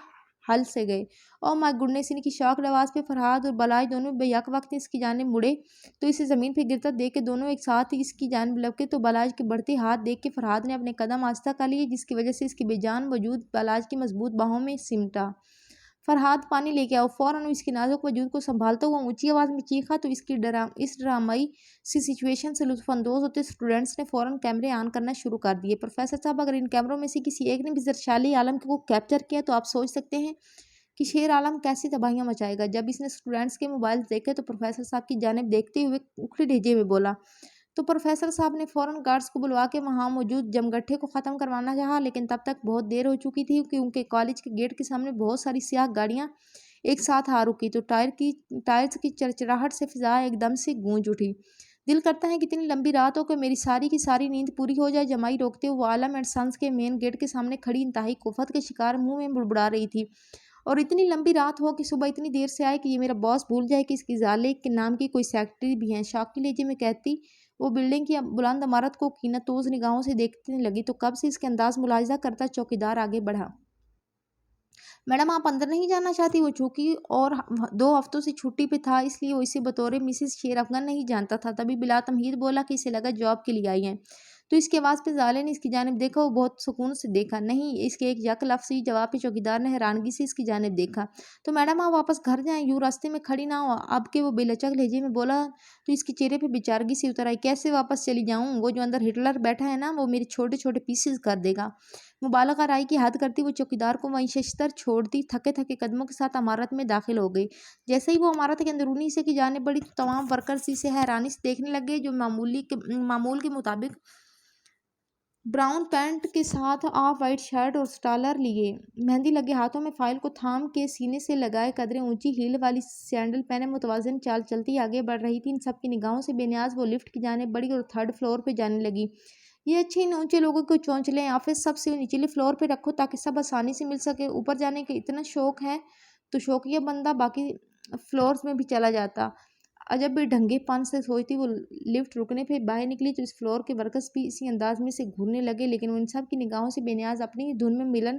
ہل سے گئے۔ او مائی گڈنس! ان کی شاکڈ آواز پہ فرحات اور بلاج دونوں بے یک وقت اس کی جانب مڑے تو اسے زمین پہ گرتا دیکھ کے دونوں ایک ساتھ اس کی جانب لپکے تو بلاج کے بڑھتے ہاتھ دیکھ کے فرحات نے اپنے قدم آہستہ کر لیے، جس کی وجہ سے اس کی بے جان وجود بلاج کی مضبوط باہوں میں سمٹا۔ فرحات پانی لے کے آؤ! فوراً اس کی نازک وجود کو سنبھالتا ہوا اونچی آواز میں چیخا تو اس ڈرامائی سی سچویشن سے لطف اندوز ہوتے اسٹوڈنٹس نے فوراً کیمرے آن کرنا شروع کر دیے۔ پروفیسر صاحب، اگر ان کیمروں میں سے کسی ایک نے بھی زرشالے عالم کو کیپچر کیا تو آپ سوچ سکتے ہیں کہ شیر عالم کیسی تباہیاں مچائے گا۔ جب اس نے اسٹوڈنٹس کے موبائل دیکھے تو پروفیسر صاحب کی جانب دیکھتے ہوئے اکھڑے لہجے میں بولا تو پروفیسر صاحب نے فوراً گارڈز کو بلوا کے وہاں موجود جمگٹھے کو ختم کروانا چاہا، لیکن تب تک بہت دیر ہو چکی تھی کیونکہ کالج کے گیٹ کے سامنے بہت ساری سیاہ گاڑیاں ایک ساتھ آ رکی تو ٹائرز کی چرچراہٹ سے فضا ایک دم سے گونج اٹھی۔ دل کرتا ہے کہ اتنی لمبی رات ہو کہ میری ساری کی ساری نیند پوری ہو جائے، جمائی روکتے ہوئے وہ عالم اینڈ سنز کے مین گیٹ کے سامنے کھڑی انتہائی کفت کے شکار منہ میں بڑبڑا رہی تھی۔ اور اتنی لمبی رات ہو کہ صبح اتنی دیر سے آئے کہ یہ میرا باس بھول جائے کہ اس کی زالے کے نام کی کوئی سیکرٹری بھی ہیں۔ شاکی لہجے میں کہتی وہ بلڈنگ کی بلند عمارت کو کینت توز نگاہوں سے دیکھنے لگی تو کب سے اس کے انداز ملاحظہ کرتا چوکیدار آگے بڑھا۔ میڈم، آپ اندر نہیں جانا چاہتی؟ وہ چونکہ اور 2 ہفتوں سے چھٹی پہ تھا اس لیے وہ اسے بطور مسز شیر افغان نہیں جانتا تھا، تبھی بلا تمہید بولا کہ اسے لگا جاب کے لیے آئی ہیں تو اس کی آواز پہ زالے نے اس کی جانب دیکھا، وہ بہت سکون سے دیکھا نہیں اس کے ایک یک لفظی جواب پہ چوکیدار نے حیرانگی سے اس کی جانب دیکھا تو میڈم آپ واپس گھر جائیں، یوں راستے میں کھڑی نہ ہو۔ اب کہ وہ بے لچک لہجے میں بولا تو اس کے چہرے پہ بیچارگی سی اتر آئی۔ کیسے واپس چلی جاؤں؟ وہ جو اندر ہٹلر بیٹھا ہے نا وہ میرے چھوٹے چھوٹے پیسز کر دے گا۔ مبالغہ رائی کی حد کرتی وہ چوکیدار کو وہیں ششتر چھوڑتی تھکے تھکے قدموں کے ساتھ عمارت میں داخل ہو گئی۔ جیسے ہی وہ عمارت کے اندرونی حصے کی جانب بڑھی تو تمام ورکرز اسے حیرانی سے دیکھنے لگے جو معمول کے مطابق براؤن پینٹ کے ساتھ آف وائٹ شرٹ اور سٹالر لیے مہندی لگے ہاتھوں میں فائل کو تھام کے سینے سے لگائے قدرے اونچی ہیل والی سینڈل پہنے متوازن چال چلتی آگے بڑھ رہی تھی۔ ان سب کی نگاہوں سے بے نیاز وہ لفٹ کی جانب بڑھی اور 3rd فلور پہ جانے لگی۔ یہ اچھے ان اونچے لوگوں کو چونچ لیں، آفس سب سے نچلے فلور پہ رکھو تاکہ سب آسانی سے مل سکے۔ اوپر جانے کا اتنا شوق ہے تو شوقیہ بندہ باقی فلورز میں بھی چلا جاتا۔ عجب بھی ڈھنگے پن سے سوچتی وہ لفٹ رکنے پہ باہر نکلی تو اس فلور کے ورکرز بھی اسی انداز میں سے گھورنے لگے، لیکن وہ ان سب کی نگاہوں سے بے نیاز اپنی ہی دھن میں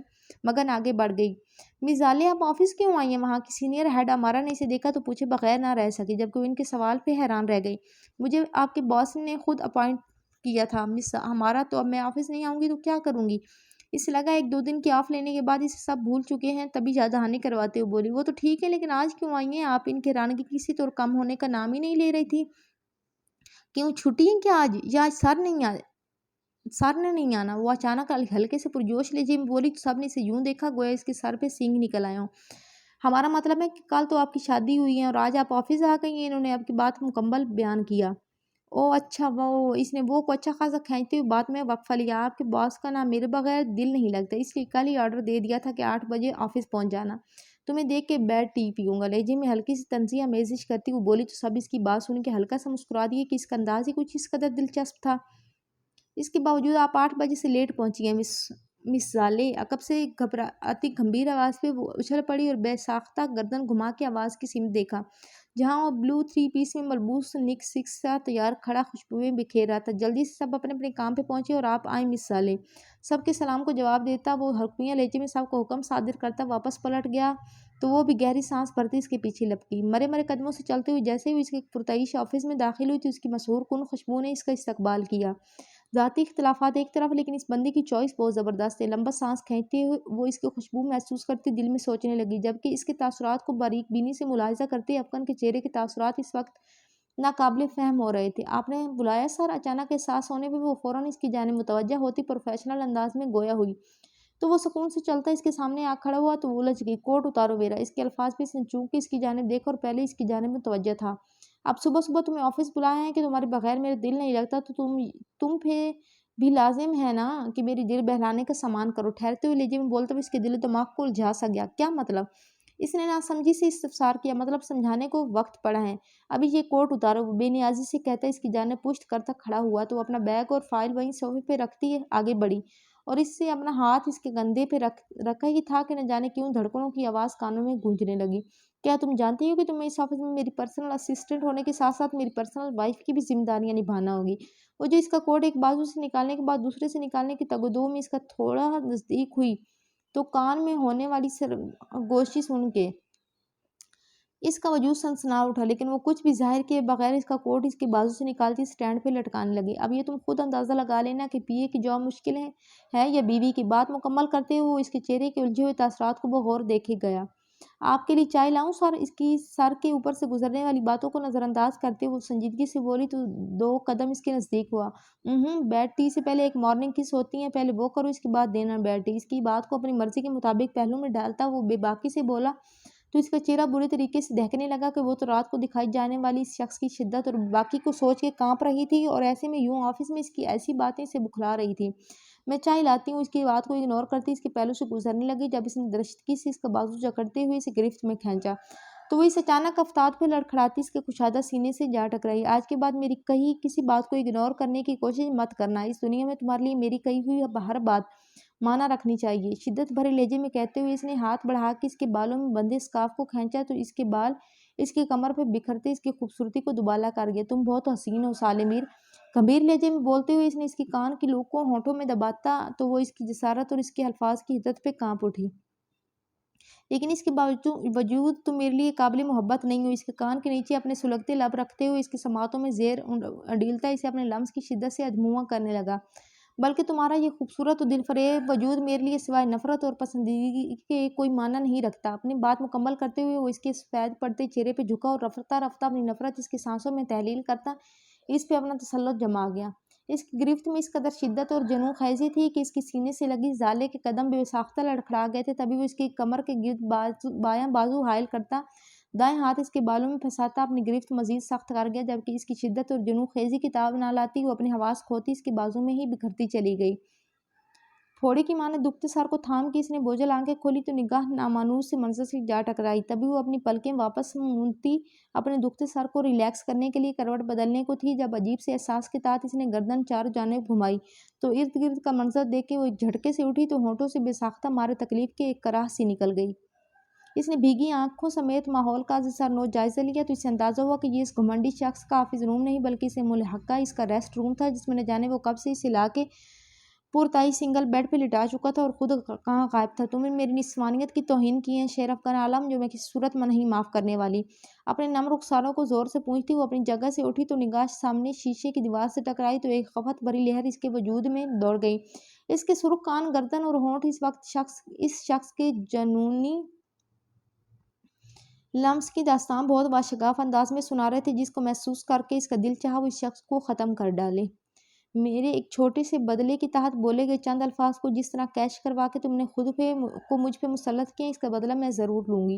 مگن آگے بڑھ گئی۔ مس زالے، آپ آفس کیوں آئی ہیں؟ وہاں کی سینئر ہیڈ امارا نے اسے دیکھا تو پوچھے بغیر نہ رہ سکی، جبکہ وہ ان کے سوال پہ حیران رہ گئی۔ مجھے آپ کے باس نے خود اپوائنٹ کیا تھا مس امارا، تو اب میں آفس نہیں آؤں گی تو کیا کروں گی؟ اسے لگا 1-2 دن کی آف لینے کے بعد اسے سب بھول چکے ہیں، تبھی یاد دہانی کرواتے ہوئے بولی، وہ تو ٹھیک ہے لیکن آج کیوں آئی ہیں آپ؟ ان کی حیرانگی کسی طور کم ہونے کا نام ہی نہیں لے رہی تھی۔ کیوں چھٹی ہے کیا آج؟ یا سر نے نہیں آنا؟ وہ اچانک ہلکے سے پرجوش لہجے میں بولی تو سب نے اسے یوں دیکھا گویا اس کے سر پہ سینگ نکل آئے ہوں۔ ہمارا مطلب ہے کہ کل تو آپ کی شادی ہوئی ہے اور آج آپ آفس آ گئی ہیں۔ انہوں نے اب کی بات مکمل بیان کیا۔ او اچھا وہ اس نے وہ کو اچھا خاصا کھینچتے ہوئے بات میں وقفہ لیا، آپ کے باس کا نام میرے بغیر دل نہیں لگتا، اس لیے کل ہی آرڈر دے دیا تھا کہ 8 بجے آفس پہنچ جانا۔ تمہیں دیکھ کے بیڈ ٹی پیوں گا۔ لہجے میں ہلکی سی تنزیہ آمیزش کرتی وہ بولی تو سب اس کی بات سن کے ہلکا سا مسکرا دیے کہ اس کا انداز ہی کچھ اس قدر دلچسپ تھا۔ اس کے باوجود آپ 8 بجے سے لیٹ پہنچی ہیں مس زالے۔ عقب سے گھبراتی گمبھیر آواز پہ وہ اچھل پڑی اور بے ساختہ گردن گھما کے آواز کی سمت دیکھا جہاں وہ بلو 3 پیس میں ملبوس نک سکس سا تیار کھڑا خوشبوئیں بکھیر رہا تھا۔ جلدی سے سب اپنے اپنے کام پہ پہنچے اور آپ آئیں مس زالے۔ سب کے سلام کو جواب دیتا وہ ہلکیاں لہجے میں سب کو حکم صادر کرتا واپس پلٹ گیا تو وہ بھی گہری سانس بھرتی اس کے پیچھے لپکی۔ مرے مرے قدموں سے چلتے ہوئے جیسے ہی اس کے پرتعیش آفس میں داخل ہوئی تو اس کی مسحور کن خوشبو نے اس کا استقبال کیا۔ ذاتی اختلافات ایک طرف لیکن اس بندی کی چوائس بہت زبردست ہے۔ لمبا سانس کھینچتے ہوئے وہ اس کی خوشبو محسوس کرتی دل میں سوچنے لگی جبکہ اس کے تاثرات کو باریک بینی سے ملاحظہ کرتے افغان کے چہرے کے تاثرات اس وقت ناقابل فہم ہو رہے تھے۔ آپ نے بلایا سر؟ اچانک احساس ہونے پہ وہ فوراً اس کی جانب متوجہ ہوتی پروفیشنل انداز میں گویا ہوئی تو وہ سکون سے چلتا اس کے سامنے آ کھڑا ہوا تو وہ الجھ گئی۔ کوٹ اتارو ویرا، اس کے الفاظ پہ اس نے چونکہ اس کی جانب دیکھا اور پہلے اس کی جانب متوجہ تھا۔ اب صبح صبح تمہیں آفس بلایا ہے کہ تمہارے بغیر میرا دل نہیں لگتا تو تم پہ بھی لازم ہے نا کہ میری دل بہلانے کا سامان کرو۔ ٹھہرتے ہوئے لہجے میں بولتا اس کے دل و دماغ کو الجھا سا گیا۔ کیا مطلب؟ اس نے ناسمجھی سے استفسار کیا۔ مطلب سمجھانے کو وقت پڑا ہے، ابھی یہ کوٹ اتارو، بے نیازی سے کہتا اس کی جانب پشت کرتا کھڑا ہوا تو اپنا بیگ اور فائل وہیں صوفے پہ رکھتی آگے بڑھی اور اس سے اپنا ہاتھ اس کے کندھے پہ رکھا ہی تھا کہ نہ جانے کیوں دھڑکنوں کی آواز کانوں میں گونجنے لگی۔ کیا تم جانتی ہو کہ تمہیں اس آفس میں میری پرسنل اسسٹنٹ ہونے کے ساتھ ساتھ میری پرسنل وائف کی بھی ذمہ داریاں نبھانا ہوگی؟ وہ جو اس کا کوٹ ایک بازو سے نکالنے کے بعد دوسرے سے نکالنے کی تگودو میں اس کا تھوڑا نزدیک ہوئی تو کان میں ہونے والی سرگوشی سن کے اس کا وجود سنسنا اٹھا لیکن وہ کچھ بھی ظاہر کیے بغیر اس کا کوٹ اس کے بازو سے نکالتی سٹینڈ پہ لٹکانے لگی۔ اب یہ تم خود اندازہ لگا لینا کہ پی اے کی جاب مشکل ہے یا بیوی کی۔ بات مکمل کرتے ہوئے وہ اس کے چہرے کے الجھے ہوئے تاثرات کو بغور دیکھے گیا۔ آپ کے لیے چائے لاؤں سر؟ اس کی سر کے اوپر سے گزرنے والی باتوں کو نظر انداز کرتے وہ سنجیدگی سے بولی تو 2 قدم اس کے نزدیک ہوا۔ بیڈ ٹی سے پہلے ایک مارننگ کس ہوتی ہے، پہلے وہ کرو اس کے بعد دینا بیڈ ٹی۔ اس کی بات کو اپنی مرضی کے مطابق پہلو میں ڈالتا وہ بے باکی سے بولا تو اس کا چہرہ برے طریقے سے دہکنے لگا کہ وہ تو رات کو دکھائی جانے والی اس شخص کی شدت اور باقی کو سوچ کے کانپ رہی تھی اور ایسے میں یوں آفس میں اس کی ایسی باتیں سے بکھلا رہی تھی۔ میں چائے لاتی ہوں، اس کی بات کو اگنور کرتی اس کے پہلو سے گزرنے لگی۔ جب اس نے درستگی سے اس کا بازو جکڑتے ہوئے اسے گرفت میں کھینچا تو وہ اس اچانک افتاد پہ لڑکھڑاتی اس کے کشادہ سینے سے جا ٹکرائی۔ آج کے بعد میری کہی کسی بات کو اگنور کرنے کی کوشش مت کرنا، اس دنیا میں تمہارے لیے میری کہی ہوئی ہر بات معنی رکھنی چاہیے۔ شدت بھرے لہجے میں کہتے ہوئے اس نے ہاتھ بڑھا کے اس کے بالوں میں بندھے اسکارف کو کھینچا تو اس کے بال اس کی کمر پہ بکھرتے اس کی خوبصورتی کو دوبالا کر گئے۔ تم بہت حسین ہو سالے میر، گمبھیر لہجے میں بولتے ہوئے اس نے اس کی کان کی لوک کو ہونٹوں میں دباتا تو وہ اس کی جسارت اور اس کے الفاظ کی حدت پہ کانپ اٹھی۔ لیکن اس کے باوجود تم میرے لیے قابل محبت نہیں ہو۔ اس کے کان کے نیچے اپنے سلگتے لب رکھتے ہوئے اس کے سماعتوں میں زیر اڈیلتا اسے اپنے لمس کی شدت سے ادھموا کرنے لگا۔ بلکہ تمہارا یہ خوبصورت و دل فریب وجود میرے لیے سوائے نفرت اور پسندیدگی کے کوئی معنی نہیں رکھتا۔ اپنی بات مکمل کرتے ہوئے وہ اس کے سفید پڑتے چہرے پہ جھکا اور رفتہ رفتہ اپنی نفرت اس کے سانسوں میں تحلیل کرتا اس پہ اپنا تسلط جما گیا۔ اس کی گرفت میں اس قدر شدت اور جنوں خیزی تھی کہ اس کے سینے سے لگی زالے کے قدم بے ساختہ لڑکھڑا گئے تھے۔ تبھی وہ اس کی کمر کے گرد بایاں بازو حائل کرتا دائیں ہاتھ اس کے بالوں میں پھنساتا اپنی گرفت مزید سخت کر گیا جبکہ اس کی شدت اور جنوں خیزی کی تاب نہ لاتی وہ اپنی حواس کھوتی اس کے بازو میں ہی بکھرتی چلی گئی۔ پھوڑی کی ماں نے دکھتے سر کو تھام کے اس نے بوجھل آنکھیں کھولی تو نگاہ نامانوس سے منظر سے جا ٹکرائی۔ تبھی وہ اپنی پلکیں واپس مونتی اپنے دکھتے سر کو ریلیکس کرنے کے لیے کروٹ بدلنے کو تھی جب عجیب سے احساس کے تحت اس نے گردن چاروں جانب گھمائی تو ارد گرد کا منظر دیکھ کے وہ ایک جھٹکے سے اٹھی تو ہونٹوں سے بے ساختہ مارے تکلیف کے ایک کراہ سی نکل گئی۔ اس نے بھیگی آنکھوں سمیت ماحول کا سر نو جائزہ لیا تو اسے اندازہ ہوا کہ یہ اس گھمنڈی شخص کا آفس روم نہیں بلکہ اسے ملحقہ اس کا ریسٹ روم تھا جس میں نہ جانے وہ کب سے اسے لا کے پرتائی سنگل بیڈ پہ لٹا چکا تھا اور خود کہاں غائب تھا۔ تم نے میری نسوانیت کی توہین کی ہے شیر افغان عالم جو میں کسی صورت میں نہیں معاف کرنے والی۔ اپنے نم رخساروں کو زور سے پونچھتی وہ اپنی جگہ سے اٹھی تو نگاہ سامنے شیشے کی دیوار سے ٹکرائی تو ایک خفت بھری لہر اس کے وجود میں دوڑ گئی۔ اس کے سرخ کان، گردن اور ہونٹ اس وقت اس شخص کے جنونی لمس کی داستان بہت باشگاف انداز میں سنا رہے تھے جس کو محسوس کر کے اس کا دل چاہا وہ اس شخص کو ختم کر ڈالے۔ میرے ایک چھوٹے سے بدلے کے تحت بولے گئے چند الفاظ کو جس طرح کیش کروا کے تم نے خود کو مجھ پہ مسلط کیا اس کا بدلہ میں ضرور لوں گی۔